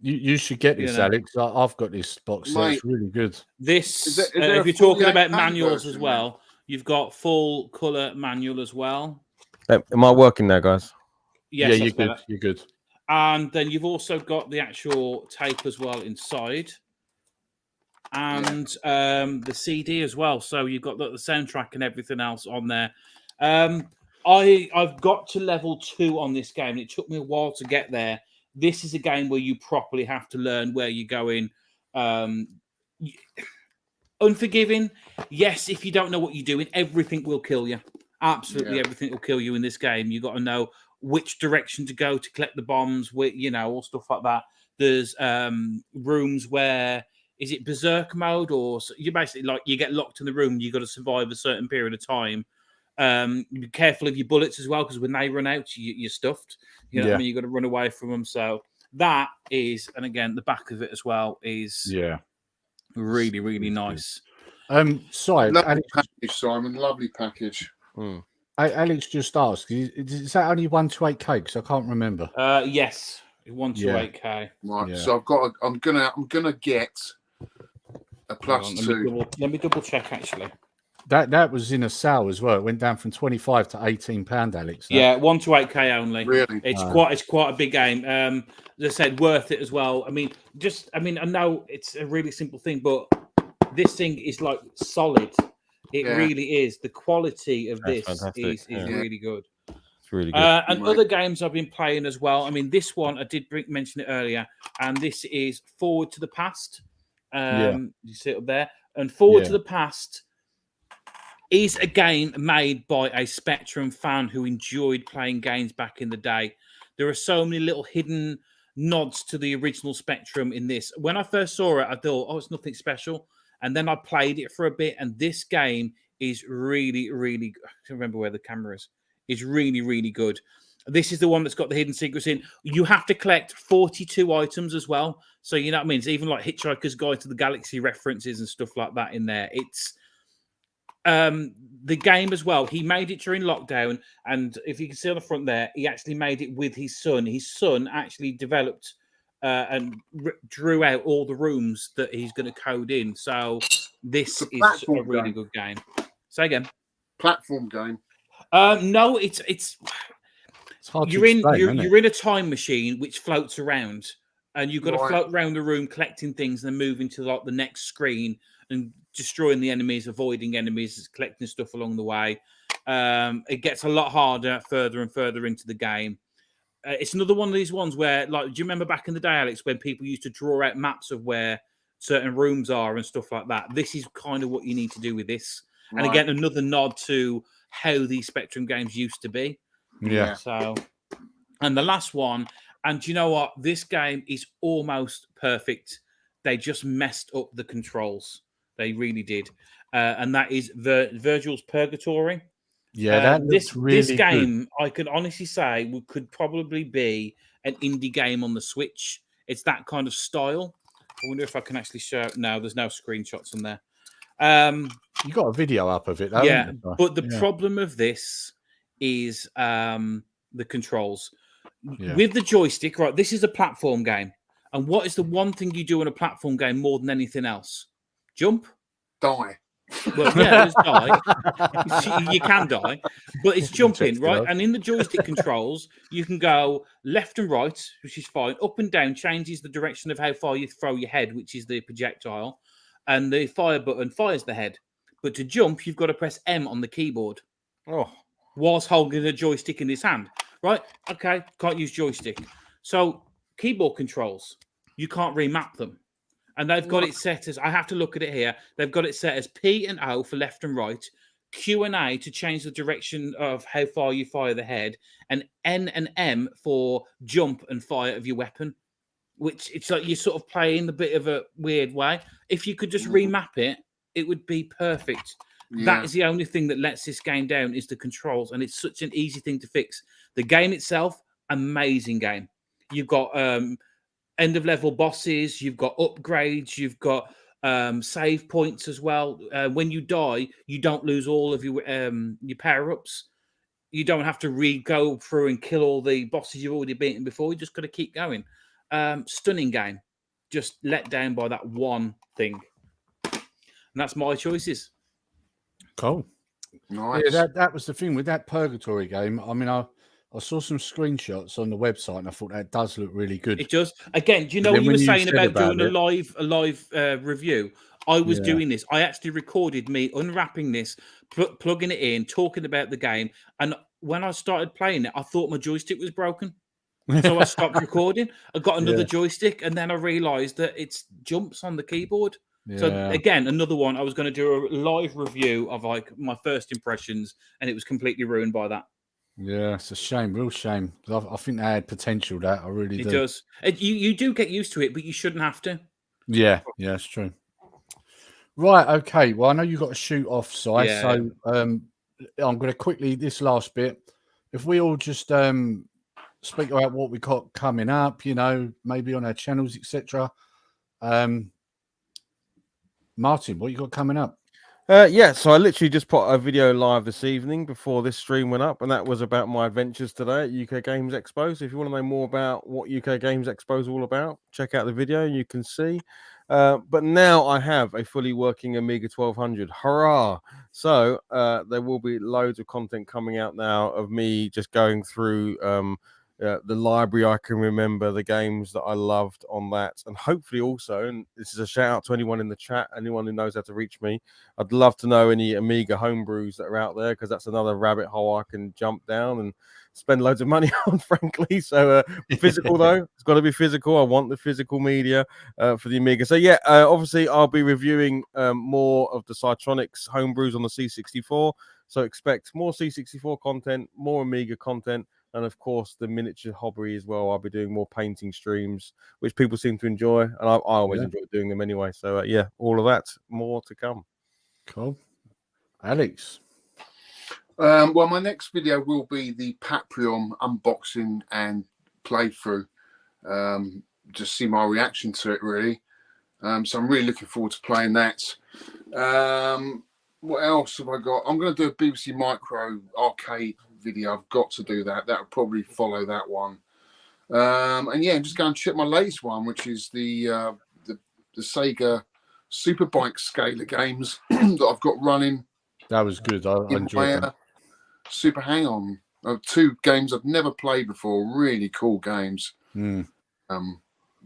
You should get this, Alex. I've got this box set. It's really good. This, if you're talking about manuals as well, you've got full colour manual as well. Am I working there, guys? Yes, yeah, you're good. You're good. And then you've also got the actual tape as well inside. And the CD as well. So you've got the soundtrack and everything else on there. I've got to level 2 on this game. It took me a while to get there. This is a game where you properly have to learn where you're going. Unforgiving, yes. If you don't know what you're doing, everything will kill you. Absolutely, everything will kill you in this game. You got to know which direction to go to collect the bombs, all stuff like that. There's rooms where is it berserk mode, or you basically like you get locked in the room. You got to survive a certain period of time. Be careful of your bullets as well, because when they run out, you're stuffed. You know what I mean? You got to run away from them. So that is, and again, the back of it as well is really, really nice. Sorry, lovely Alex, package, Simon. Lovely package. Alex just asked, is that only 1 to 8K? Because I can't remember. Yes, 1 to 8K. Right. So I'm gonna get a +2. Let me double check actually. That was in a sale as well. It went down from £25 to £18, Alex. Yeah, 1 to 8K only. Really? It's quite a big game. As I said, worth it as well. I mean, I know it's a really simple thing, but this thing is like solid. It really is. The quality of this is really good. It's really good. And other games I've been playing as well. I mean, this one I did mention it earlier, and this is Forward to the Past. You see it up there, and Forward to the Past is a game made by a Spectrum fan who enjoyed playing games back in the day. There are so many little hidden nods to the original Spectrum in this. When I first saw it, I thought, oh, it's nothing special. And then I played it for a bit, and this game is really, really, I can't remember where the camera is. It's really, really good. This is the one that's got the hidden secrets in. You have to collect 42 items as well. So, you know what I mean? It's even like Hitchhiker's Guide to the Galaxy references and stuff like that in there. It's the game as well. He made it during lockdown, and if you can see on the front there, he actually made it with his son. His son actually developed and drew out all the rooms that he's going to code in. So this is a really good game. Say again. Platform game. No, it's hard you're in a time machine which floats around, and you've got to float around the room collecting things and then moving to like the next screen and destroying the enemies, avoiding enemies, collecting stuff along the way. It gets a lot harder further and further into the game. It's another one of these ones where, like, do you remember back in the day, Alex, when people used to draw out maps of where certain rooms are and stuff like that? This is kind of what you need to do with this. And again, another nod to how these Spectrum games used to be. Yeah. So, and the last one, and do you know what? This game is almost perfect. They just messed up the controls. They really did. And that is Virgil's Purgatory. Yeah, that looks really this game, good. I can honestly say, could probably be an indie game on the Switch. It's that kind of style. I wonder if I can actually show. No, there's no screenshots on there. You got a video up of it, though. Yeah, but the problem of this is the controls. Yeah. With the joystick, right? This is a platform game. And what is the one thing you do in a platform game more than anything else? Jump? Die. Well, yeah, there's die. You can die, but it's jumping, right? And in the joystick controls, you can go left and right, which is fine. Up and down changes the direction of how far you throw your head, which is the projectile. And the fire button fires the head. But to jump, you've got to press M on the keyboard. Whilst holding a joystick in his hand. Right? Okay, can't use joystick. So, keyboard controls, you can't remap them. And they've got it set as, I have to look at it here, they've got it set as P and O for left and right, Q and A to change the direction of how far you fire the head, and N and M for jump and fire of your weapon, which it's like you're sort of playing a bit of a weird way. If you could just remap it, it would be perfect. Yeah. That is the only thing that lets this game down is the controls, and it's such an easy thing to fix. The game itself, amazing game. You've got end of level bosses, you've got upgrades, you've got save points as well. When you die, you don't lose all of your power-ups. You don't have to go through and kill all the bosses you've already beaten before. You just got to keep going. Stunning game. Just let down by that one thing. And that's my choices. Cool. Nice. Yeah, that was the thing with that Purgatory game. I mean, I saw some screenshots on the website, and I thought that does look really good. It does. Again, do you know what you were saying about doing a live review? I was doing this. I actually recorded me unwrapping this, plugging it in, talking about the game. And when I started playing it, I thought my joystick was broken. So I stopped recording. I got another joystick, and then I realised that it jumps on the keyboard. Yeah. So again, another one. I was going to do a live review of like my first impressions, and it was completely ruined by that. Yeah, it's a shame, real shame. I think they had potential. That I really do. It does. You do get used to it, but you shouldn't have to. Yeah, that's true. Right, okay. Well, I know you've got to shoot off, Si. Yeah. So I'm going to quickly, this last bit, if we all just speak about what we got coming up, you know, maybe on our channels, etc. Martin, what you got coming up? Yeah, so I literally just put a video live this evening before this stream went up, and that was about my adventures today at UK Games Expo. So if you want to know more about what UK Games Expo is all about, check out the video, you can see. But now I have a fully working Amiga 1200. Hurrah! So there will be loads of content coming out now of me just going through the library I can remember, the games that I loved on that, and hopefully also, and this is a shout out to anyone in the chat, anyone who knows how to reach me, I'd love to know any Amiga homebrews that are out there, because that's another rabbit hole I can jump down and spend loads of money on, frankly. So physical though, it's got to be physical. I want the physical media for the Amiga. So yeah, obviously I'll be reviewing more of the Cytronics homebrews on the C64, so expect more C64 content, more Amiga content, and of course the miniature hobby as well. I'll be doing more painting streams, which people seem to enjoy, and I always enjoy doing them anyway. So yeah, all of that, more to come. Cool. Alex? Well, my next video will be the Paprium unboxing and playthrough. Just see my reaction to it, really. So I'm really looking forward to playing that. What else have I got? I'm going to do a BBC Micro arcade video. I've got to do that. That will probably follow that one. And yeah, just go and check my latest one, which is the Sega Superbike scaler games that I've got running. That was good. I enjoyed that. Super Hang On. 2 games I've never played before. Really cool games. Yeah,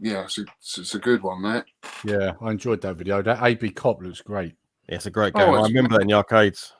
it's a good one, that. Yeah, I enjoyed that video. That AB Cop looks great. Yeah, it's a great game. I remember that in the arcades.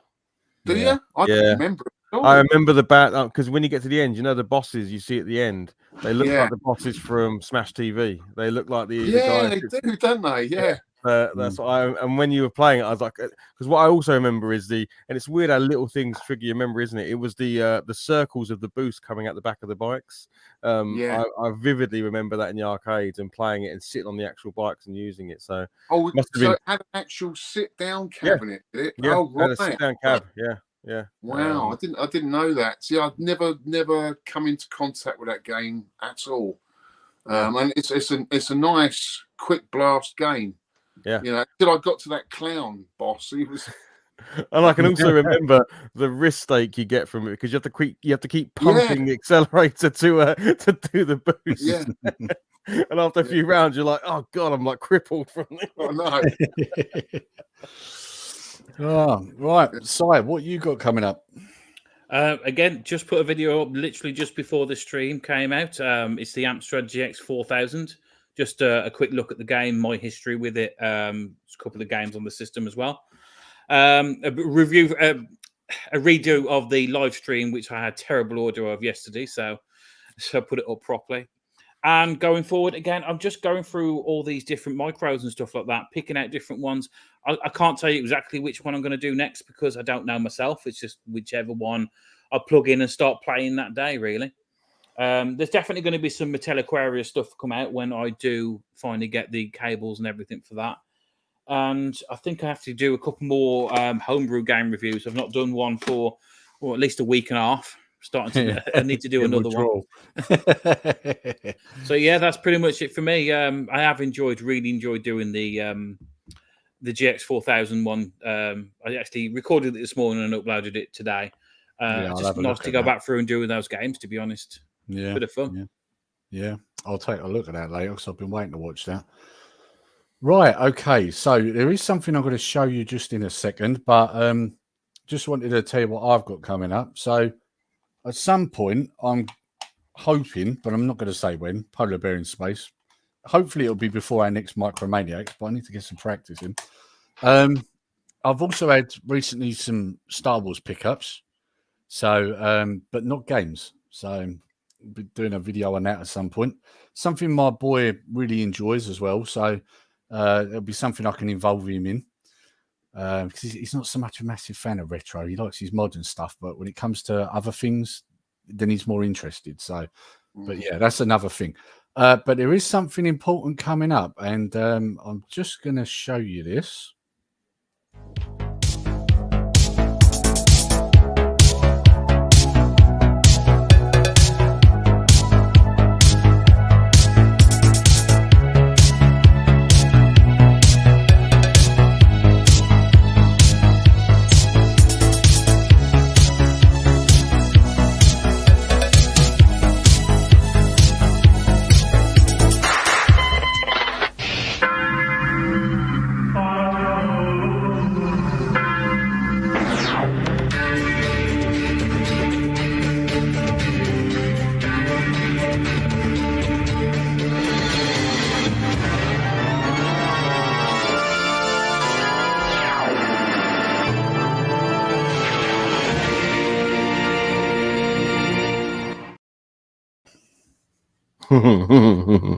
Do you? I don't remember it. I remember the because when you get to the end, you know the bosses you see at the end, they look like the bosses from Smash TV. They look like the guys. They do, don't they? Yeah. That's what and when you were playing it, I was like, because what I also remember is and it's weird how little things trigger your memory, isn't it? It was the circles of the boost coming out the back of the bikes. I vividly remember that in the arcades and playing it and sitting on the actual bikes and using it. So it had an actual sit down cabinet, did it? Yeah, right. A sit down cab. Yeah. Wow, I didn't know that. See, I'd never come into contact with that game at all. And it's a nice quick blast game. Yeah, you know, until I got to that clown boss, he was. And I can also remember the wrist stake you get from it, because you have to keep pumping the accelerator to do the boost. Yeah. And after a few rounds, you're like, oh god, I'm like crippled from this. Oh no. Oh, right. Si, what you got coming up? Again, just put a video up literally just before the stream came out. It's the Amstrad GX 4000. Just a quick look at the game, my history with it. There's a couple of games on the system as well. A review, a redo of the live stream, which I had terrible audio of yesterday, so I put it up properly. And going forward, again, I'm just going through all these different micros and stuff like that, picking out different ones. I can't tell you exactly which one I'm going to do next because I don't know myself. It's just whichever one I plug in and start playing that day, really. There's definitely going to be some Mattel Aquarius stuff come out when I do finally get the cables and everything for that. And I think I have to do a couple more homebrew game reviews. I've not done one for at least a week and a half. I need to do another one. So yeah, that's pretty much it for me. I have really enjoyed doing the GX 4000 one. I actually recorded it this morning and uploaded it today. Just nice to go back through and do those games, to be honest. Yeah, bit of fun. Yeah, I'll take a look at that later because I've been waiting to watch that. Right, okay. So there is something I'm going to show you just in a second, but just wanted to tell you what I've got coming up. So at some point, I'm hoping, but I'm not going to say when, Polar Bear in Space. Hopefully it'll be before our next Maniacs, but I need to get some practice in. I've also had recently some Star Wars pickups, so but not games. So I'll be doing a video on that at some point. Something my boy really enjoys as well. So It'll be something I can involve him in. Because he's not so much a massive fan of retro. He likes his modern stuff, but when it comes to other things, then he's more interested. So, but yeah, that's another thing. But there is something important coming up, and I'm just going to show you this.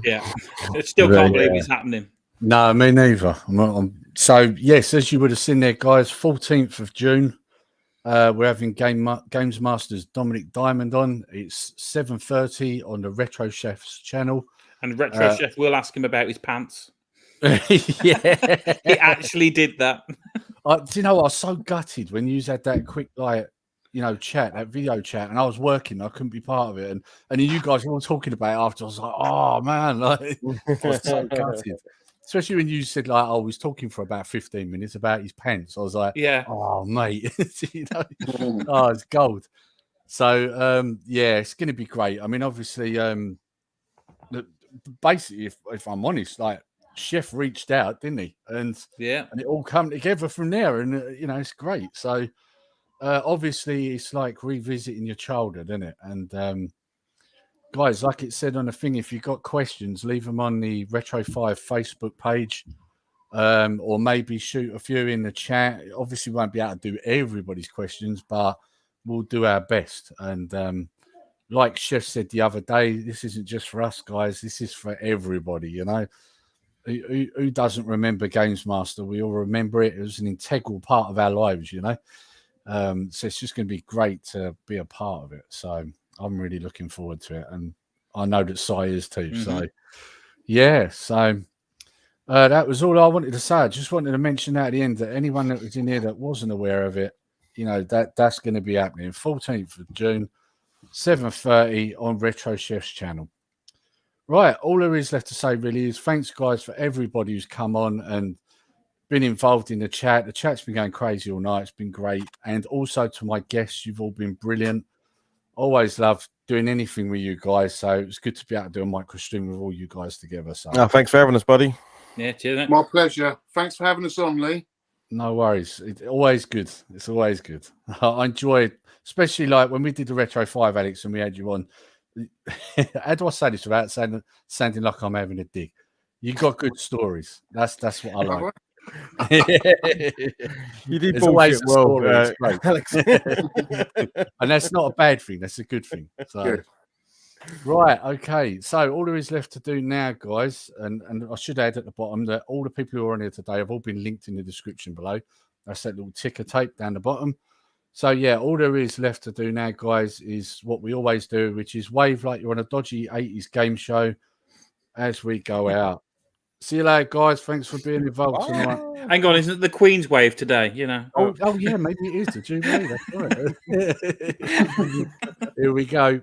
Yeah, I still can't believe it's happening. No, me neither. So, yes, as you would have seen there, guys, 14th of June, we're having Games Masters Dominic Diamond on. It's 7:30 on the Retro Chef's channel. And Retro Chef will ask him about his pants. Yeah. He actually did that. Do you know, I was so gutted when you had that quick, chat, that video chat, and I was working. I couldn't be part of it. And you guys were all talking about it after. I was like, oh, man. I was so gutted. Especially when you said, I was talking for about 15 minutes about his pants. I was like, yeah, oh, mate. Oh, it's gold. So, it's going to be great. I mean, obviously, basically, if I'm honest, Chef reached out, didn't he? And it all come together from there. And, it's great. So, obviously, it's like revisiting your childhood, isn't it? And, guys, like it said on the thing, if you've got questions, leave them on the Retro 5 Facebook page, or maybe shoot a few in the chat. Obviously, we won't be able to do everybody's questions, but we'll do our best. And like Chef said the other day, this isn't just for us, guys. This is for everybody, Who doesn't remember Games Master? We all remember it. It was an integral part of our lives, So it's just going to be great to be a part of it. So I'm really looking forward to it, and I know that Si is too. Mm-hmm. So, So that was all I wanted to say. I just wanted to mention that at the end that anyone that was in here that wasn't aware of it, that's going to be happening 14th of June, 7:30 on Retro Chef's channel. Right, all there is left to say really is thanks, guys, for everybody who's come on and been involved in the chat. The chat's been going crazy all night. It's been great. And also to my guests, you've all been brilliant. Always love doing anything with you guys. So it's good to be able to do a micro stream with all you guys together. So thanks for having us, buddy. Yeah, cheers. My pleasure. Thanks for having us on, Lee. No worries. It's always good. It's always good. I enjoy it, especially like when we did the Retro 5, Alex, and we had you on. How do I say this without sounding like I'm having a dig? You got good stories. That's what I like. You did always well, Alex. And that's not a bad thing. That's a good thing. So, good. Right, okay. So all there is left to do now, guys, and I should add at the bottom that all the people who are on here today have all been linked in the description below. That's that little ticker tape down the bottom. So yeah, all there is left to do now, guys, is what we always do, which is wave like you're on a dodgy 80s game show as we go out. See you later, guys. Thanks for being involved tonight. Hang on, isn't it the Queen's wave today? Oh yeah, maybe it is the Jubilee. That's right. Here we go.